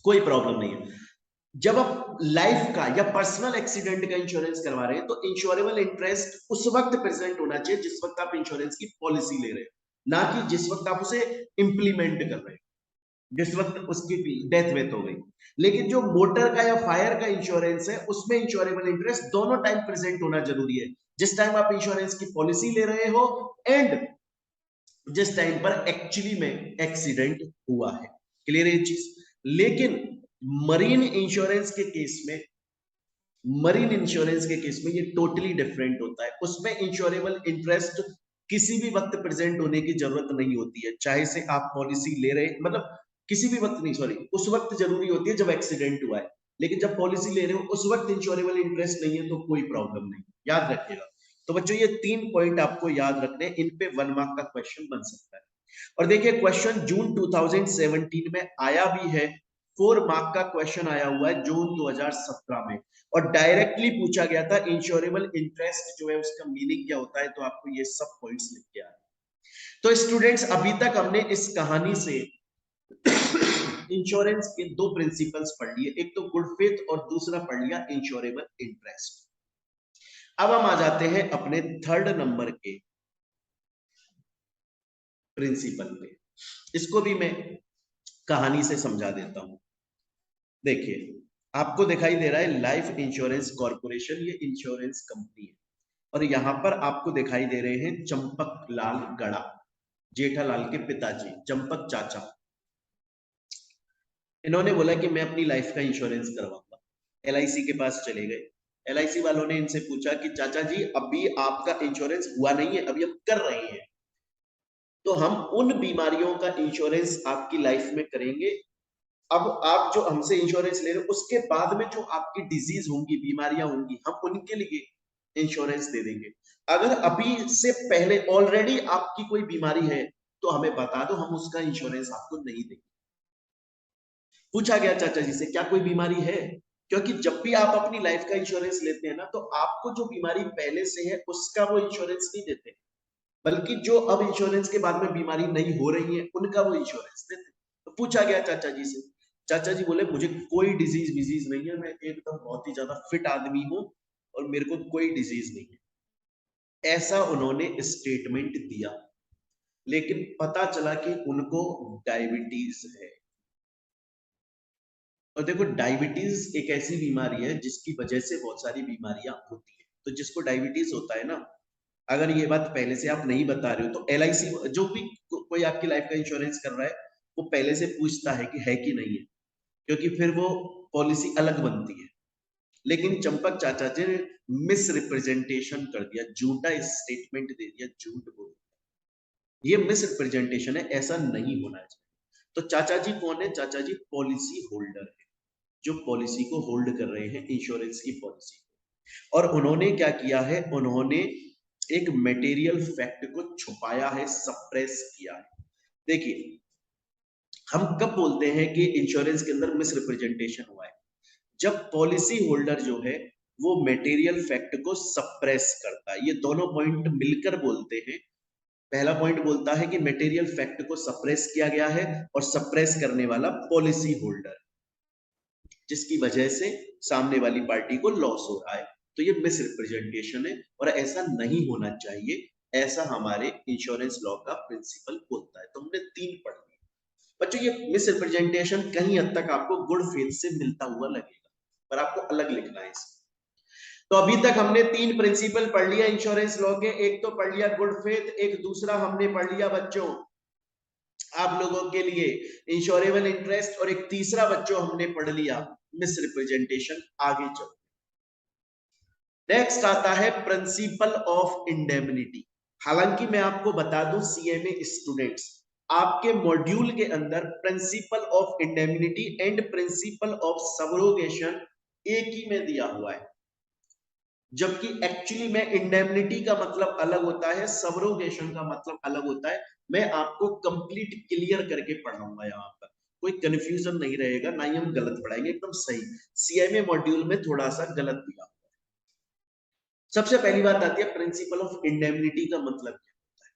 कोई प्रॉब्लम नहीं है। जब आप लाइफ का या पर्सनल एक्सीडेंट का इंश्योरेंस करवा रहे हैं तो इंश्योरेबल इंटरेस्ट उस वक्त प्रेजेंट होना चाहिए जिस वक्त आप इंश्योरेंस की पॉलिसी ले रहे हैं, ना कि जिस वक्त आप उसे इंप्लीमेंट कर रहे हैं, जिस वक्त उसकी डेथ वेथ हो गई। लेकिन जो मोटर का या फायर का इंश्योरेंस है उसमें इंश्योरेबल इंटरेस्ट दोनों टाइम प्रेजेंट होना जरूरी है, जिस टाइम आप इंश्योरेंस की पॉलिसी ले रहे हो एंड जिस टाइम पर एक्चुअली में एक्सीडेंट हुआ है। क्लियर है ये चीज? लेकिन मरीन इंश्योरेंस के केस में, मरीन इंश्योरेंस के केस में ये टोटली डिफरेंट होता है। उसमें इंश्योरेबल इंटरेस्ट किसी भी वक्त प्रेजेंट होने की जरूरत नहीं होती है, चाहे से आप पॉलिसी ले रहे, मतलब किसी भी वक्त नहीं, सॉरी, उस वक्त जरूरी होती है जब एक्सीडेंट हुआ है, लेकिन जब पॉलिसी ले रहे हो उस वक्त इंश्योरेबल इंटरेस्ट नहीं है तो कोई प्रॉब्लम नहीं, याद रखिएगा। तो बच्चों ये 3 पॉइंट आपको याद रखने, इन पे 1 मार्क का क्वेश्चन बन सकता है। और देखिए क्वेश्चन जून 2017 में आया भी है, 4 मार्क का क्वेश्चन आया हुआ है जून 2017 में, और डायरेक्टली पूछा गया था इंश्योरेबल इंटरेस्ट जो है उसका मीनिंग क्या होता है, तो आपको ये सब पॉइंट्स लिख के आए। तो स्टूडेंट्स अभी तक हमने इस कहानी से इंश्योरेंस के 2 प्रिंसिपल्स पढ़ लिए, एक तो गुड फेथ और दूसरा पढ़ लिया इंश्योरेबल इंटरेस्ट। अब हम आ जाते हैं अपने 3rd नंबर के प्रिंसिपल पे, इसको भी मैं कहानी से समझा देता हूं। देखिए आपको दिखाई दे रहा है लाइफ इंश्योरेंस कॉर्पोरेशन, ये इंश्योरेंस कंपनी है, और यहां पर आपको दिखाई दे रहे हैं चंपक लाल गड़ा, जेठालाल के पिताजी चंपक चाचा। इन्होंने बोला कि मैं अपनी लाइफ का इंश्योरेंस करवाऊंगा, एलआईसी के पास चले गए। एलआईसी वालों ने इनसे पूछा कि चाचा जी अभी आपका इंश्योरेंस हुआ नहीं है, अभी हम कर रहे हैं, तो हम उन बीमारियों का इंश्योरेंस आपकी लाइफ में करेंगे। अब आप जो हमसे इंश्योरेंस ले रहे हो उसके बाद में जो आपकी डिजीज होंगी, बीमारियां होंगी, हम उनके लिए इंश्योरेंस दे देंगे। अगर अभी से पहले ऑलरेडी आपकी कोई बीमारी है तो हमें बता दो, हम उसका इंश्योरेंस आपको नहीं देंगे। पूछा गया चाचा जी से क्या कोई बीमारी है, क्योंकि जब भी आप अपनी लाइफ का इंश्योरेंस लेते हैं ना तो आपको जो बीमारी पहले से है उसका वो इंश्योरेंस नहीं देते, बल्कि जो अब इंश्योरेंस के बाद में बीमारी नहीं हो रही है उनका वो इंश्योरेंस देते। तो पूछा गया चाचा जी से, चाचा जी बोले मुझे कोई डिजीज विजीज नहीं है, मैं एकदम बहुत ही ज्यादा फिट आदमी हूं और मेरे को कोई डिजीज नहीं है, ऐसा उन्होंने स्टेटमेंट दिया। लेकिन पता चला कि उनको डायबिटीज है। और देखो डायबिटीज एक ऐसी बीमारी है जिसकी वजह से बहुत सारी बीमारियां होती है, तो जिसको डायबिटीज होता है ना, अगर ये बात पहले से आप नहीं बता रहे हो तो एलआईसी जो भी कोई आपकी लाइफ का इंश्योरेंस कर रहा है वो पहले से पूछता है कि नहीं है, क्योंकि फिर वो पॉलिसी अलग बनती है। लेकिन चंपक चाचा जी ने मिस रिप्रेजेंटेशन कर दिया, झूठा स्टेटमेंट दे दिया, झूठ बोल दिया। ये मिस रिप्रेजेंटेशन है, ऐसा नहीं होना चाहिए। तो चाचा जी कौन है? चाचा जी पॉलिसी होल्डर है, जो पॉलिसी को होल्ड कर रहे हैं, इंश्योरेंस की पॉलिसी। और उन्होंने क्या किया है, उन्होंने एक मटेरियल फैक्ट को छुपाया है, सप्रेस किया है। देखिए हम कब बोलते हैं कि इंश्योरेंस के अंदर मिस रिप्रेजेंटेशन हुआ है, जब पॉलिसी होल्डर जो है वो मटेरियल फैक्ट को सप्रेस करता है। ये दोनों पॉइंट मिलकर बोलते हैं। पहला पॉइंट बोलता है कि मटेरियल फैक्ट को सप्रेस किया गया है, और सप्रेस करने वाला पॉलिसी होल्डर, जिसकी वजह से सामने वाली पार्टी को लॉस हो रहा है। तो ये मिस रिप्रेजेंटेशन है और ऐसा नहीं होना चाहिए, ऐसा हमारे इंश्योरेंस लॉ का प्रिंसिपल बोलता है। तो हमने 3 पढ़ लिए बच्चों। ये मिस रिप्रेजेंटेशन कहीं हद तक आपको गुड फेथ से मिलता हुआ लगेगा, पर आपको अलग लिखना है इसको। तो अभी तक हमने 3 प्रिंसिपल पढ़ लिया इंश्योरेंस लॉ के, एक तो पढ़ लिया गुड फेथ, एक दूसरा हमने पढ़ लिया बच्चों आप लोगों के लिए इंश्योरेबल इंटरेस्ट, और एक तीसरा बच्चों हमने पढ़ लिया मिस रिप्रेजेंटेशन। आगे चलो, नेक्स्ट आता है प्रिंसिपल ऑफ इंडेमनिटी। हालांकि मैं आपको बता दूं सीएमए स्टूडेंट्स, आपके मॉड्यूल के अंदर principal of indemnity and principle of subrogation एक ही में दिया हुआ है, जबकि एक्चुअली में इंडेमनिटी का मतलब अलग होता है, सबरोगेशन का मतलब अलग होता है। मैं आपको कंप्लीट क्लियर करके पढ़ाऊंगा, यहाँ पर कोई कंफ्यूजन नहीं रहेगा, ना ही हम गलत पढ़ाएंगे, एकदम सही। सीएमए मॉड्यूल में थोड़ा सा गलत दिया। सबसे पहली बात आती है प्रिंसिपल ऑफ इंडेमनिटी का मतलब क्या होता है।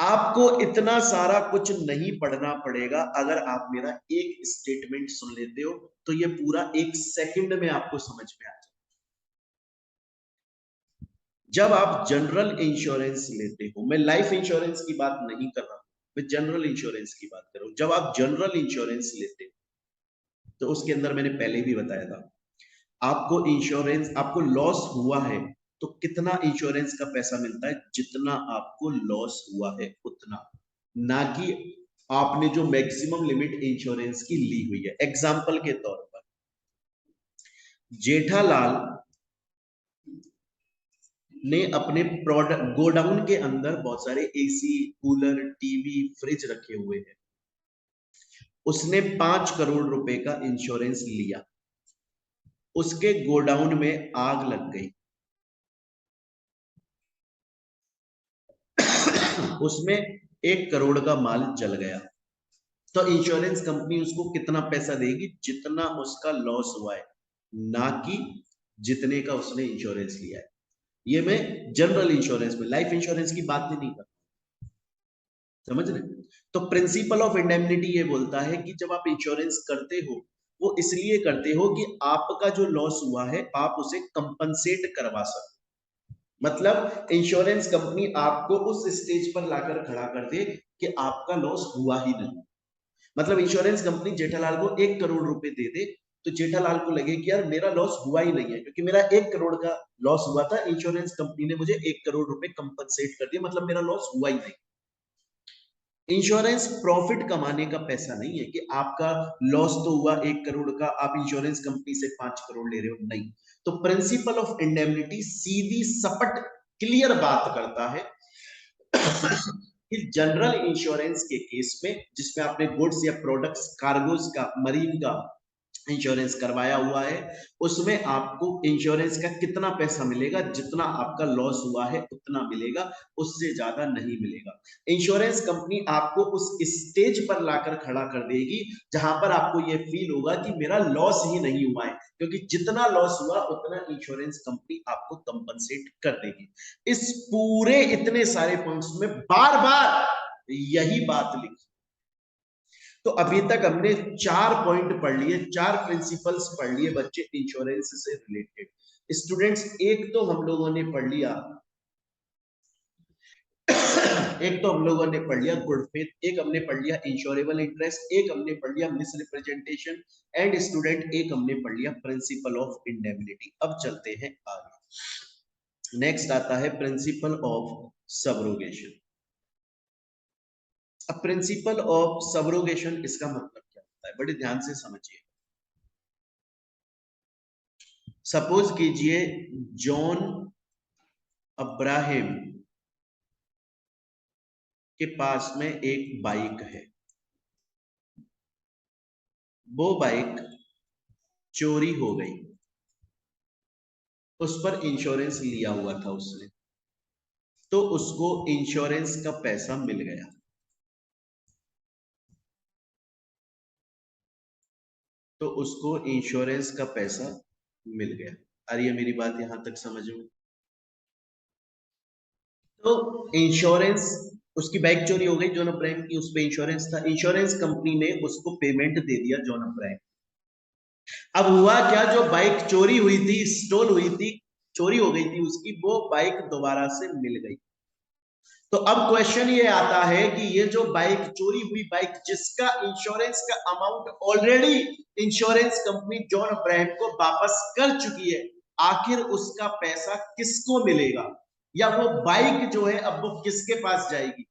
आपको इतना सारा कुछ नहीं पढ़ना पड़ेगा, अगर आप मेरा एक स्टेटमेंट सुन लेते हो तो ये पूरा 1 सेकंड में आपको समझ में आ जाए। जब आप जनरल इंश्योरेंस लेते हो, मैं लाइफ इंश्योरेंस की बात नहीं कर रहा हूं, मैं जनरल इंश्योरेंस की बात कर रहा हूं। जब आप जनरल इंश्योरेंस लेते हो तो उसके अंदर मैंने पहले भी बताया था, आपको इंश्योरेंस, आपको लॉस हुआ है तो कितना इंश्योरेंस का पैसा मिलता है, जितना आपको लॉस हुआ है उतना, ना कि आपने जो मैक्सिमम लिमिट इंश्योरेंस की ली हुई है। एग्जाम्पल के तौर पर जेठालाल ने अपने प्रोडक्ट गोडाउन के अंदर बहुत सारे एसी, कूलर, टीवी, फ्रिज रखे हुए हैं। उसने 5 करोड़ रुपए का इंश्योरेंस लिया, उसके गोडाउन में आग लग गई, उसमें 1 करोड़ का माल जल गया, तो इंश्योरेंस कंपनी उसको कितना पैसा देगी, जितना उसका लॉस हुआ है, ना कि जितने का उसने इंश्योरेंस लिया है। ये मैं जनरल इंश्योरेंस में, लाइफ इंश्योरेंस की बात ही नहीं कर, समझ रहे। तो प्रिंसिपल ऑफ इंडेमनिटी ये बोलता है कि जब आप इंश्योरेंस करते हो, वो इसलिए करते हो कि आपका जो लॉस हुआ है आप उसे कंपनसेट करवा सको। मतलब इंश्योरेंस कंपनी आपको उस स्टेज पर लाकर खड़ा कर दे कि आपका लॉस हुआ ही नहीं। मतलब इंश्योरेंस कंपनी जेठालाल को 1 करोड़ रुपए दे दे तो जेठालाल को लगे कि यार मेरा लॉस हुआ ही नहीं है, क्योंकि मेरा 1 करोड़ का लॉस हुआ था, इंश्योरेंस कंपनी ने मुझे 1 करोड़ रुपए कंपनसेट कर दिया, मतलब मेरा लॉस हुआ ही नहीं। इंश्योरेंस प्रॉफिट कमाने का पैसा नहीं है कि आपका लॉस तो हुआ 1 करोड़ का, आप इंश्योरेंस कंपनी से 5 करोड़ ले रहे हो, नहीं। तो प्रिंसिपल ऑफ इंडेमनिटी सीधी सपट क्लियर बात करता है कि जनरल इंश्योरेंस के केस में, जिसमें आपने गुड्स या प्रोडक्ट्स, कार्गोस का, मरीन का इंश्योरेंस करवाया हुआ है, उसमें आपको इंश्योरेंस का कितना पैसा मिलेगा, जितना आपका लॉस हुआ है उतना मिलेगा, उससे ज्यादा नहीं मिलेगा। इंश्योरेंस कंपनी आपको उस स्टेज पर लाकर खड़ा कर देगी जहां पर आपको यह फील होगा कि मेरा लॉस ही नहीं हुआ है, क्योंकि जितना लॉस हुआ उतना इंश्योरेंस कंपनी आपको कंपनसेट कर देगी। इस पूरे इतने सारे पॉइंट्स में बार बार यही बात लिखी। तो अभी तक हमने 4 पॉइंट पढ़ लिए, 4 प्रिंसिपल्स पढ़ लिए बच्चे इंश्योरेंस से रिलेटेड। स्टूडेंट्स, एक तो हम लोगों ने पढ़ लिया एक तो हम लोगों ने पढ़ लिया गुड फेथ, एक हमने पढ़ लिया इंश्योरेबल इंटरेस्ट, एक हमने पढ़ लिया मिस रिप्रेजेंटेशन, एंड स्टूडेंट एक हमने पढ़ लिया प्रिंसिपल ऑफ इंडेमनिटी। अब चलते हैं आगे। नेक्स्ट आता है प्रिंसिपल ऑफ सबरोगेशन। अब प्रिंसिपल ऑफ सबरोगेशन, इसका मतलब क्या होता है, बड़े ध्यान से समझिए। सपोज कीजिए जॉन अब्राहम के पास में एक बाइक है, वो बाइक चोरी हो गई, उस पर इंश्योरेंस लिया हुआ था उसने, तो उसको इंश्योरेंस का पैसा मिल गया। तो उसको इंश्योरेंस का पैसा मिल गया। आ रही है मेरी बात यहां तक समझ में? तो इंश्योरेंस, उसकी बाइक चोरी हो गई जॉन अब्राहम की, उस पर इंश्योरेंस था, इंश्योरेंस कंपनी ने उसको पेमेंट दे दिया जॉन अब्राहम। अब हुआ क्या, जो बाइक चोरी हुई थी, स्टोल हुई थी, चोरी हो गई थी उसकी, वो बाइक दोबारा से मिल गई। तो अब क्वेश्चन ये आता है कि ये जो बाइक चोरी हुई बाइक, जिसका इंश्योरेंस का amount already insurance company John Abraham को वापस कर चुकी है, आखिर उसका पैसा किसको मिलेगा, या वो बाइक जो है अब वो किसके पास जाएगी?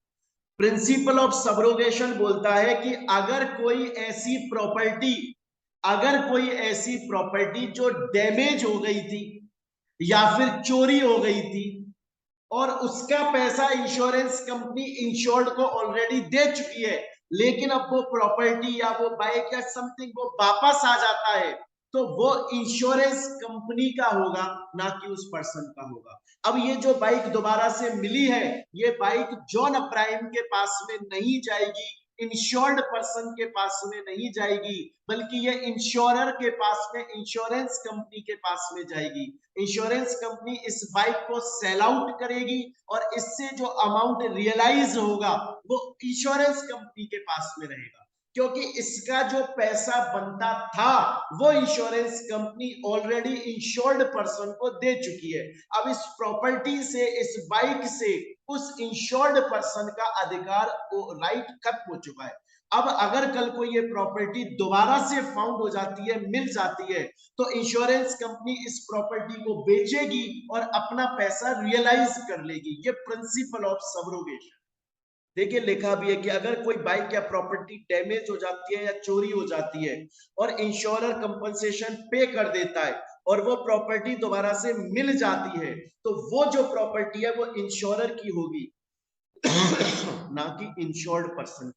प्रिंसिपल ऑफ सबरोगेशन बोलता है कि अगर कोई ऐसी प्रॉपर्टी जो डैमेज हो गई थी या फिर चोरी हो गई थी और उसका पैसा इंश्योरेंस कंपनी इंश्योर्ड को ऑलरेडी दे चुकी है, लेकिन अब वो प्रॉपर्टी या वो बाइक या समथिंग वो वापस आ जाता है, तो वो इंश्योरेंस कंपनी का होगा, ना कि उस पर्सन का होगा। अब ये जो बाइक दोबारा से मिली है, ये बाइक जॉन अब्राहम के पास में नहीं जाएगी, इंश्योर्ड पर्सन के पास में नहीं जाएगी, बल्कि ये इंश्योरर के पास में, इंश्योरेंस कंपनी के पास में जाएगी। इंश्योरेंस कंपनी इस बाइक को सेल आउट करेगी और इससे जो अमाउंट रियलाइज होगा वो इंश्योरेंस कंपनी के पास में रहेगा, क्योंकि इसका जो पैसा बनता था वो insurance company already insured person को दे चुकी है। अब इस प्रॉपर्टी से, इस बाइक से उस इंश्योर्ड पर्सन का अधिकार, राइट खत्म हो चुका है। अब अगर कल को ये प्रॉपर्टी दोबारा से फाउंड हो जाती है, मिल जाती है, तो इंश्योरेंस कंपनी इस प्रॉपर्टी को बेचेगी और अपना पैसा रियलाइज कर लेगी। ये प्रिंसिपल ऑफ सब्रोगेशन। देखिए लिखा भी है कि अगर कोई बाइक या प्रॉपर्टी डैमेज हो जाती है या चोरी हो जाती है और इंश्योरर कंपनसेशन पे कर देता है और वो प्रॉपर्टी दोबारा से मिल जाती है, तो वो जो प्रॉपर्टी है वो इंश्योरर की होगी ना कि इंश्योर्ड पर्सन।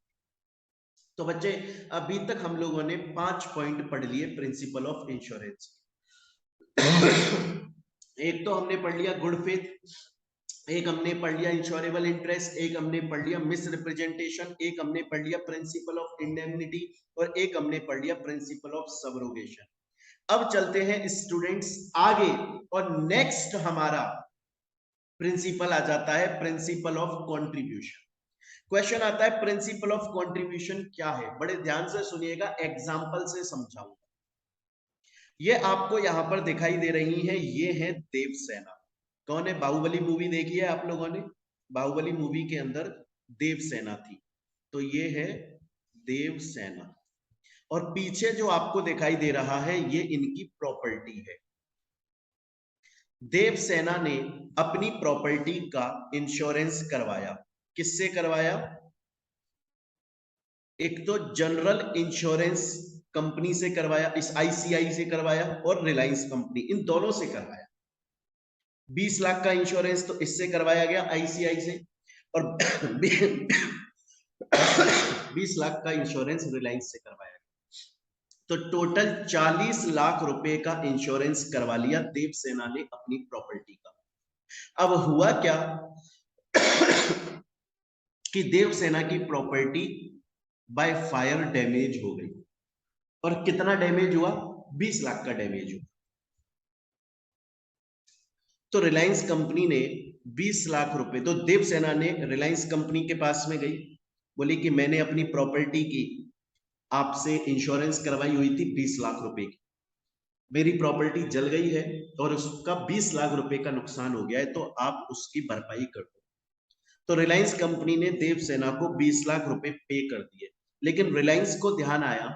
तो बच्चे अभी तक हम लोगों ने 5 पॉइंट पढ़ लिए प्रिंसिपल ऑफ इंश्योरेंस। एक तो हमने पढ़ लिया गुड फेथ, एक हमने पढ़ लिया इंश्योरेबल इंटरेस्ट, एक हमने पढ़ लिया मिस रिप्रेजेंटेशन, एक हमने पढ़ लिया प्रिंसिपल ऑफ इंडेमनिटी और एक हमने पढ़ लिया प्रिंसिपल ऑफ सब्रोगेशन। अब चलते हैं स्टूडेंट्स आगे और नेक्स्ट हमारा प्रिंसिपल आ जाता है प्रिंसिपल ऑफ कंट्रीब्यूशन। क्वेश्चन आता है प्रिंसिपल ऑफ कंट्रीब्यूशन क्या है, बड़े ध्यान से सुनिएगा, एग्जांपल से समझाऊंगा। ये आपको यहां पर दिखाई दे रही है, ये है देवसेना। कौन है? बाहुबली मूवी देखी है आप लोगों ने? बाहुबली मूवी के अंदर देवसेना थी, तो ये है देवसेना। और पीछे जो आपको दिखाई दे रहा है ये इनकी प्रॉपर्टी है। देवसेना ने अपनी प्रॉपर्टी का इंश्योरेंस करवाया। किससे करवाया? एक तो जनरल इंश्योरेंस कंपनी से करवाया, इस आईसीआई से करवाया, और रिलायंस कंपनी, इन दोनों से करवाया। 20 लाख का इंश्योरेंस तो इससे करवाया गया आईसीआई से, और 20 लाख का इंश्योरेंस रिलायंस से करवाया गया। तो टोटल 40 लाख रुपए का इंश्योरेंस करवा लिया देवसेना ने अपनी प्रॉपर्टी का। अब हुआ क्या कि देवसेना की प्रॉपर्टी बाय फायर डैमेज हो गई। और कितना डैमेज हुआ? 20 लाख का डैमेज हुआ। तो रिलायंस कंपनी ने 20 लाख रुपए, तो देवसेना ने रिलायंस कंपनी के पास में गई, बोली कि मैंने अपनी प्रॉपर्टी की आपसे इंश्योरेंस करवाई हुई थी 20 लाख रुपए की, मेरी प्रॉपर्टी जल गई है और उसका 20 लाख रुपए का नुकसान हो गया है, तो आप उसकी भरपाई कर दो। तो रिलायंस कंपनी ने देवसेना को 20 लाख रुपए पे कर दिए। लेकिन रिलायंस को ध्यान आया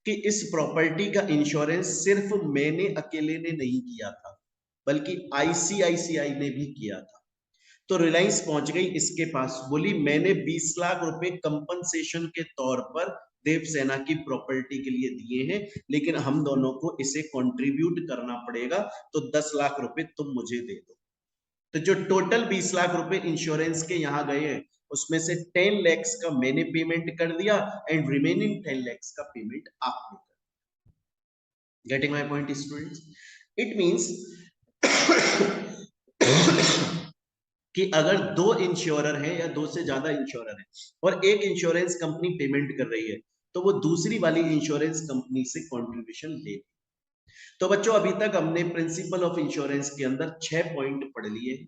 कि इस प्रॉपर्टी का इंश्योरेंस सिर्फ मैंने अकेले ने नहीं किया था, बल्कि आईसीआईसीआई ने भी किया था। तो रिलायंस पहुंच गई इसके पास, बोली मैंने 20 लाख रुपए कंपनसेशन के तौर पर देवसेना की प्रॉपर्टी के लिए दिए हैं, लेकिन हम दोनों को इसे कंट्रीब्यूट करना पड़ेगा, तो 10 लाख रुपए तुम मुझे दे दो। तो जो टोटल 20 लाख रुपए इंश्योरेंस के यहां गए हैं, उसमें से 10 लैक्स का मैंने पेमेंट कर दिया एंड रिमेनिंग 10 लैक्स का पेमेंट आपने कर दिया। Getting my point students? It means कि अगर दो इंश्योरर हैं या दो से ज्यादा इंश्योरर हैं और एक इंश्योरेंस कंपनी पेमेंट कर रही है, तो वो दूसरी वाली इंश्योरेंस कंपनी से कंट्रीब्यूशन लेती। तो बच्चों अभी तक हमने प्रिंसिपल ऑफ इंश्योरेंस के अंदर 6 पॉइंट पढ़ लिए।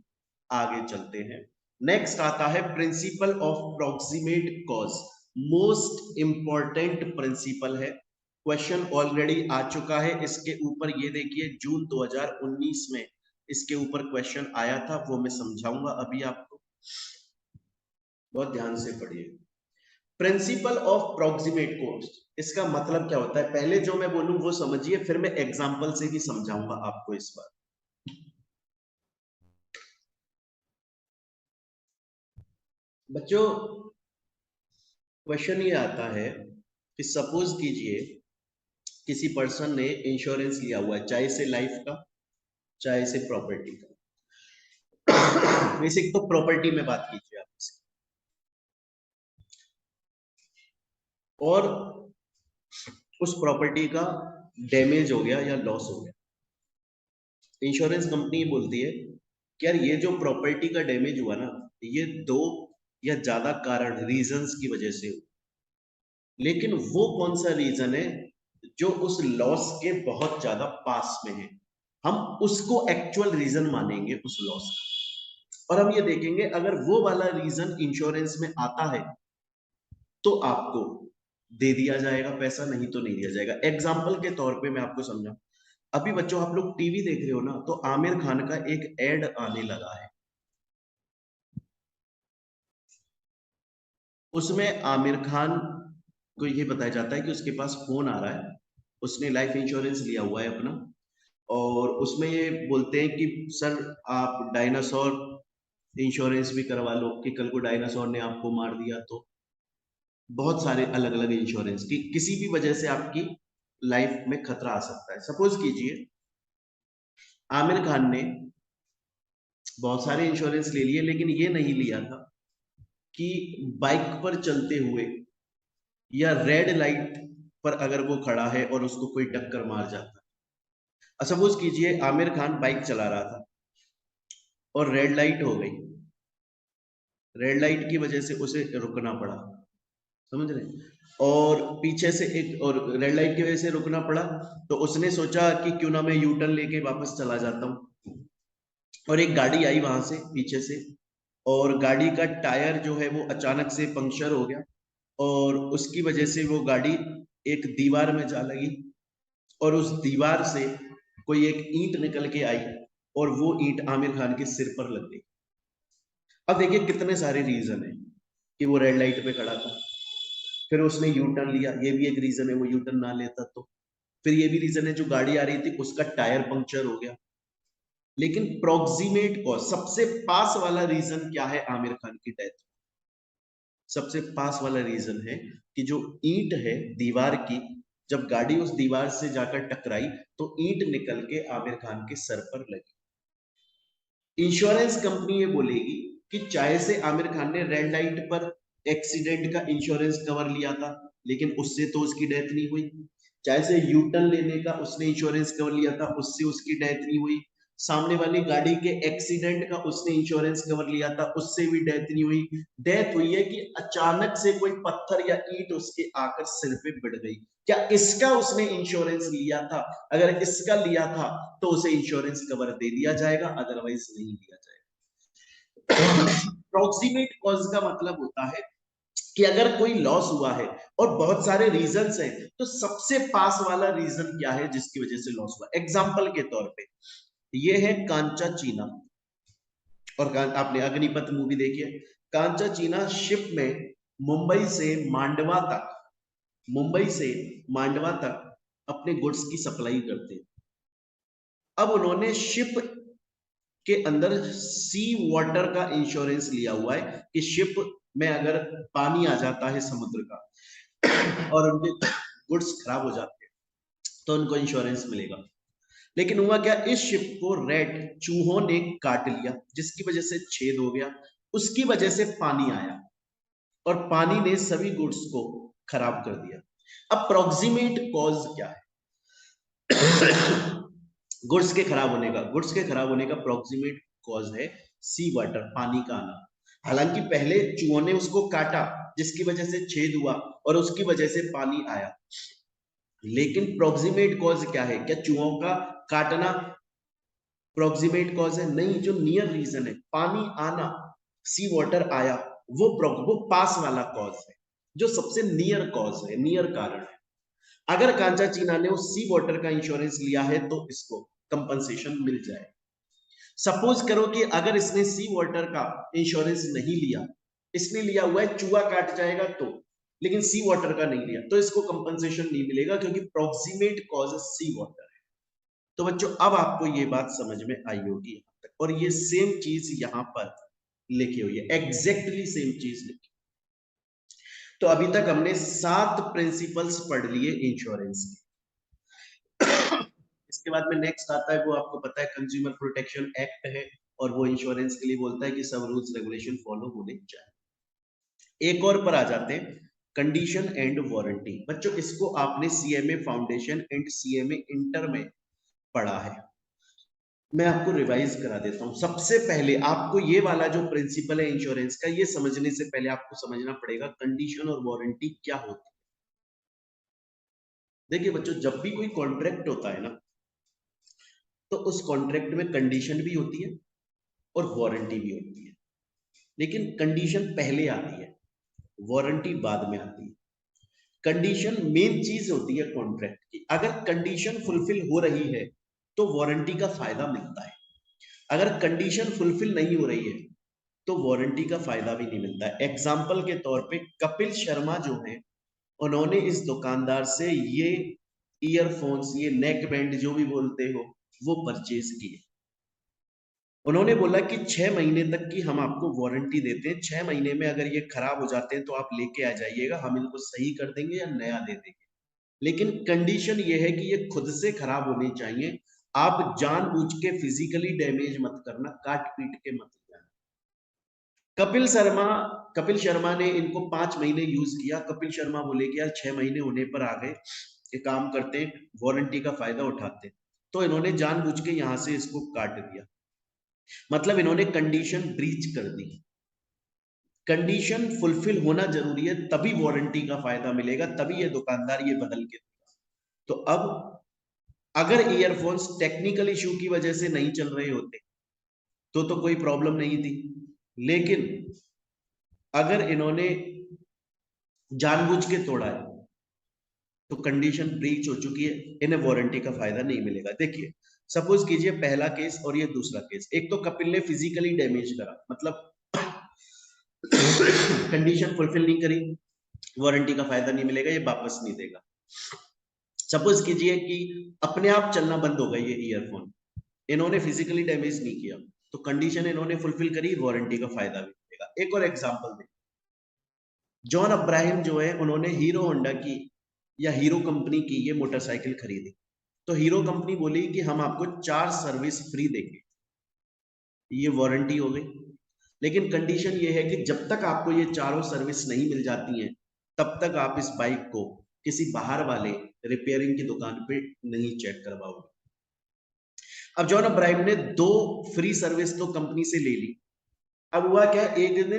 आगे चलते हैं। नेक्स्ट आता है principle of proximate cause. Most important principle है, क्वेश्चन ऑलरेडी आ चुका है इसके ऊपर। ये देखिए जून 2019 में इसके ऊपर क्वेश्चन आया था, वो मैं समझाऊंगा अभी आपको, बहुत ध्यान से पढ़िए। प्रिंसिपल ऑफ प्रॉक्सिमेट कॉज, इसका मतलब क्या होता है? पहले जो मैं बोलूं वो समझिए, फिर मैं एग्जांपल से भी समझाऊंगा आपको इस बार। बच्चों क्वेश्चन ये आता है कि सपोज कीजिए किसी पर्सन ने इंश्योरेंस लिया हुआ है, चाहे से लाइफ का चाहे से प्रॉपर्टी का। बेसिक तो प्रॉपर्टी में बात कीजिए आप इसकी, और उस प्रॉपर्टी का डैमेज हो गया या लॉस हो गया। इंश्योरेंस कंपनी बोलती है कि यार ये जो प्रॉपर्टी का डैमेज हुआ ना, ये 2 या ज्यादा कारण, रीजंस की वजह से हुआ। लेकिन वो कौन सा रीजन है जो उस लॉस के बहुत ज्यादा पास में है, हम उसको एक्चुअल रीजन मानेंगे उस लॉस का। और हम ये देखेंगे अगर वो वाला रीजन इंश्योरेंस में आता है तो आपको दे दिया जाएगा पैसा, नहीं तो नहीं दिया जाएगा। एग्जाम्पल के तौर पे मैं आपको समझाऊं, अभी बच्चों आप लोग टीवी देख रहे हो ना, तो आमिर खान का एक एड आने लगा है। उसमें आमिर खान को ये बताया जाता है कि उसके पास फोन आ रहा है, उसने लाइफ इंश्योरेंस लिया हुआ है अपना, और उसमें ये बोलते हैं कि सर आप डायनासोर इंश्योरेंस भी करवा लो कि कल को डायनासोर ने आपको मार दिया तो। बहुत सारे अलग अलग इंश्योरेंस की किसी भी वजह से आपकी लाइफ में खतरा आ सकता है। सपोज कीजिए आमिर खान ने बहुत सारे इंश्योरेंस ले लिए, लेकिन ये नहीं लिया था कि बाइक पर चलते हुए या रेड लाइट पर अगर वो खड़ा है और उसको कोई टक्कर मार जाता है। सपोज कीजिए आमिर खान बाइक चला रहा था और रेड लाइट हो गई, रेड लाइट की वजह से उसे रुकना पड़ा, समझ रहे हैं? और पीछे से एक और रेड लाइट की वजह से रुकना पड़ा, तो उसने सोचा कि क्यों ना मैं यू टर्न लेके वापस चला जाता हूँ। और एक गाड़ी आई वहां से पीछे से, और गाड़ी का टायर जो है वो अचानक से पंक्चर हो गया, और उसकी वजह से वो गाड़ी एक दीवार में जा लगी, और उस दीवार से कोई एक ईंट निकल के आई, और वो ईंट आमिर खान के सिर पर लग गई। अब देखिए कितने सारे रीजन है कि वो रेड लाइट पे खड़ा था, फिर उसने यू टर्न लिया, ये भी एक रीजन है, वो यू टर्न ना लेता तो। फिर ये भी रीजन है जो गाड़ी आ रही थी उसका टायर पंक्चर हो गया। लेकिन प्रोक्सीमेट कॉज, सबसे पास वाला रीजन क्या है आमिर खान की डेथ? सबसे पास वाला रीजन है कि जो ईंट है दीवार की, जब गाड़ी उस दीवार से जाकर टकराई तो ईंट निकल के आमिर खान के सर पर लगी। इंश्योरेंस कंपनी ये बोलेगी कि चाहे से आमिर खान ने रेड लाइट पर एक्सीडेंट का इंश्योरेंस कवर लिया था, लेकिन उससे तो उसकी डेथ नहीं हुई। चाहे से यू टर्न लेने का उसने इंश्योरेंस कवर लिया था, उससे उसकी डेथ नहीं हुई। सामने वाली गाड़ी के एक्सीडेंट का उसने इंश्योरेंस कवर लिया था, उससे भी डेथ नहीं हुई। डेथ हुई है कि अचानक से कोई पत्थर या ईंट उसके आकर सिर पे भिड़ गई। क्या इसका उसने इंश्योरेंस लिया था? अगर इसका लिया था तो उसे इंश्योरेंस कवर दे दिया जाएगा, अदरवाइज नहीं दिया जाएगा। प्रोक्सीमेट कॉज का मतलब होता है कि अगर कोई लॉस हुआ है और बहुत सारे रीजंस हैं, तो सबसे पास वाला रीजन क्या है जिसकी वजह से लॉस हुआ। एग्जांपल के तौर पे ये है कांचा चीना, और आपने अग्निपथ मूवी देखी है। कांचा चीना शिप में मुंबई से मांडवा तक, मुंबई से मांडवा तक अपने गुड्स की सप्लाई करते हैं। अब उन्होंने शिप के अंदर सी वाटर का इंश्योरेंस लिया हुआ है कि शिप में अगर पानी आ जाता है समुद्र का और उनके गुड्स खराब हो जाते हैं तो उनको इंश्योरेंस मिलेगा। लेकिन हुआ क्या, इस शिप को रेड चूहों ने काट लिया जिसकी वजह से छेद हो गया, उसकी वजह से पानी आया और पानी ने सभी गुड्स को खराब कर दिया। अब प्रोक्सीमेट कॉज क्या है? गुड्स के खराब होने का प्रोक्सीमेट कॉज है सी वाटर, पानी का आना। हालांकि पहले चूहों ने उसको काटा जिसकी वजह से छेद हुआ और उसकी वजह से पानी आया, लेकिन प्रोक्सीमेट कॉज क्या है? क्या चूहों का काटना प्रोक्सीमेट कॉज है? नहीं, जो नियर रीजन है पानी आना, सी वाटर आया, वो पास वाला कॉज है, जो सबसे नियर कॉज है, नियर कारण है। अगर कांचा चीना ने उस सी वाटर का इंश्योरेंस लिया है तो इसको कंपनसेशन मिल जाए। सपोज करो कि अगर इसने सी वाटर का इंश्योरेंस नहीं लिया, इसने लिया हुआ है चूहा काट जाएगा तो, लेकिन सी वाटर का नहीं लिया, तो इसको कंपनसेशन नहीं मिलेगा क्योंकि प्रोक्सीमेट कॉज सी वाटर है। तो बच्चों अब आपको ये बात समझ में आई होगी यहां तक, और ये सेम चीज यहां पर लिखी हुई है, एग्जैक्टली सेम चीज लिखी। तो अभी तक हमने 7 प्रिंसिपल्स पढ़ लिए इंश्योरेंस के। इसके बाद में नेक्स्ट आता है, वो आपको पता है कंज्यूमर प्रोटेक्शन एक्ट है, और वो इंश्योरेंस के लिए बोलता है कि सब रूल्स रेगुलेशन फॉलो होने चाहिए। एक और पर आ जाते हैं, कंडीशन एंड वारंटी। बच्चों इसको आपने CMA foundation and CMA inter में पढ़ा है, मैं आपको रिवाइज करा देता हूं। सबसे पहले आपको ये वाला जो प्रिंसिपल है इंश्योरेंस का, ये समझने से पहले आपको समझना पड़ेगा कंडीशन और वारंटी क्या होती है। देखिए बच्चों, जब भी कोई कॉन्ट्रैक्ट होता है ना, तो उस कॉन्ट्रैक्ट में कंडीशन भी होती है और वारंटी भी होती है, लेकिन कंडीशन पहले आती है, वारंटी बाद में आती है। कंडीशन मेन चीज होती है कॉन्ट्रैक्ट की। अगर कंडीशन फुलफिल हो रही है तो वारंटी का फायदा मिलता है, अगर कंडीशन फुलफिल नहीं हो रही है तो वारंटी का फायदा भी नहीं मिलता है। एग्जाम्पल के तौर पे कपिल शर्मा जो है, उन्होंने इस दुकानदार से ये ईयरफोन्स, ये नेक बैंड जो भी बोलते हो, वो परचेज किए। उन्होंने बोला कि 6 महीने तक की हम आपको वारंटी देते हैं, 6 महीने में अगर ये खराब हो जाते हैं तो आप लेके आ जाइएगा, हम इनको सही कर देंगे या नया दे देंगे। लेकिन कंडीशन ये है कि ये खुद से खराब होने चाहिए, आप जानबूझ के फिजिकली डैमेज मत करना, काट पीट के मत करना। कपिल शर्मा ने इनको 5 महीने यूज किया। कपिल शर्मा बोले कि यार 6 महीने होने पर आ गए, ये काम करते हैं, वारंटी का फायदा उठाते हैं। तो इन्होंने जानबूझ के यहां से इसको काट दिया, मतलब इन्होंने कंडीशन ब्रीच कर दी। कंडीशन फुलफिल होना जरूरी है, तभी वारंटी का फायदा मिलेगा, तभी ये दुकानदार ये बदल के। तो अब अगर ईयरफोन्स टेक्निकल इश्यू की वजह से नहीं चल रहे होते तो कोई प्रॉब्लम नहीं थी, लेकिन अगर इन्होंने जानबूझ के तोड़ा है तो कंडीशन ब्रीच हो चुकी है, इन्हें वारंटी का फायदा नहीं मिलेगा। देखिए, सपोज कीजिए पहला केस और ये दूसरा केस। एक तो कपिल ने फिजिकली डैमेज करा, मतलब कंडीशन फुलफिल नहीं करी, वारंटी का फायदा नहीं मिलेगा, ये वापस नहीं देगा। सपोज कीजिए कि अपने आप चलना बंद हो गई ये ईयरफोन, इन्होंने फिजिकली डैमेज नहीं किया, तो कंडीशन इन्होंने फुलफिल करी, वारंटी का फायदा भी मिलेगा। एक और एग्जांपल दें, जॉन अब्राहम जो है, उन्होंने हीरो होंडा की या हीरो कंपनी की ये मोटरसाइकिल खरीदी। तो हीरो कंपनी बोली कि हम आपको 4 सर्विस फ्री देंगे, ये वारंटी हो गई। लेकिन कंडीशन ये है कि जब तक आपको ये चारों सर्विस नहीं मिल जाती हैं, तब तक आप इस बाइक को किसी बाहर वाले रिपेयरिंग की दुकान पे नहीं चेक करवाओगे। अब जॉन अब्राहम ने 2 फ्री सर्विस तो कंपनी से ले ली। अब हुआ क्या, एक दिन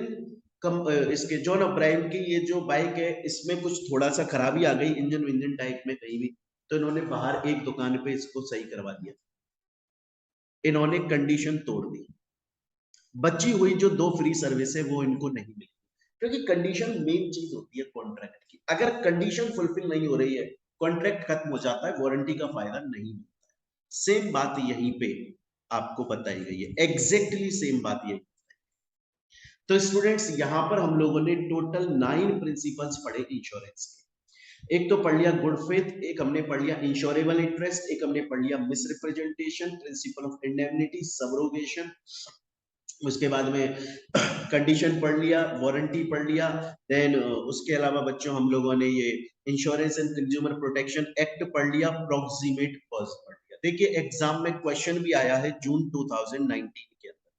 इसके जॉन अब्राहम की ये जो बाइक है, इसमें कुछ थोड़ा सा खराबी आ गई, इंजन विंजन टाइप में कहीं भी, तो इन्होंने बाहर एक दुकान पे इसको सही करवा दिया, इन्होंने कंडीशन तोड़ दी। बची हुई जो 2 फ्री सर्विस है वो इनको नहीं मिली, क्योंकि कंडीशन मेन चीज होती है कॉन्ट्रैक्ट की। अगर कंडीशन फुलफिल नहीं हो रही है, कॉन्ट्रैक्ट खत्म हो जाता है, वारंटी का फायदा नहीं मिलता है। सेम बात यहीं पे आपको बताई गई है, एग्जैक्टली सेम बात यही। तो स्टूडेंट्स, यहां पर हम लोगों ने टोटल 9 प्रिंसिपल्स पढ़े इंश्योरेंस के। एक तो पढ़ लिया गुड फेथ, एक हमने पढ़ लिया इंश्योरेबल इंटरेस्ट, एक हमने पढ़ लिया misrepresentation, principal of indemnity, subrogation. उसके बाद में कंडीशन पढ़ लिया, वारंटी पढ़ लिया। देन उसके अलावा बच्चों हम लोगों ने ये insurance and consumer protection act पढ़ लिया, प्रॉक्सिमेट कॉज पढ़ लिया। देखिए, एग्जाम में क्वेश्चन भी आया है जून 2019 के अंदर,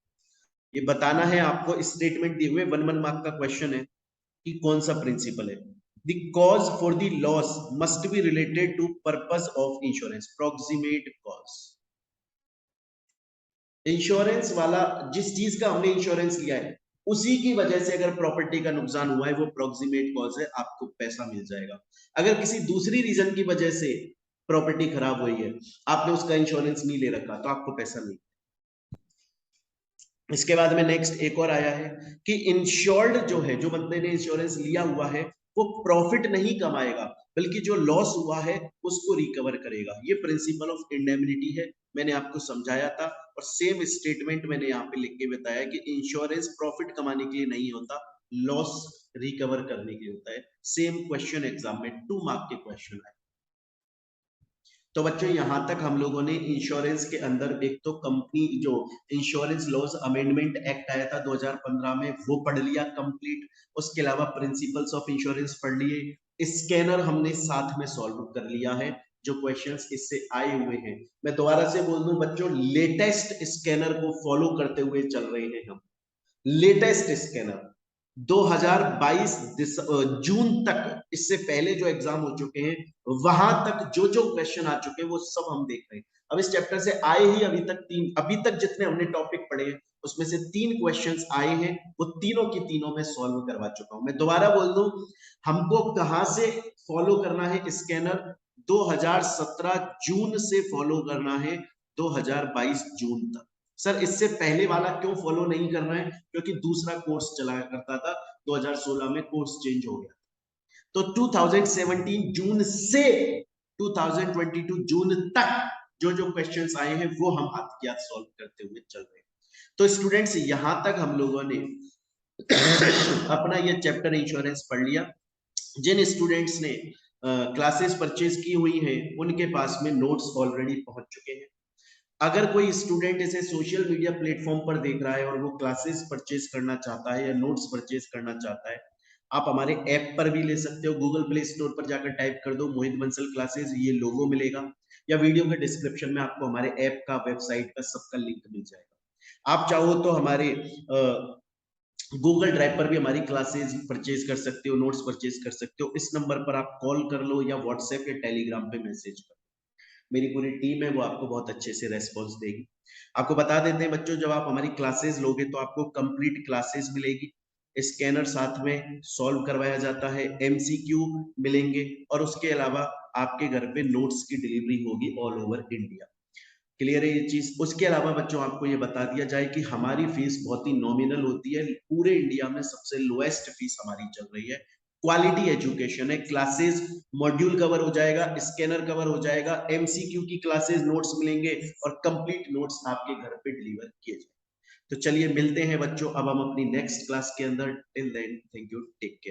ये बताना है आपको, स्टेटमेंट दिए हुए 1 मार्क का क्वेश्चन है कि कौन सा प्रिंसिपल है। The cause for the loss must be related to purpose of insurance, proximate cause. Insurance वाला, जिस चीज का हमने इंश्योरेंस लिया है उसी की वजह से अगर प्रॉपर्टी का नुकसान हुआ है, वो प्रॉक्सिमेट कॉज है, आपको पैसा मिल जाएगा। अगर किसी दूसरी रीजन की वजह से प्रॉपर्टी खराब हुई है, आपने उसका इंश्योरेंस नहीं ले रखा, तो आपको पैसा नहीं। इसके बाद में नेक्स्ट एक और आया है कि इंश्योर्ड जो है, जो बंदे ने इंश्योरेंस लिया हुआ है, वो प्रॉफिट नहीं कमाएगा, बल्कि जो लॉस हुआ है उसको रिकवर करेगा। ये प्रिंसिपल ऑफ इंडेमनिटी है, मैंने आपको समझाया था। और सेम स्टेटमेंट मैंने यहाँ पे लिख के बताया कि इंश्योरेंस प्रॉफिट कमाने के लिए नहीं होता, लॉस रिकवर करने के लिए होता है। सेम क्वेश्चन एग्जाम में 2 मार्क के क्वेश्चन आए। तो बच्चों, यहां तक हम लोगों ने इंश्योरेंस के अंदर एक तो कंपनी जो इंश्योरेंस लॉज अमेंडमेंट एक्ट आया था 2015 में, वो पढ़ लिया कंप्लीट। उसके अलावा प्रिंसिपल्स ऑफ इंश्योरेंस पढ़ लिए, स्कैनर हमने साथ में सॉल्व कर लिया है, जो क्वेश्चंस इससे आए हुए हैं। मैं दोबारा से बोल दूं बच्चों, लेटेस्ट स्कैनर को फॉलो करते हुए चल रहे हैं हम। लेटेस्ट स्कैनर 2022 जून तक, इससे पहले जो एग्जाम हो चुके हैं वहां तक जो जो क्वेश्चन आ चुके हैं वो सब हम देख रहे हैं। अब इस चैप्टर से आए ही अभी तक 3, अभी तक जितने हमने टॉपिक पढ़े हैं उसमें से 3 क्वेश्चंस आए हैं, वो तीनों की तीनों में सॉल्व करवा चुका हूं। मैं दोबारा बोल दूं, हमको कहां से फॉलो करना है स्कैनर, 2017 जून से फॉलो करना है 2022 जून तक। सर इससे पहले वाला क्यों फॉलो नहीं कर रहे हैं? क्योंकि दूसरा कोर्स चला करता था, 2016 में कोर्स चेंज हो गया। तो 2017 जून से 2022 जून तक जो जो क्वेश्चंस आए हैं वो हम हाथ की हाथ सॉल्व करते हुए चल रहे हैं। तो स्टूडेंट्स यहां तक हम लोगों ने अपना ये चैप्टर इंश्योरेंस पढ़ लिया। जिन स्टूडेंट्स ने क्लासेस परचेज की हुई हैं उनके पास में नोट्स ऑलरेडी पहुंच चुके हैं। अगर कोई स्टूडेंट इसे सोशल मीडिया प्लेटफॉर्म पर देख रहा है और वो क्लासेस परचेज करना चाहता है या नोट्स परचेज करना चाहता है, आप हमारे ऐप पर भी ले सकते हो। गूगल प्ले स्टोर पर जाकर टाइप कर दो मोहित बंसल क्लासेस, ये लोगो मिलेगा, या वीडियो के डिस्क्रिप्शन में आपको हमारे ऐप का, वेबसाइट का सबका लिंक मिल जाएगा। आप चाहो तो हमारे गूगल ड्राइव पर भी हमारी क्लासेस परचेज कर सकते हो, नोट्स परचेज कर सकते हो। इस नंबर पर आप कॉल कर लो या व्हाट्सएप या टेलीग्राम पे मैसेज कर लो। मेरी पूरी टीम है वो आपको बहुत अच्छे से रेस्पॉन्स देगी। आपको बता देते हैं बच्चों, जब आप हमारी क्लासेस लोगे तो आपको कंप्लीट क्लासेस मिलेगी, स्कैनर साथ में सॉल्व करवाया जाता है, एमसीक्यू मिलेंगे, और उसके अलावा आपके घर पे नोट्स की डिलीवरी होगी ऑल ओवर इंडिया। क्लियर है ये चीज? उसके अलावा बच्चों आपको ये बता दिया जाए कि हमारी फीस बहुत ही नॉमिनल होती है, पूरे इंडिया में सबसे लोएस्ट फीस हमारी चल रही है। क्वालिटी एजुकेशन है, क्लासेस मॉड्यूल कवर हो जाएगा, स्कैनर कवर हो जाएगा, एमसीक्यू की क्लासेस नोट्स मिलेंगे और कंप्लीट नोट्स आपके घर पे डिलीवर किए जाएंगे। तो चलिए मिलते हैं बच्चों अब हम अपनी नेक्स्ट क्लास के अंदर। Till then thank you, take care.